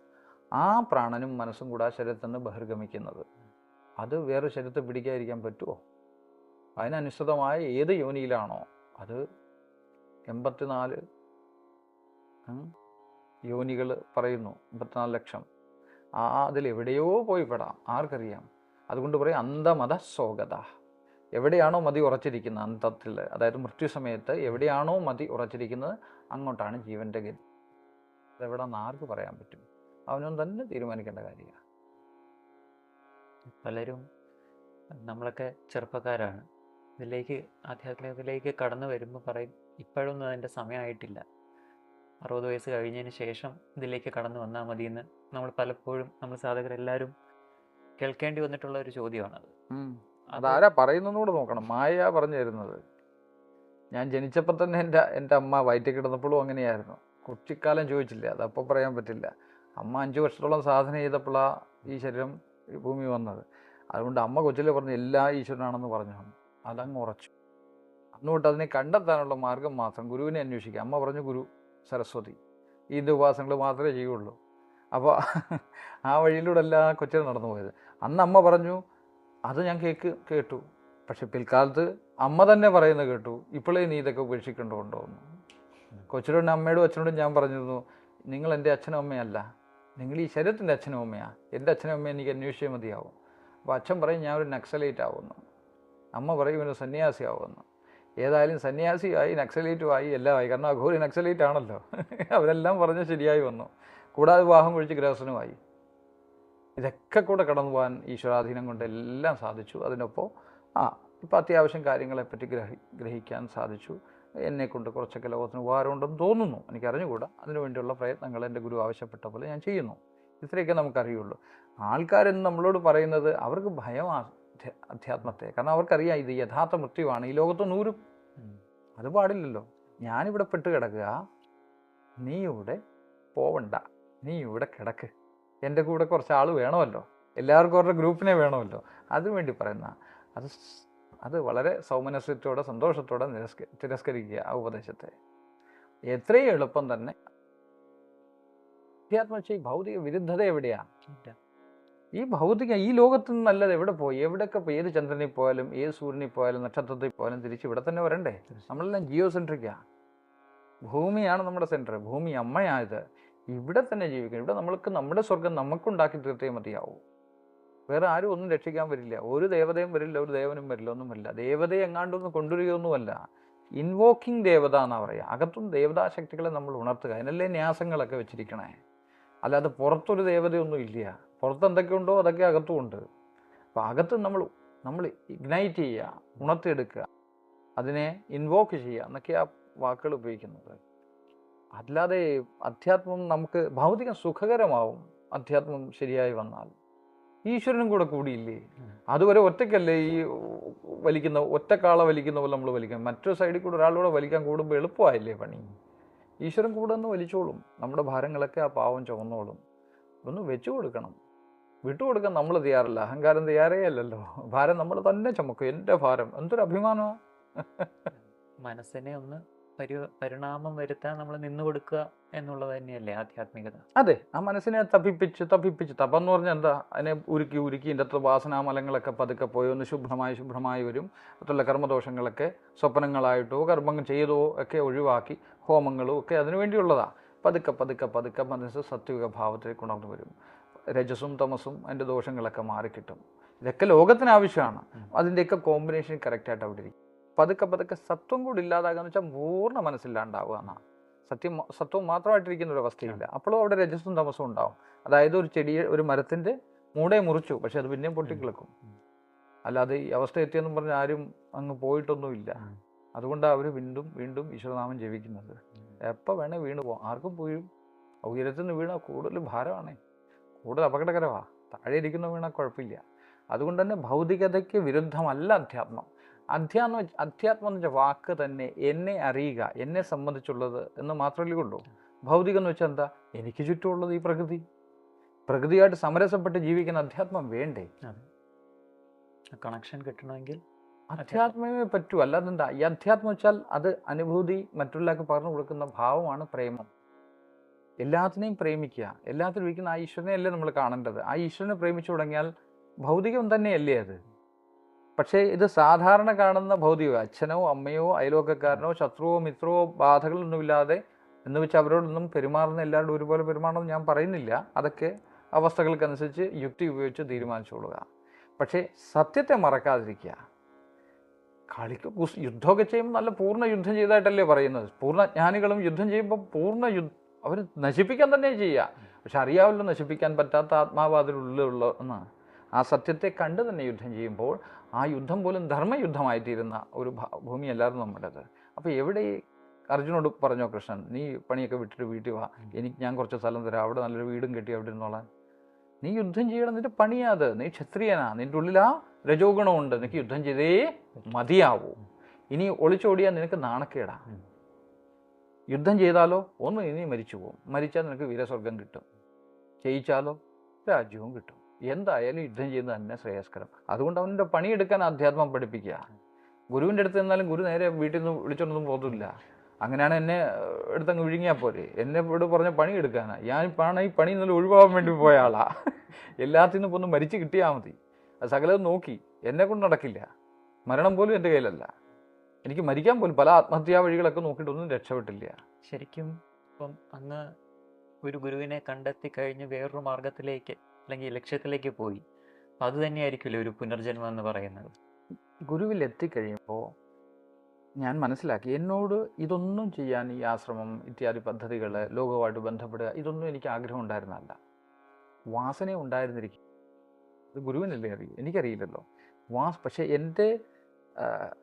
ആ പ്രാണനും മനസ്സും കൂടെ ആ ശരീരത്തിൽ നിന്ന് ബഹിർഗമിക്കുന്നത്. അത് വേറെ ശരീരത്തെ പിടിക്കാതിരിക്കാൻ പറ്റുമോ? അതിനനുസൃതമായ ഏത് യോനിയിലാണോ, അത് 84 യോനികൾ പറയുന്നു, 54 ലക്ഷം. അതിലെവിടെയോ പോയി പെടാം, ആർക്കറിയാം? അതുകൊണ്ട് പറയും അന്തമത സ്വഗത. എവിടെയാണോ മതി ഉറച്ചിരിക്കുന്നത് അന്തത്തിൽ, അതായത് മൃത്യുസമയത്ത് എവിടെയാണോ മതി ഉറച്ചിരിക്കുന്നത് അങ്ങോട്ടാണ് ജീവൻ്റെ ഗതി. അതെവിടെന്ന് ആർക്ക് പറയാൻ പറ്റും? അവനൊന്നും തന്നെ തീരുമാനിക്കേണ്ട കാര്യമാണ്. പലരും, നമ്മളൊക്കെ ചെറുപ്പക്കാരാണ്, ആധ്യാത്മികതയിലേക്ക് കടന്നു വരുമ്പോൾ പറയും ഇപ്പോഴൊന്നും അതിൻ്റെ സമയമായിട്ടില്ല, 60 വയസ്സ് കഴിഞ്ഞതിന് ശേഷം ഇതിലേക്ക് കടന്നു വന്നാൽ മതിയെന്ന് നമ്മൾ പലപ്പോഴും, നമ്മൾ സാധകരെല്ലാവരും കേൾക്കേണ്ടി വന്നിട്ടുള്ള ഒരു ചോദ്യമാണത്. അതാരാ പറയുന്നതെന്ന് കൂടെ നോക്കണം. മായ പറഞ്ഞു തരുന്നത്. ഞാൻ ജനിച്ചപ്പോൾ തന്നെ എൻ്റെ അമ്മ വയറ്റിൽ കിടന്നപ്പോഴും അങ്ങനെയായിരുന്നു. കുട്ടിക്കാലം ചോദിച്ചില്ല, അതപ്പോൾ പറയാൻ പറ്റില്ല. അമ്മ 5 വർഷത്തോളം സാധന ചെയ്തപ്പോഴാണ് ഈ ശരീരം ഈ ഭൂമി വന്നത്. അതുകൊണ്ട് അമ്മ കൊച്ചിലെ പറഞ്ഞ് എല്ലാ ഈശ്വരനാണെന്ന് പറഞ്ഞു. അതങ്ങ് ഉറച്ചു. അന്ന് തൊട്ട് അതിനെ കണ്ടെത്താനുള്ള മാർഗം മാത്രം ഗുരുവിനെ അന്വേഷിക്കുക. അമ്മ പറഞ്ഞു ഗുരു സരസ്വതി, ഇതിൻ്റെ ഉപാസനകൾ മാത്രമേ ചെയ്യുള്ളൂ. അപ്പോൾ ആ വഴിയിലൂടെ എല്ലാ കൊച്ചിലും നടന്നു പോയത്. അന്ന് അമ്മ പറഞ്ഞു, അത് ഞാൻ കേട്ടു. പക്ഷെ പിൽക്കാലത്ത് അമ്മ തന്നെ പറയുന്നത് കേട്ടു, ഇപ്പോഴേ നീ ഇതൊക്കെ ഉപേക്ഷിക്കേണ്ടതുണ്ടോ എന്ന്. കൊച്ചിലോടും അമ്മയോടും അച്ഛനോടും ഞാൻ പറഞ്ഞിരുന്നു, നിങ്ങൾ എൻ്റെ അച്ഛനും അമ്മയല്ല, നിങ്ങൾ ഈ ശരീരത്തിൻ്റെ അച്ഛനും അമ്മയാണ്. എൻ്റെ അച്ഛനും അമ്മയെ എനിക്ക് അന്വേഷിച്ചേ മതിയാവും. അപ്പോൾ അച്ഛൻ പറയും ഞാൻ ഒരു നക്സലൈറ്റ് ആവുമെന്ന്, അമ്മ പറയും ഒരു സന്യാസി ആവുമെന്ന്. ഏതായാലും സന്യാസിയായി, നക്സലൈറ്റുമായി, എല്ലാമായി. കാരണം അഘോരി നക്സലൈറ്റ് ആണല്ലോ. അവരെല്ലാം പറഞ്ഞ് ശരിയായി വന്നു. കൂടാതെ വിവാഹം കഴിച്ച് ഗൃഹസ്ഥനുമായി. ഇതൊക്കെ കൂടെ കടന്നു പോകാൻ ഈശ്വരാധീനം കൊണ്ട് എല്ലാം സാധിച്ചു. അതിനൊപ്പം ഇപ്പോൾ അത്യാവശ്യം കാര്യങ്ങളെപ്പറ്റി ഗ്രഹിക്കാൻ സാധിച്ചു. എന്നെക്കൊണ്ട് കുറച്ചൊക്കെ ലോകത്തിന് ഉപകാരമുണ്ടെന്ന് തോന്നുന്നു. എനിക്കറിഞ്ഞുകൂടാ. അതിനുവേണ്ടിയുള്ള പ്രയത്നങ്ങൾ എൻ്റെ ഗുരു ആവശ്യപ്പെട്ട പോലെ ഞാൻ ചെയ്യുന്നു. ഇത്രയൊക്കെ നമുക്കറിയുള്ളൂ. ആൾക്കാരെന്ന് നമ്മളോട് പറയുന്നത് അവർക്ക് ഭയമാണ് അധ്യാത്മത്തെ. കാരണം അവർക്കറിയാം ഇത് യഥാർത്ഥ മൃത്യുവാണ്, ഈ ലോകത്ത് നൂരും. അത് പാടില്ലല്ലോ. ഞാനിവിടെ പെട്ട് കിടക്കുക, നീ ഇവിടെ പോവണ്ട, നീ ഇവിടെ കിടക്ക്, എൻ്റെ കൂടെ കുറച്ച് ആൾ വേണമല്ലോ, എല്ലാവർക്കും അവരുടെ ഗ്രൂപ്പിനെ വേണമല്ലോ. അതിനുവേണ്ടി പറയുന്ന അത് വളരെ സൗമനസ്യത്തോടെ സന്തോഷത്തോടെ തിരസ്കരിക്കുക ആ ഉപദേശത്തെ. എത്രയും എളുപ്പം തന്നെ അധ്യാത്മ ഭൗതിക വിരുദ്ധത എവിടെയാണ്? ഈ ലോകത്ത് നിന്നല്ലത് എവിടെ പോയി, എവിടെയൊക്കെ പോയി, ഏത് ചന്ദ്രനിൽ പോയാലും ഏത് സൂര്യനിൽ പോയാലും നക്ഷത്രത്തിൽ പോയാലും തിരിച്ച് ഇവിടെ തന്നെ വരണ്ടേ? നമ്മളെല്ലാം ജിയോ സെൻട്രിക്കാ. ഭൂമിയാണ് നമ്മുടെ സെൻറ്റർ, ഭൂമി അമ്മയായത്. ഇവിടെ തന്നെ ജീവിക്കണം. ഇവിടെ നമ്മൾക്ക് നമ്മുടെ സ്വർഗം നമുക്കുണ്ടാക്കി തീർത്തേ മതിയാവും. വേറെ ആരും ഒന്നും രക്ഷിക്കാൻ വരില്ല. ഒരു ദേവതയും വരില്ല, ഒരു ദേവനും വരില്ല, ഒന്നുമില്ല. ദേവതയെ എങ്ങാണ്ടൊന്നും കൊണ്ടുവരികയൊന്നുമല്ല. ഇൻവോക്കിംഗ് ദേവത എന്നാണ് പറയുക. അകത്തും ദേവതാശക്തികളെ നമ്മൾ ഉണർത്തുക. അതിനല്ലേ ന്യാസങ്ങളൊക്കെ വെച്ചിരിക്കണേ. അല്ലാതെ പുറത്തൊരു ദേവതയൊന്നും ഇല്ല. പുറത്ത് എന്തൊക്കെയുണ്ടോ അതൊക്കെ അകത്തും ഉണ്ട്. അപ്പോൾ അകത്ത് നമ്മൾ ഇഗ്നൈറ്റ് ചെയ്യുക, ഉണർത്തിയെടുക്കുക, അതിനെ ഇൻവോക്ക് ചെയ്യുക എന്നൊക്കെ ആ വാക്കുകൾ ഉപയോഗിക്കുന്നത്. അല്ലാതെ അധ്യാത്മം നമുക്ക് ഭൗതികം സുഖകരമാവും. അധ്യാത്മം ശരിയായി വന്നാൽ ഈശ്വരനും കൂടെ കൂടിയില്ലേ? അതുവരെ ഒറ്റയ്ക്കല്ലേ ഈ ഒറ്റക്കാള വലിക്കുന്ന പോലെ നമ്മൾ വലിക്കാം. മറ്റൊരു സൈഡിൽ കൂടെ ഒരാളൂടെ വലിക്കാൻ കൂടുമ്പോൾ എളുപ്പമായില്ലേ പണി? ഈശ്വരൻ കൂടെ ഒന്ന് വലിച്ചോളും. നമ്മുടെ ഭാരങ്ങളൊക്കെ ആ പാവം ചുമന്നോളും. ഒന്ന് വെച്ചു കൊടുക്കണം. വിട്ടുകൊടുക്കാൻ നമ്മൾ തയ്യാറല്ല. അഹങ്കാരം തയ്യാറേ അല്ലല്ലോ. ഭാരം നമ്മൾ തന്നെ ചുമക്കും. എൻ്റെ ഭാരം എന്തൊരു അഭിമാനമാണ്. മനസ്സിനെ ഒന്ന് പരിണാമം വരുത്താൻ നമ്മൾ നിന്നു കൊടുക്കുക എന്നുള്ളത് തന്നെയല്ലേ ആധ്യാത്മികത? അതെ, ആ മനസ്സിനെ തപ്പിപ്പിച്ച് തപം എന്ന് പറഞ്ഞാൽ എന്താ? അതിനെ ഉരുക്കി ഇതിൻ്റെ അകത്ത് വാസനാമലങ്ങളൊക്കെ പതുക്കെ പോയി ഒന്ന് ശുഭ്രമായി വരും. മറ്റുള്ള കർമ്മദോഷങ്ങളൊക്കെ സ്വപ്നങ്ങളായിട്ടോ കർമ്മം ചെയ്തോ ഒക്കെ ഒഴിവാക്കി, ഹോമങ്ങളും ഒക്കെ അതിനു വേണ്ടിയുള്ളതാണ്. പതുക്കെ മനസ്സ് സത്വിക ഭാവത്തിലേക്ക് ഉണർന്നു വരും. രജസും തമസും അതിൻ്റെ ദോഷങ്ങളൊക്കെ മാറിക്കിട്ടും. ഇതൊക്കെ ലോകത്തിന് ആവശ്യമാണ്. അതിൻ്റെയൊക്കെ കോമ്പിനേഷൻ കറക്റ്റായിട്ട് അവിടെ ഇരിക്കും. പതുക്കെ സത്വം കൂടി ഇല്ലാതാകാന്ന് വെച്ചാൽ പൂർണ്ണ മനസ്സില്ലാണ്ടാവുക എന്നാണ്. സത്വം മാത്രമായിട്ടിരിക്കുന്ന ഒരു അവസ്ഥയില്ല. അപ്പോഴും അവിടെ രജസും തമസും ഉണ്ടാവും. അതായത് ഒരു മരത്തിൻ്റെ മൂടയെ മുറിച്ചു, പക്ഷെ അത് പിന്നെയും പൊട്ടിക്കിളക്കും. അല്ലാതെ ഈ അവസ്ഥ എത്തിയെന്നും പറഞ്ഞ് ആരും അങ്ങ് പോയിട്ടൊന്നുമില്ല. അതുകൊണ്ടാണ് അവർ വീണ്ടും ഈശ്വരനാമം ജപിക്കുന്നത്. എപ്പോൾ വേണേൽ വീണ് പോകാം. ആർക്കും പോയും ഉയരത്തിൽ നിന്ന് വീണാൽ കൂടുതൽ ഭാരമാണേ, കൂടുതൽ അപകടകരമാണ്. താഴെ ഇരിക്കുന്ന വീണാൽ കുഴപ്പമില്ല. അതുകൊണ്ട് തന്നെ ഭൗതികതയ്ക്ക് വിരുദ്ധമല്ല അധ്യാത്മം. അധ്യാത്മം എന്ന് വെച്ചാൽ വാക്ക് തന്നെ എന്നെ അറിയുക, എന്നെ സംബന്ധിച്ചുള്ളത് എന്ന് മാത്രമല്ലേ ഉള്ളൂ. ഭൗതികം എന്ന് വെച്ചാൽ എന്താ? എനിക്ക് ചുറ്റുമുള്ളത് ഈ പ്രകൃതിയായിട്ട് സമരസപ്പെട്ട് ജീവിക്കുന്ന അധ്യാത്മം വേണ്ടേ? കണക്ഷൻ കിട്ടണമെങ്കിൽ അധ്യാത്മമേ പറ്റൂ. അല്ലാതെ എന്താ? ഈ അധ്യാത്മം വെച്ചാൽ അത് അനുഭൂതി മറ്റുള്ളവർക്ക് പറഞ്ഞു കൊടുക്കുന്ന ഭാവമാണ് പ്രേമം. എല്ലാത്തിനെയും പ്രേമിക്കുക, എല്ലാത്തിനും ഇരിക്കുന്ന ആ ഈശ്വരനെ അല്ലേ നമ്മൾ കാണേണ്ടത്. ആ ഈശ്വരനെ പ്രേമിച്ചു തുടങ്ങിയാൽ ഭൗതികം തന്നെയല്ലേ അത്. പക്ഷേ ഇത് സാധാരണ കാണുന്ന ഭൗതികം, അച്ഛനോ അമ്മയോ അയൽവക്കക്കാരനോ ശത്രുവോ മിത്രവോ ബാധകളൊന്നുമില്ലാതെ എന്ന് വെച്ചാൽ അവരോടൊന്നും പെരുമാറുന്ന എല്ലാവരോടും ഒരുപോലെ പെരുമാറണമെന്ന് ഞാൻ പറയുന്നില്ല. അതൊക്കെ അവസ്ഥകൾക്കനുസരിച്ച് യുക്തി ഉപയോഗിച്ച് തീരുമാനിച്ചോളുക. പക്ഷേ സത്യത്തെ മറക്കാതിരിക്കുക. യുദ്ധമൊക്കെ ചെയ്യുമ്പോൾ നല്ല പൂർണ്ണ യുദ്ധം ചെയ്തതായിട്ടല്ലേ പറയുന്നത്. പൂർണ്ണജ്ഞാനികളും യുദ്ധം ചെയ്യുമ്പോൾ അവർ നശിപ്പിക്കാൻ തന്നെ ചെയ്യുക. പക്ഷെ അറിയാമല്ലോ നശിപ്പിക്കാൻ പറ്റാത്ത ആത്മാവ് അതിലുള്ള എന്നാണ്. ആ സത്യത്തെ കണ്ട് തന്നെ യുദ്ധം ചെയ്യുമ്പോൾ ആ യുദ്ധം പോലും ധർമ്മയുദ്ധമായിത്തീരുന്ന ഒരു ഭൂമിയല്ലായിരുന്നു നമ്മുടേത്. അപ്പോൾ എവിടെ അർജുനോട് പറഞ്ഞോ കൃഷ്ണൻ, നീ പണിയൊക്കെ വിട്ടിട്ട് വീട്ടിൽ വാ, ഞാൻ കുറച്ച് സ്ഥലം തരാം, അവിടെ നല്ലൊരു വീടും കെട്ടി അവിടെ ഇരുന്നോളാൻ. നീ യുദ്ധം ചെയ്യണം, നിന്റെ പണിയാ അത്. നീ ക്ഷത്രിയനാ, നിന്റെ ഉള്ളിൽ ആ രജോ ഗുണമുണ്ട്, നിനക്ക് യുദ്ധം ചെയ്തേ മതിയാവൂ. ഇനി ഒളിച്ചോടിയാൽ നിനക്ക് നാണക്കേടാ. യുദ്ധം ചെയ്താലോ ഒന്ന് ഇനി മരിച്ചു പോകും, മരിച്ചാൽ നിനക്ക് വീരസ്വർഗം കിട്ടും, ജയിച്ചാലോ രാജ്യവും കിട്ടും. എന്തായാലും യുദ്ധം ചെയ്യുന്നത് തന്നെ ശ്രേയസ്കരം. അതുകൊണ്ട് അവൻ്റെ പണിയെടുക്കാൻ അധ്യാത്മം പഠിപ്പിക്കുക. ഗുരുവിൻ്റെ അടുത്ത് നിന്നാലും ഗുരു നേരെ വീട്ടിൽ നിന്ന് വിളിച്ചോണ്ടൊന്നും പോകത്തില്ല. അങ്ങനെയാണ് എന്നെ എടുത്തങ്ങ് വിഴുങ്ങിയാൽ പോരെ. എന്നെ ഇവിടെ പറഞ്ഞ പണി എടുക്കാനാ. ഞാൻ ഈ പണി ഇന്നലെ ഒഴിവാകാൻ വേണ്ടി പോയ ആളാ. എല്ലാത്തിൽ നിന്നും ഒന്ന് മരിച്ച് കിട്ടിയാൽ മതി. അത് സകലം നോക്കി, എന്നെ കൊണ്ട് നടക്കില്ല. മരണം പോലും എൻ്റെ കയ്യിലല്ല. എനിക്ക് മരിക്കാൻ പോലും പല ആത്മഹത്യാ വഴികളൊക്കെ നോക്കിയിട്ടൊന്നും രക്ഷപ്പെട്ടില്ല. ശരിക്കും ഇപ്പം അങ്ങ് ഒരു ഗുരുവിനെ കണ്ടെത്തി കഴിഞ്ഞ് വേറൊരു മാർഗത്തിലേക്ക് അല്ലെങ്കിൽ ലക്ഷ്യത്തിലേക്ക് പോയി. അപ്പം അത് തന്നെയായിരിക്കുമല്ലോ ഒരു പുനർജന്മം എന്ന് പറയുന്നത്. ഗുരുവിൽ എത്തിക്കഴിയുമ്പോൾ ഞാൻ മനസ്സിലാക്കി, എന്നോട് ഇതൊന്നും ചെയ്യാൻ, ഈ ആശ്രമം ഇത്യാദി പദ്ധതികൾ, ലോകവുമായിട്ട് ബന്ധപ്പെടുക, ഇതൊന്നും എനിക്ക് ആഗ്രഹം ഉണ്ടായിരുന്നല്ല. വാസന ഉണ്ടായിരുന്നിരിക്കും. ഇത് ഗുരുവിനല്ലേ അറിയൂ, എനിക്കറിയില്ലല്ലോ. പക്ഷേ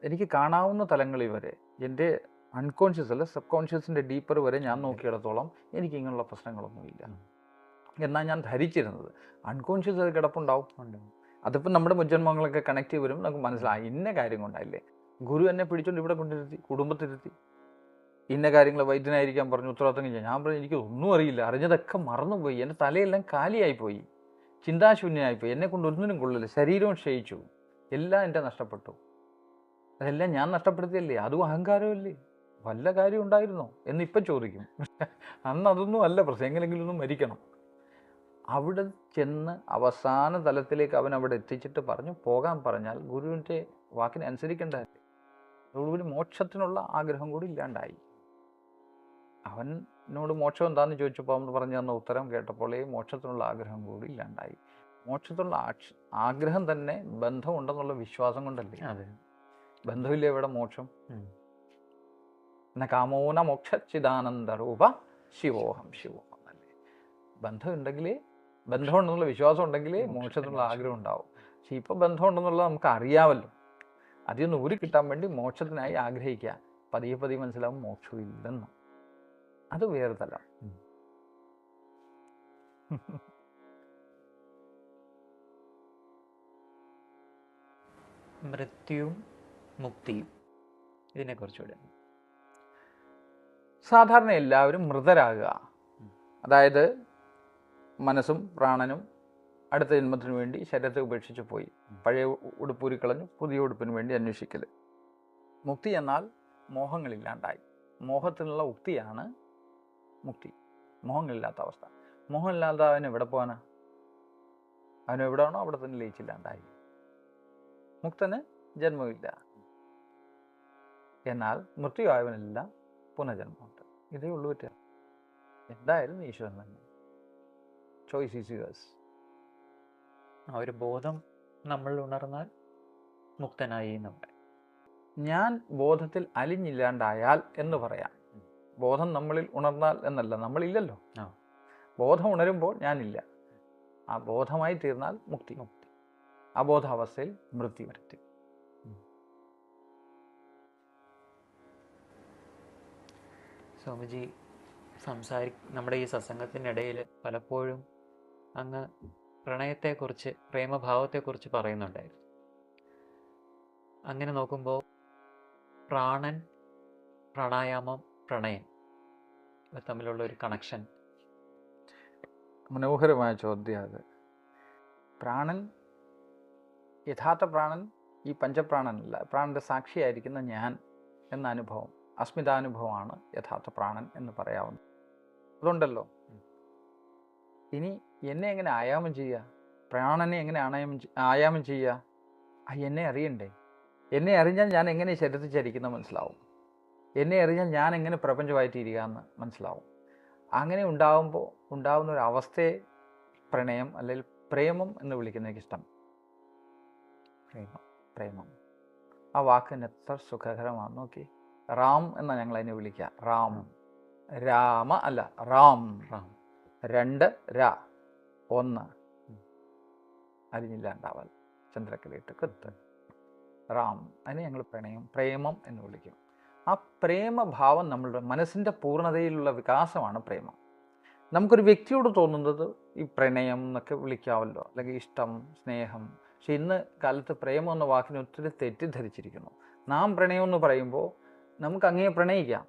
എനിക്ക് കാണാവുന്ന തലങ്ങളിൽ വരെ, എൻ്റെ അൺകോൺഷ്യസ് അല്ല സബ് കോൺഷ്യസിൻ്റെ ഡീപ്പർ വരെ ഞാൻ നോക്കിയിടത്തോളം എനിക്ക് ഇങ്ങനെയുള്ള പ്രശ്നങ്ങളൊന്നുമില്ല എന്നാണ് ഞാൻ ധരിച്ചിരുന്നത്. അൺകോൺഷ്യസ് അത് കിടപ്പുണ്ടാവും. അതിപ്പോൾ നമ്മുടെ മുജ്ജന്മങ്ങളൊക്കെ കണക്ട് ചെയ്ത് വരും, നമുക്ക് മനസ്സിലായി ഇന്ന കാര്യം കൊണ്ടല്ലേ ഗുരു എന്നെ പിടിച്ചുകൊണ്ട് ഇവിടെ കൊണ്ടിരുത്തി, കുടുംബത്തിരുത്തി. ഇന്ന കാര്യങ്ങൾ വൈദ്യനായിരിക്കാൻ പറഞ്ഞു, ഉത്തരവാദിത്തം ചെയ്യാൻ. ഞാൻ പറഞ്ഞു എനിക്കൊന്നും അറിയില്ല, അറിഞ്ഞതൊക്കെ മറന്നുപോയി, എൻ്റെ തലയെല്ലാം കാലിയായിപ്പോയി, ചിന്താശൂന്യമായിപ്പോയി, എന്നെ കൊണ്ട് ഒന്നിനും കൊള്ളില്ല, ശരീരവും ക്ഷയിച്ചു, എല്ലാം എൻ്റെ നഷ്ടപ്പെട്ടു. അതെല്ലാം ഞാൻ നഷ്ടപ്പെടുത്തിയല്ലേ, അതും അഹങ്കാരമല്ലേ, വല്ല കാര്യം ഉണ്ടായിരുന്നോ എന്നിപ്പം ചോദിക്കും. അന്ന് അതൊന്നും അല്ല പ്രശ്നം, എങ്ങനെയെങ്കിലും ഒന്നും മരിക്കണം. അവിടെ ചെന്ന് അവസാന തലത്തിലേക്ക് അവൻ അവിടെ എത്തിച്ചിട്ട് പറഞ്ഞു പോകാൻ പറഞ്ഞാൽ ഗുരുവിൻ്റെ വാക്കിനെ അനുസരിക്കേണ്ടതല്ലേ. അതോടുകൂടി മോക്ഷത്തിനുള്ള ആഗ്രഹം കൂടി ഇല്ലാണ്ടായി. അവനോട് മോക്ഷം എന്താണെന്ന് ചോദിച്ചപ്പോൾ അവൻ പറഞ്ഞു തന്ന ഉത്തരം കേട്ടപ്പോൾ മോക്ഷത്തിനുള്ള ആഗ്രഹം കൂടി ഇല്ലാണ്ടായി. മോക്ഷത്തിനുള്ള ആഗ്രഹം തന്നെ ബന്ധമുണ്ടെന്നുള്ള വിശ്വാസം കൊണ്ടല്ലേ. അതെ, ബന്ധമില്ല എവിടെ മോക്ഷം. എന്ന കാമോന മോക്ഷച്ചിദാനന്ദ രൂപ ശിവോഹം ശിവോഹം അല്ലേ. ബന്ധമുണ്ടെങ്കിലേ, ബന്ധമുണ്ടെന്നുള്ള വിശ്വാസം ഉണ്ടെങ്കിലേ മോക്ഷത്തിനുള്ള ആഗ്രഹം ഉണ്ടാവും. പക്ഷെ ഇപ്പം ബന്ധമുണ്ടെന്നുള്ളത് നമുക്ക് അറിയാമല്ലോ. അതിൽ നിന്ന് ഊരി കിട്ടാൻ വേണ്ടി മോക്ഷത്തിനായി ആഗ്രഹിക്കുക. പതിയെ പതിയെ മനസ്സിലാവും മോക്ഷവും ഇല്ലെന്ന്. അത് വേറെ തലം. മൃത്യുവും മുക്തിയും ഇതിനെക്കുറിച്ചുകൂടെ. സാധാരണ എല്ലാവരും മൃതരാകുക, അതായത് മനസ്സും പ്രാണനും അടുത്ത ജന്മത്തിനു വേണ്ടി ശരീരത്തെ ഉപേക്ഷിച്ച് പോയി, പഴയ ഉടുപ്പൂരിക്കളഞ്ഞു പുതിയ ഉടുപ്പിന് വേണ്ടി അന്വേഷിക്കൽ. മുക്തി എന്നാൽ മോഹങ്ങളില്ലാണ്ടായി. മോഹത്തിനുള്ള ഉക്തിയാണ് മുക്തി, മോഹങ്ങളില്ലാത്ത അവസ്ഥ. മോഹമില്ലാത്ത അവൻ എവിടെ പോകാനാ? അവൻ എവിടെയാണോ അവിടെ തന്നെ ലയിച്ചില്ലാണ്ടായി. മുക്തന് ജന്മമില്ല. എന്നാൽ മൃത്യുവായവനെല്ലാം പുനർജന്മമുണ്ട്. ഇതേ ഉള്ളൂ വ്യത്യാസം. എന്തായാലും ഈശ്വരൻ തന്നെ. Choice is yours. ആ ഒരു ബോധം നമ്മൾ ഉണർന്നാൽ മുക്തനായി നമ്മൾ. ഞാൻ ബോധത്തിൽ അലിഞ്ഞില്ലാണ്ടായാൽ എന്ന് പറയാം. ബോധം നമ്മളിൽ ഉണർന്നാൽ എന്നല്ല, നമ്മളില്ലല്ലോ. ബോധം ഉണരുമ്പോൾ ഞാനില്ല. ആ ബോധമായി തീർന്നാൽ മുക്തി. അബോധാവസ്ഥയിൽ മൃത്യു. സ്വാമിജി നമ്മുടെ ഈ സത്സംഗത്തിനിടയിൽ പലപ്പോഴും അങ്ങ് പ്രണയത്തെക്കുറിച്ച്, പ്രേമഭാവത്തെക്കുറിച്ച് പറയുന്നുണ്ടായിരുന്നു. അങ്ങനെ നോക്കുമ്പോൾ പ്രാണൻ, പ്രാണായാമം, പ്രണയം ഇവ തമ്മിലുള്ള ഒരു കണക്ഷൻ. മനോഹരമായ ചോദ്യം അത്. പ്രാണൻ, യഥാർത്ഥ പ്രാണൻ ഈ പഞ്ചപ്രാണനല്ല, പ്രാണന്റെ സാക്ഷിയായിരിക്കുന്ന ഞാൻ എന്ന അനുഭവം, അസ്മിതാനുഭവമാണ് യഥാർത്ഥ പ്രാണൻ എന്ന് പറയാവുന്നത്. അതുണ്ടല്ലോ. ഇനി എന്നെ എങ്ങനെ ആയാമം ചെയ്യുക? പ്രാണനെ എങ്ങനെ ആയാമം ചെയ്യുക? എന്നെ അറിയണ്ടേ? എന്നെ അറിഞ്ഞാൽ ഞാൻ എങ്ങനെ ശരീരത്തിൽ ചരിക്കുന്ന മനസ്സിലാവും. എന്നെ അറിഞ്ഞാൽ ഞാൻ എങ്ങനെ പ്രപഞ്ചമായിട്ടിരിക്കുക എന്ന് മനസ്സിലാവും. അങ്ങനെ ഉണ്ടാവുന്ന ഒരു അവസ്ഥയെ പ്രണയം അല്ലെങ്കിൽ പ്രേമം എന്ന് വിളിക്കുന്ന എനിക്കിഷ്ടം. പ്രേമം ആ വാക്കിന് എത്ര സുഖകരമാണ് നോക്കി. റാം എന്നാണ് ഞങ്ങൾ അതിനെ വിളിക്കുക. റാം, രാമ അല്ല, റാം. 2 രാ 1 അരിഞ്ഞില്ലാണ്ടാവൽ, ചന്ദ്രക്കലയിട്ട് കത്ത്, റാം. അതിനെ ഞങ്ങൾ പ്രേമം എന്ന് വിളിക്കും. ആ പ്രേമഭാവം നമ്മളുടെ മനസ്സിൻ്റെ പൂർണ്ണതയിലുള്ള വികാസമാണ് പ്രേമം. നമുക്കൊരു വ്യക്തിയോട് തോന്നുന്നത് ഈ പ്രണയം എന്നൊക്കെ വിളിക്കാമല്ലോ, അല്ലെങ്കിൽ ഇഷ്ടം, സ്നേഹം. പക്ഷെ ഇന്ന് കാലത്ത് പ്രേമം എന്ന വാക്കിനെ ഒത്തിരി തെറ്റിദ്ധരിച്ചിരിക്കുന്നു. നാം പ്രണയം എന്ന് പറയുമ്പോൾ നമുക്ക് അങ്ങയെ പ്രണയിക്കാം,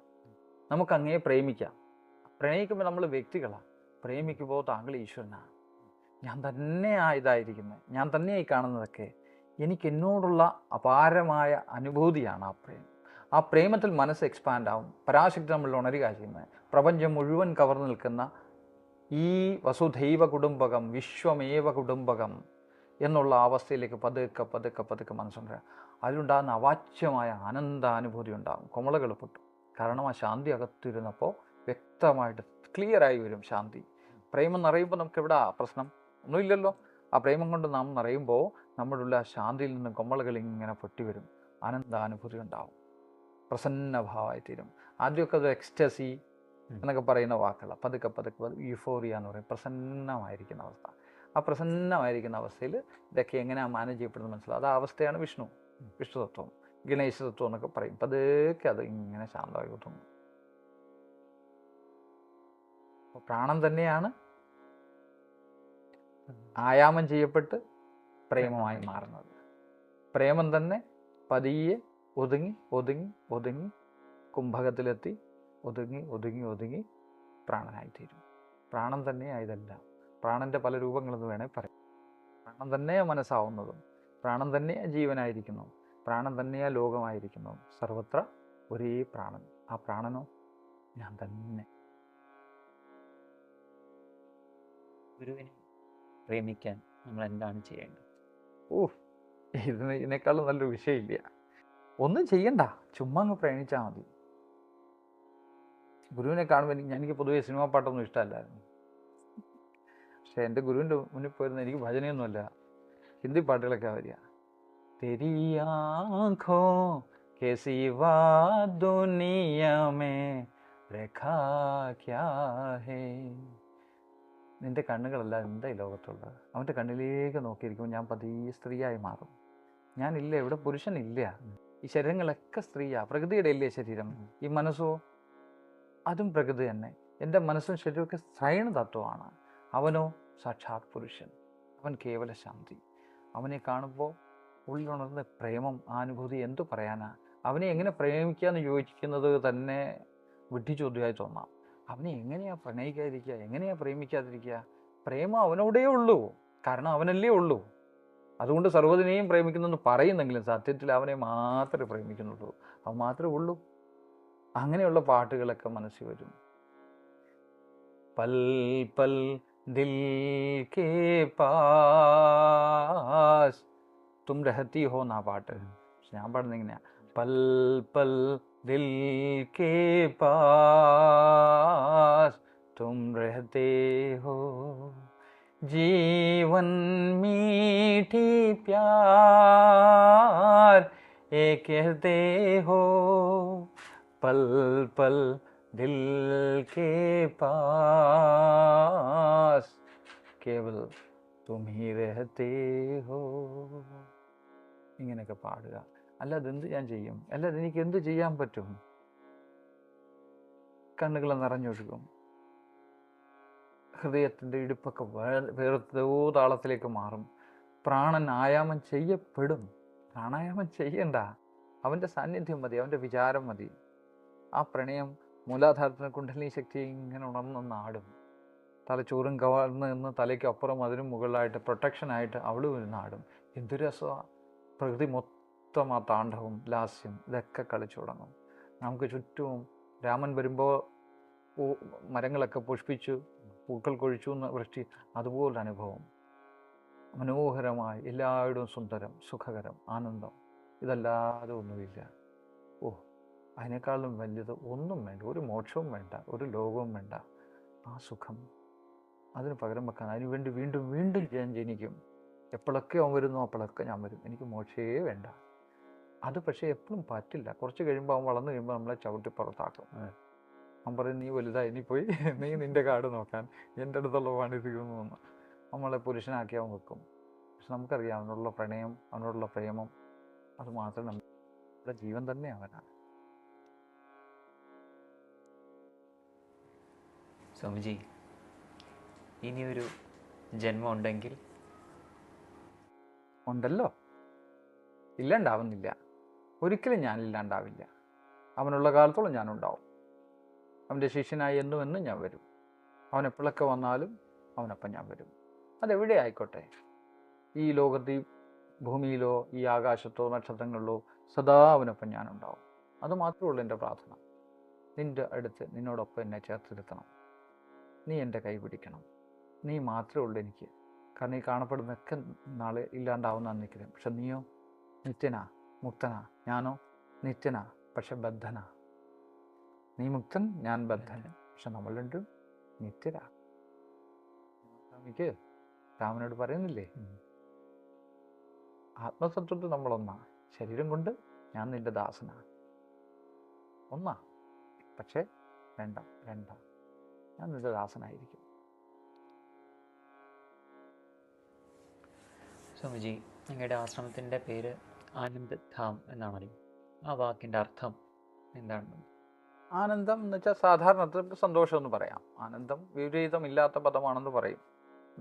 നമുക്ക് അങ്ങയെ പ്രേമിക്കാം. പ്രണയിക്കുമ്പോൾ നമ്മൾ വ്യക്തികളാണ്, പ്രേമിക്കുമ്പോൾ താങ്കൾ ഈശ്വരനാണ്. ഞാൻ തന്നെയാണ് ഇതായിരിക്കുന്നത്, ഞാൻ തന്നെയായി കാണുന്നതൊക്കെ. എനിക്ക് എന്നോടുള്ള അപാരമായ അനുഭൂതിയാണ് ആ പ്രേമം. ആ പ്രേമത്തിൽ മനസ്സ് എക്സ്പാൻഡ് ആവും, പരാശക്തി നമ്മൾ ഉണരുക ചെയ്യുന്നത്. പ്രപഞ്ചം മുഴുവൻ കവർന്നു നിൽക്കുന്ന ഈ വസുധൈവ കുടുംബകം, വിശ്വമേവ കുടുംബകം എന്നുള്ള അവസ്ഥയിലേക്ക് പതുക്കെ പതുക്കെ പതുക്കെ മനസ്സുണ്ടാകും. അതിലുണ്ടാകുന്ന അവാച്യമായ ആനന്ദാനുഭൂതി ഉണ്ടാകും. കുമളകൾ പൊട്ടും. കാരണം ആ ശാന്തി അകത്തിരുന്നപ്പോൾ വ്യക്തമായിട്ട് ക്ലിയറായി വരും ശാന്തി. പ്രേമം നിറയുമ്പോൾ നമുക്ക് എവിടെ പ്രശ്നം ഒന്നുമില്ലല്ലോ. ആ പ്രേമം കൊണ്ട് നാം നിറയുമ്പോൾ നമ്മളുള്ള ആ ശാന്തിയിൽ നിന്ന് കൊമ്മളകൾ ഇങ്ങനെ പൊട്ടിവരും, ആനന്ദാനുഭൂതി ഉണ്ടാവും, പ്രസന്നഭാവമായിത്തീരും. ആദ്യമൊക്കെ അത് എക്സ്റ്റസി എന്നൊക്കെ പറയുന്ന വാക്കുകൾ, പതുക്കെ പതുക്കെ യുഫോറിയ എന്ന് പറയും, പ്രസന്നമായിരിക്കുന്ന അവസ്ഥ. ആ പ്രസന്നമായിരിക്കുന്ന അവസ്ഥയിൽ ഇതൊക്കെ എങ്ങനെയാണ് മാനേജ് ചെയ്യപ്പെടുന്നത് മനസ്സിലാവും. ആ അവസ്ഥയാണ് വിഷ്ണുതത്വം, ഗണേശതത്വം എന്നൊക്കെ പറയും. പതുക്കെ അത് ഇങ്ങനെ ശാന്തമായി ഒതുങ്ങും. പ്രാണൻ തന്നെയാണ് ആയാമം ചെയ്യപ്പെട്ട് പ്രേമമായി മാറുന്നത്. പ്രേമം തന്നെ പതിയെ ഒതുങ്ങി ഒതുങ്ങി ഒതുങ്ങി കുംഭകത്തിലെത്തി ഒതുങ്ങി ഒതുങ്ങി ഒതുങ്ങി പ്രാണനായിത്തീരും. പ്രാണൻ തന്നെയാണ് ഇതെല്ലാം. പ്രാണൻ്റെ പല രൂപങ്ങളെന്ന് വേണേൽ പറയാം. പ്രാണൻ തന്നെയാണ് മനസ്സാവുന്നതും, പ്രാണൻ തന്നെയാണ് ജീവനായിരിക്കുന്നു, പ്രാണൻ തന്നെയാണ് ലോകമായിരിക്കുന്നു. സർവത്ര ഒരേ പ്രാണൻ. ആ പ്രാണനോ ഞാൻ തന്നെ. ഗുരുവിനെ പ്രേമിക്കാൻ നമ്മൾ എന്താണ് ചെയ്യേണ്ടത്? ഇതിനേക്കാളും നല്ലൊരു വിഷയമില്ല. ഒന്നും ചെയ്യണ്ട, ചുമ്മാ അങ്ങ് പ്രേമിച്ചാൽ മതി. ഗുരുവിനെ കാണുമ്പോൾ എനിക്ക് പൊതുവേ സിനിമാ പാട്ടൊന്നും ഇഷ്ടമല്ലായിരുന്നു. പക്ഷെ എൻ്റെ ഗുരുവിൻ്റെ മുന്നിൽ പോയിരുന്ന എനിക്ക് ഭജനയൊന്നുമല്ല, ഹിന്ദി പാട്ടുകളൊക്കെ വരിക. തെരി ആँखों के सिवा दुनिया में रखा क्या है. നിന്റെ കണ്ണുകളല്ല എന്താ ഈ ലോകത്തുള്ളത്. അവൻ്റെ കണ്ണിലേക്ക് നോക്കിയിരിക്കുമ്പോൾ ഞാൻ പതിയെ സ്ത്രീയായി മാറും. ഞാനില്ല, ഇവിടെ പുരുഷനില്ല. ഈ ശരീരങ്ങളൊക്കെ സ്ത്രീയാ, പ്രകൃതിയുടെ ഇല്ലേ ശരീരം. ഈ മനസ്സോ അതും പ്രകൃതി തന്നെ. എൻ്റെ മനസ്സും ശരീരമൊക്കെ ശ്രൈണ തത്വമാണ്. അവനോ സാക്ഷാത് പുരുഷൻ, അവൻ കേവല ശാന്തി. അവനെ കാണുമ്പോൾ ഉള്ളിലുണർന്ന പ്രേമം, അനുഭൂതി എന്തു പറയാനാ. അവനെ എങ്ങനെ പ്രേമിക്കാന്ന് യോജിക്കുന്നത് തന്നെ വിഡ്ഢിച്ചോദ്യമായി തോന്നാം. അവനെ എങ്ങനെയാ പ്രണയിക്കാതിരിക്കുക, എങ്ങനെയാ പ്രേമിക്കാതിരിക്കുക? പ്രേമം അവനോടേ ഉള്ളൂ, കാരണം അവനല്ലേ ഉള്ളൂ. അതുകൊണ്ട് സർവ്വതിനെയും പ്രേമിക്കുന്നെന്ന് പറയുന്നെങ്കിലും സത്യത്തിൽ അവനെ മാത്രമേ പ്രേമിക്കുന്നുള്ളൂ, അവൻ മാത്രമേ ഉള്ളൂ. അങ്ങനെയുള്ള പാട്ടുകളൊക്കെ മനസ്സിൽ വരും. പൽ പൽ ദിൽ കെ പാസ് തും രഹത്തി ഹോ എന്നാ പാട്ട്. ഞാൻ പാടുന്നത് ഇങ്ങനെയാ, പൽ പൽ ദിൽ കെ പാസ് തും രഹത്തെ ഹോ, जीवन मीठी प्यार ये कहते हो, पल पल दिल के पास केवल तुम ही रहते हो. ഇങ്ങനെയൊക്കെ പാടുക. അല്ലാതെ എന്ത് ഞാൻ ചെയ്യും? അല്ലാതെ എനിക്ക് എന്ത് ചെയ്യാൻ പറ്റും? കണ്ണുകൾ നിറഞ്ഞൊഴുകും, ഹൃദയത്തിൻ്റെ ഇടുപ്പൊക്കെ വേറെത്തോ താളത്തിലേക്ക് മാറും. പ്രാണൻ ആയാമം ചെയ്യപ്പെടും. പ്രാണായാമം ചെയ്യണ്ട, അവൻ്റെ സാന്നിധ്യം മതി, അവൻ്റെ വിചാരം മതി. ആ പ്രണയം മൂലാധാരത്തിന് കുണ്ഡലിനി ശക്തി ഇങ്ങനെ ഉണർന്നാടും. തലച്ചോറും കവർന്ന് നിന്ന് തലയ്ക്ക് അപ്പുറം അതിനും മുകളിലായിട്ട് പ്രൊട്ടക്ഷനായിട്ട് അവളും ഇരുന്നാടും. എന്തു രസമാണ്! പ്രകൃതി മൊത്തം ആ താണ്ഡവും ലാസ്യം ഇതൊക്കെ കളിച്ചു തുടങ്ങും. നമുക്ക് ചുറ്റും രാമൻ വരുമ്പോൾ മരങ്ങളൊക്കെ പുഷ്പിച്ചു, പൂക്കൾ കൊഴിച്ചു എന്ന വൃഷ്ടി, അതുപോലൊരു അനുഭവം. മനോഹരമായി, എല്ലായിടവും സുന്ദരം, സുഖകരം, ആനന്ദം. ഇതല്ലാതെ ഒന്നുമില്ല. അതിനേക്കാളും വലുത് ഒന്നും വേണ്ട. ഒരു മോക്ഷവും വേണ്ട, ഒരു ലോകവും വേണ്ട. ആ സുഖം അതിന് പകരം വെക്കാൻ, അതിനുവേണ്ടി വീണ്ടും വീണ്ടും ഞാൻ ജനിക്കും. എപ്പോഴൊക്കെ അവൻ വരുന്നു അപ്പോഴൊക്കെ ഞാൻ വരും. എനിക്ക് മോക്ഷമേ വേണ്ട. അത് പക്ഷേ എപ്പോഴും പറ്റില്ല. കുറച്ച് കഴിയുമ്പോൾ അവൻ വളർന്നു കഴിയുമ്പോൾ നമ്മളെ ചവിട്ടി പുറത്താക്കും. അവൻ പറയും, നീ വലുതായി, നീ പോയി നീ നിൻ്റെ കാട് നോക്കാൻ, എൻ്റെ അടുത്തുള്ള പണി തീർന്നു. നമ്മളെ പുരുഷനാക്കി അവൻ വെക്കും. പക്ഷെ നമുക്കറിയാം അവനോടുള്ള പ്രണയം, അവനോടുള്ള പ്രേമം, അത് മാത്രമേ നമ്മുടെ ജീവൻ തന്നെ അവനാണ്. സ്വാമിജി, ഇനിയൊരു ജന്മം ഉണ്ടെങ്കിൽ? ഉണ്ടല്ലോ, ഇല്ലാണ്ടാവുന്നില്ല. ഒരിക്കലും ഞാനില്ലാണ്ടാവില്ല. അവനുള്ള കാലത്തോളം ഞാനുണ്ടാവും. അവൻ്റെ ശിഷ്യനായി എന്നും ഞാൻ വരും. അവൻ എപ്പോഴൊക്കെ വന്നാലും അവനൊപ്പം ഞാൻ വരും. അതെവിടെ ആയിക്കോട്ടെ, ഈ ലോകത്ത്, ഈ ഭൂമിയിലോ ഈ ആകാശത്തോ നക്ഷത്രങ്ങളിലോ സദാ അവനൊപ്പം ഞാനുണ്ടാവും. അത് മാത്രമേ ഉള്ളൂ എൻ്റെ പ്രാർത്ഥന. നിൻ്റെ അടുത്ത് നിന്നോടൊപ്പം എന്നെ ചേർത്തിരുത്തണം. നീ എൻ്റെ കൈ പിടിക്കണം. നീ മാത്രമേ ഉള്ളൂ എനിക്ക്. കാരണം ഈ കാണപ്പെടുന്നതൊക്കെ നാളെ ഇല്ലാണ്ടാവുന്ന നിൽക്കുന്നത്. പക്ഷെ നീയോ നിത്യനാ, മുക്തനാ. ഞാനോ നിത്യനാ, പക്ഷെ ബദ്ധനാ. നീ മുക്തൻ, ഞാൻ ബദ്ധൻ. പക്ഷെ നമ്മൾ രണ്ടും നിത്യരാ. എനിക്ക് രാമനോട് പറയുന്നില്ലേ, ആത്മതത്വത്തിൽ നമ്മളൊന്നാ. ശരീരം കൊണ്ട് ഞാൻ നിന്റെ ദാസനാ. ഒന്നാ, പക്ഷേ രണ്ടാ. ഞാൻ നിന്റെ ദാസനായിരിക്കും. സ്വാമിജി, നിങ്ങളുടെ ആശ്രമത്തിൻ്റെ പേര് ആനന്ദ് ധാം എന്നാണല്ലോ. ആ വാക്കിൻ്റെ അർത്ഥം എന്താണ്? ആനന്ദം എന്ന് വെച്ചാൽ സാധാരണ സന്തോഷം എന്ന് പറയാം. ആനന്ദം വിപരീതമില്ലാത്ത പദമാണെന്ന് പറയും.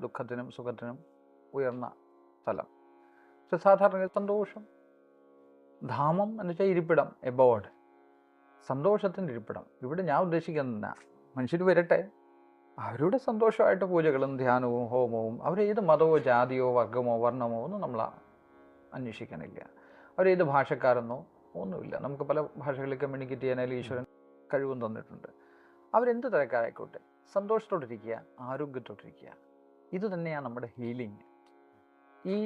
ദുഃഖത്തിനും സുഖത്തിനും ഉയർന്ന സ്ഥലം. പക്ഷെ സാധാരണ സന്തോഷം. ധാമം എന്ന് വെച്ചാൽ ഇരിപ്പിടം, എബോർഡ്, സന്തോഷത്തിൻ്റെ ഇരിപ്പിടം. ഇവിടെ ഞാൻ ഉദ്ദേശിക്കുന്ന മനുഷ്യർ വരട്ടെ, അവരുടെ സന്തോഷമായിട്ട് പൂജകളും ധ്യാനവും ഹോമവും, അവരേത് മതമോ ജാതിയോ വർഗമോ വർണ്ണമോ ഒന്നും നമ്മൾ അന്വേഷിക്കണില്ല. അവരേത് ഭാഷക്കാരെന്നോ ഒന്നുമില്ല. നമുക്ക് പല ഭാഷകളിൽ കമ്മ്യൂണിക്കേറ്റ് ചെയ്യാനായാലും ഈശ്വരൻ കഴിവും തന്നിട്ടുണ്ട്. അവരെന്ത് തരക്കാരായിക്കോട്ടെ, സന്തോഷത്തോട്ടിരിക്കുക, ആരോഗ്യത്തോട്ടിരിക്കുക. ഇത് തന്നെയാണ് നമ്മുടെ ഹീലിംഗ്. ഈ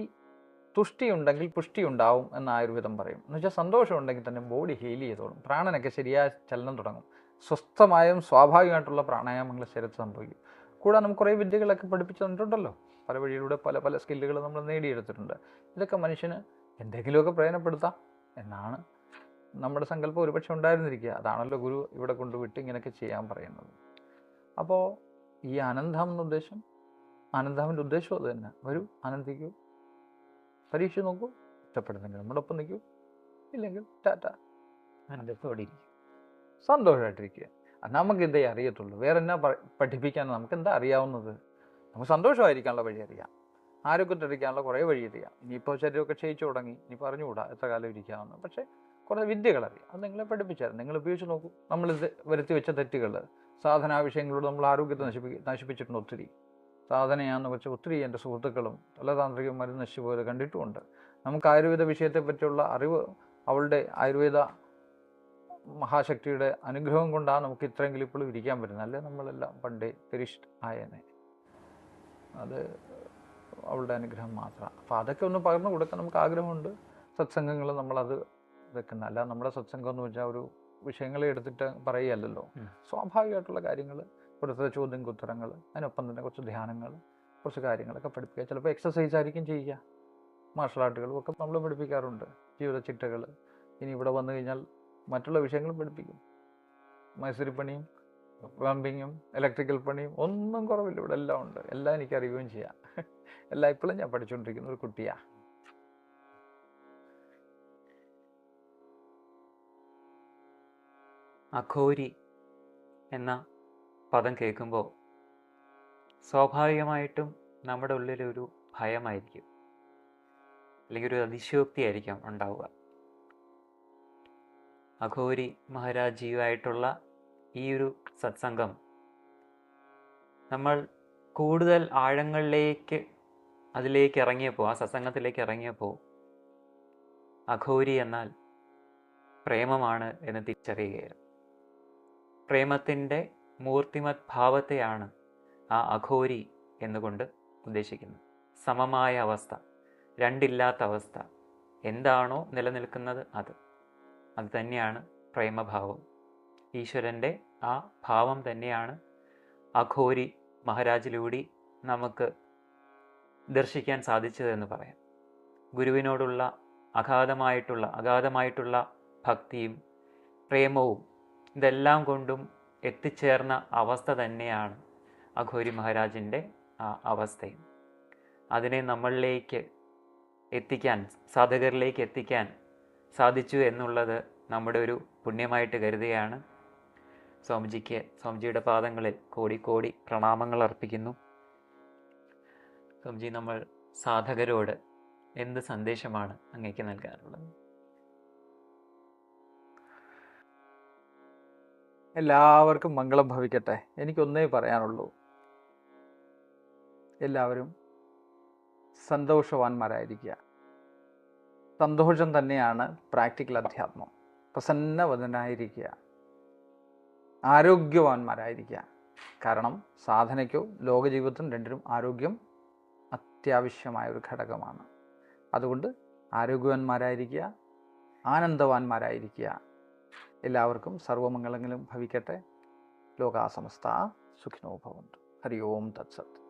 തുഷ്ടി ഉണ്ടെങ്കിൽ പുഷ്ടി ഉണ്ടാവും എന്ന് ആയുർവേദം പറയും. എന്ന് വെച്ചാൽ സന്തോഷം ഉണ്ടെങ്കിൽ തന്നെ ബോഡി ഹീൽ ചെയ്തോളും. പ്രാണനൊക്കെ ശരിയായ ചലനം തുടങ്ങും. സ്വസ്ഥമായും സ്വാഭാവികമായിട്ടുള്ള പ്രാണായാമങ്ങൾ ശരീരത്തിൽ സംഭവിക്കും. കൂടാതെ നമുക്ക് കുറേ വിദ്യകളൊക്കെ പഠിപ്പിച്ചു തന്നിട്ടുണ്ടല്ലോ. പല വഴിയിലൂടെ പല സ്കില്ലുകൾ നമ്മൾ നേടിയെടുത്തിട്ടുണ്ട്. ഇതൊക്കെ മനുഷ്യന് എന്തെങ്കിലുമൊക്കെ പ്രയോജനപ്പെടുത്താം എന്നാണ് നമ്മുടെ സങ്കല്പം ഒരുപക്ഷെ ഉണ്ടായിരുന്നിരിക്കുക. അതാണല്ലോ ഗുരു ഇവിടെ കൊണ്ടുവിട്ട് ഇങ്ങനെയൊക്കെ ചെയ്യാൻ പറയുന്നത്. അപ്പോൾ ഈ ആനന്ദം എന്ന ഉദ്ദേശം, ആനന്ദാമിൻ്റെ ഉദ്ദേശവും അത് തന്നെ. വരൂ, ആനന്ദിക്കൂ, പരീക്ഷ നോക്കൂ, ഇഷ്ടപ്പെടുന്നെങ്കിൽ നമ്മുടെ ഒപ്പം നിൽക്കൂ, ഇല്ലെങ്കിൽ ടാറ്റ. ആനന്ദത്തോടിരിക്കും, സന്തോഷമായിട്ടിരിക്കുക. നമുക്കിതേ അറിയത്തുള്ളൂ. വേറെ എന്നാ പഠിപ്പിക്കാൻ നമുക്ക് എന്താ അറിയാവുന്നത്? നമുക്ക് സന്തോഷമായിരിക്കാനുള്ള വഴി അറിയാം, ആരോഗ്യത്തിരിക്കാനുള്ള കുറേ വഴി അറിയാം. ഇനിയിപ്പോൾ ശരീരമൊക്കെ ക്ഷയിച്ചു തുടങ്ങി, ഇനി പറഞ്ഞുകൂടാ എത്ര കാലം ഇരിക്കാമെന്ന്. പക്ഷേ കുറേ വിദ്യകളറിയാം. അത് നിങ്ങളെ പഠിപ്പിച്ചായിരുന്നു. നിങ്ങൾ ഉപയോഗിച്ച് നോക്കൂ. നമ്മളിത് വരുത്തി വെച്ച തെറ്റുകൾ, സാധനാ വിഷയങ്ങളോട് നമ്മൾ ആരോഗ്യത്തെ നശിപ്പിച്ചിട്ടുണ്ട് ഒത്തിരി. സാധനയാണെന്ന് വെച്ച് ഒത്തിരി എൻ്റെ സുഹൃത്തുക്കളും പല താന്ത്രികന്മാരും നശിച്ചു പോയത് കണ്ടിട്ടുമുണ്ട്. നമുക്ക് ആയുർവേദ വിഷയത്തെ പറ്റിയുള്ള അറിവ് അവളുടെ ആയുർവേദ മഹാശക്തിയുടെ അനുഗ്രഹം കൊണ്ടാണ് നമുക്ക് ഇത്രയെങ്കിലും ഇപ്പോഴും ഇരിക്കാൻ പറ്റുന്നത്. അല്ലേ നമ്മളെല്ലാം പണ്ടേ പെരിഷ്ട് ആയേനെ. അത് അവളുടെ അനുഗ്രഹം മാത്രമാണ്. അപ്പോൾ അതൊക്കെ ഒന്ന് പകർന്നു കൊടുക്കാൻ നമുക്ക് ആഗ്രഹമുണ്ട്. സത്സംഗങ്ങൾ നമ്മളത് വെക്കുന്ന, അല്ല നമ്മുടെ സത്സംഗം എന്ന് വെച്ചാൽ ഒരു വിഷയങ്ങളെ എടുത്തിട്ട് പറയുകയല്ലല്ലോ. സ്വാഭാവികമായിട്ടുള്ള കാര്യങ്ങൾ, ഇവിടുത്തെ ചോദ്യം ഉത്തരങ്ങൾ, അതിനൊപ്പം തന്നെ കുറച്ച് ധ്യാനങ്ങൾ, കുറച്ച് കാര്യങ്ങളൊക്കെ പഠിപ്പിക്കുക. ചിലപ്പോൾ എക്സസൈസ് ആയിരിക്കും ചെയ്യുക. മാർഷൽ ആർട്ടുകളും ഒക്കെ നമ്മൾ പഠിപ്പിക്കാറുണ്ട്. ജീവിത ചിട്ടകൾ. ഇനി ഇവിടെ വന്നു കഴിഞ്ഞാൽ മറ്റുള്ള വിഷയങ്ങളും പഠിപ്പിക്കും. മൈസൂരിപ്പണിയും പ്ലംബിങ്ങും ഇലക്ട്രിക്കൽ പണിയും ഒന്നും കുറവില്ല. ഇവിടെ എല്ലാം ഉണ്ട്. എല്ലാം എനിക്ക് അറിയുകയും ചെയ്യാം. എല്ലാം ഇപ്പോഴും ഞാൻ പഠിച്ചുകൊണ്ടിരിക്കുന്ന ഒരു കുട്ടിയാണ്. അഘോരി എന്ന പദം കേൾക്കുമ്പോൾ സ്വാഭാവികമായിട്ടും നമ്മുടെ ഉള്ളിലൊരു ഭയമായിരിക്കും, അല്ലെങ്കിൽ ഒരു അതിശയോക്തിയായിരിക്കാം ഉണ്ടാവുക. അഘോരി മഹാരാജിയുമായിട്ടുള്ള ഈ ഒരു സത്സംഗം നമ്മൾ കൂടുതൽ ആഴങ്ങളിലേക്ക് ഇറങ്ങിയപ്പോൾ, ആ സത്സംഗത്തിലേക്ക് ഇറങ്ങിയപ്പോൾ, അഘോരി എന്നാൽ പ്രേമമാണ് എന്ന് തിരിച്ചറിയുകയാണ്. പ്രേമത്തിൻ്റെ മൂർത്തിമത് ഭാവത്തെയാണ് ആ അഘോരി എന്നുകൊണ്ട് ഉദ്ദേശിക്കുന്നത്. സമമായ അവസ്ഥ, രണ്ടില്ലാത്ത അവസ്ഥ, എന്താണോ നിലനിൽക്കുന്നത് അത് തന്നെയാണ് പ്രേമഭാവം. ഈശ്വരൻ്റെ ആ ഭാവം തന്നെയാണ് അഘോരി മഹാരാജിലൂടെ നമുക്ക് ദർശിക്കാൻ സാധിച്ചതെന്ന് പറയാം. ഗുരുവിനോടുള്ള അഗാധമായിട്ടുള്ള ഭക്തിയും പ്രേമവും ഇതെല്ലാം കൊണ്ടും എത്തിച്ചേർന്ന അവസ്ഥ തന്നെയാണ് അഘോരി മഹാരാജിൻ്റെ ആ അവസ്ഥയും. അതിനെ നമ്മളിലേക്ക് എത്തിക്കാൻ, സാധകരിലേക്ക് എത്തിക്കാൻ സാധിച്ചു എന്നുള്ളത് നമ്മുടെ ഒരു പുണ്യമായിട്ട് കരുതുകയാണ്. സ്വാമിജിയുടെ പാദങ്ങളിൽ കോടി പ്രണാമങ്ങൾ അർപ്പിക്കുന്നു. സ്വാമിജി, നമ്മൾ സാധകരോട് എന്ത് സന്ദേശമാണ് അങ്ങേക്ക് നൽകാറുള്ളത്? എല്ലാവർക്കും മംഗളം ഭവിക്കട്ടെ. എനിക്കൊന്നേ പറയാനുള്ളൂ, എല്ലാവരും സന്തോഷവാന്മാരായിരിക്കുക. സന്തോഷം തന്നെയാണ് പ്രാക്ടിക്കൽ അധ്യാത്മം. പ്രസന്നവദനായിരിക്കുക, ആരോഗ്യവാന്മാരായിരിക്കുക. കാരണം സാധനയ്ക്കോ ലോകജീവിതത്തിനും രണ്ടിനും ആരോഗ്യം അത്യാവശ്യമായ ഒരു ഘടകമാണ്. അതുകൊണ്ട് ആരോഗ്യവാന്മാരായിരിക്കുക, ആനന്ദവാന്മാരായിരിക്കുക. എല്ലാവർക്കും സർവമംഗളങ്ങളും ഭവിക്കട്ടെ. ലോകാ സമസ്ത സുഖിനോ ഭവന്തു. ഹരി ഓം തത്സത്.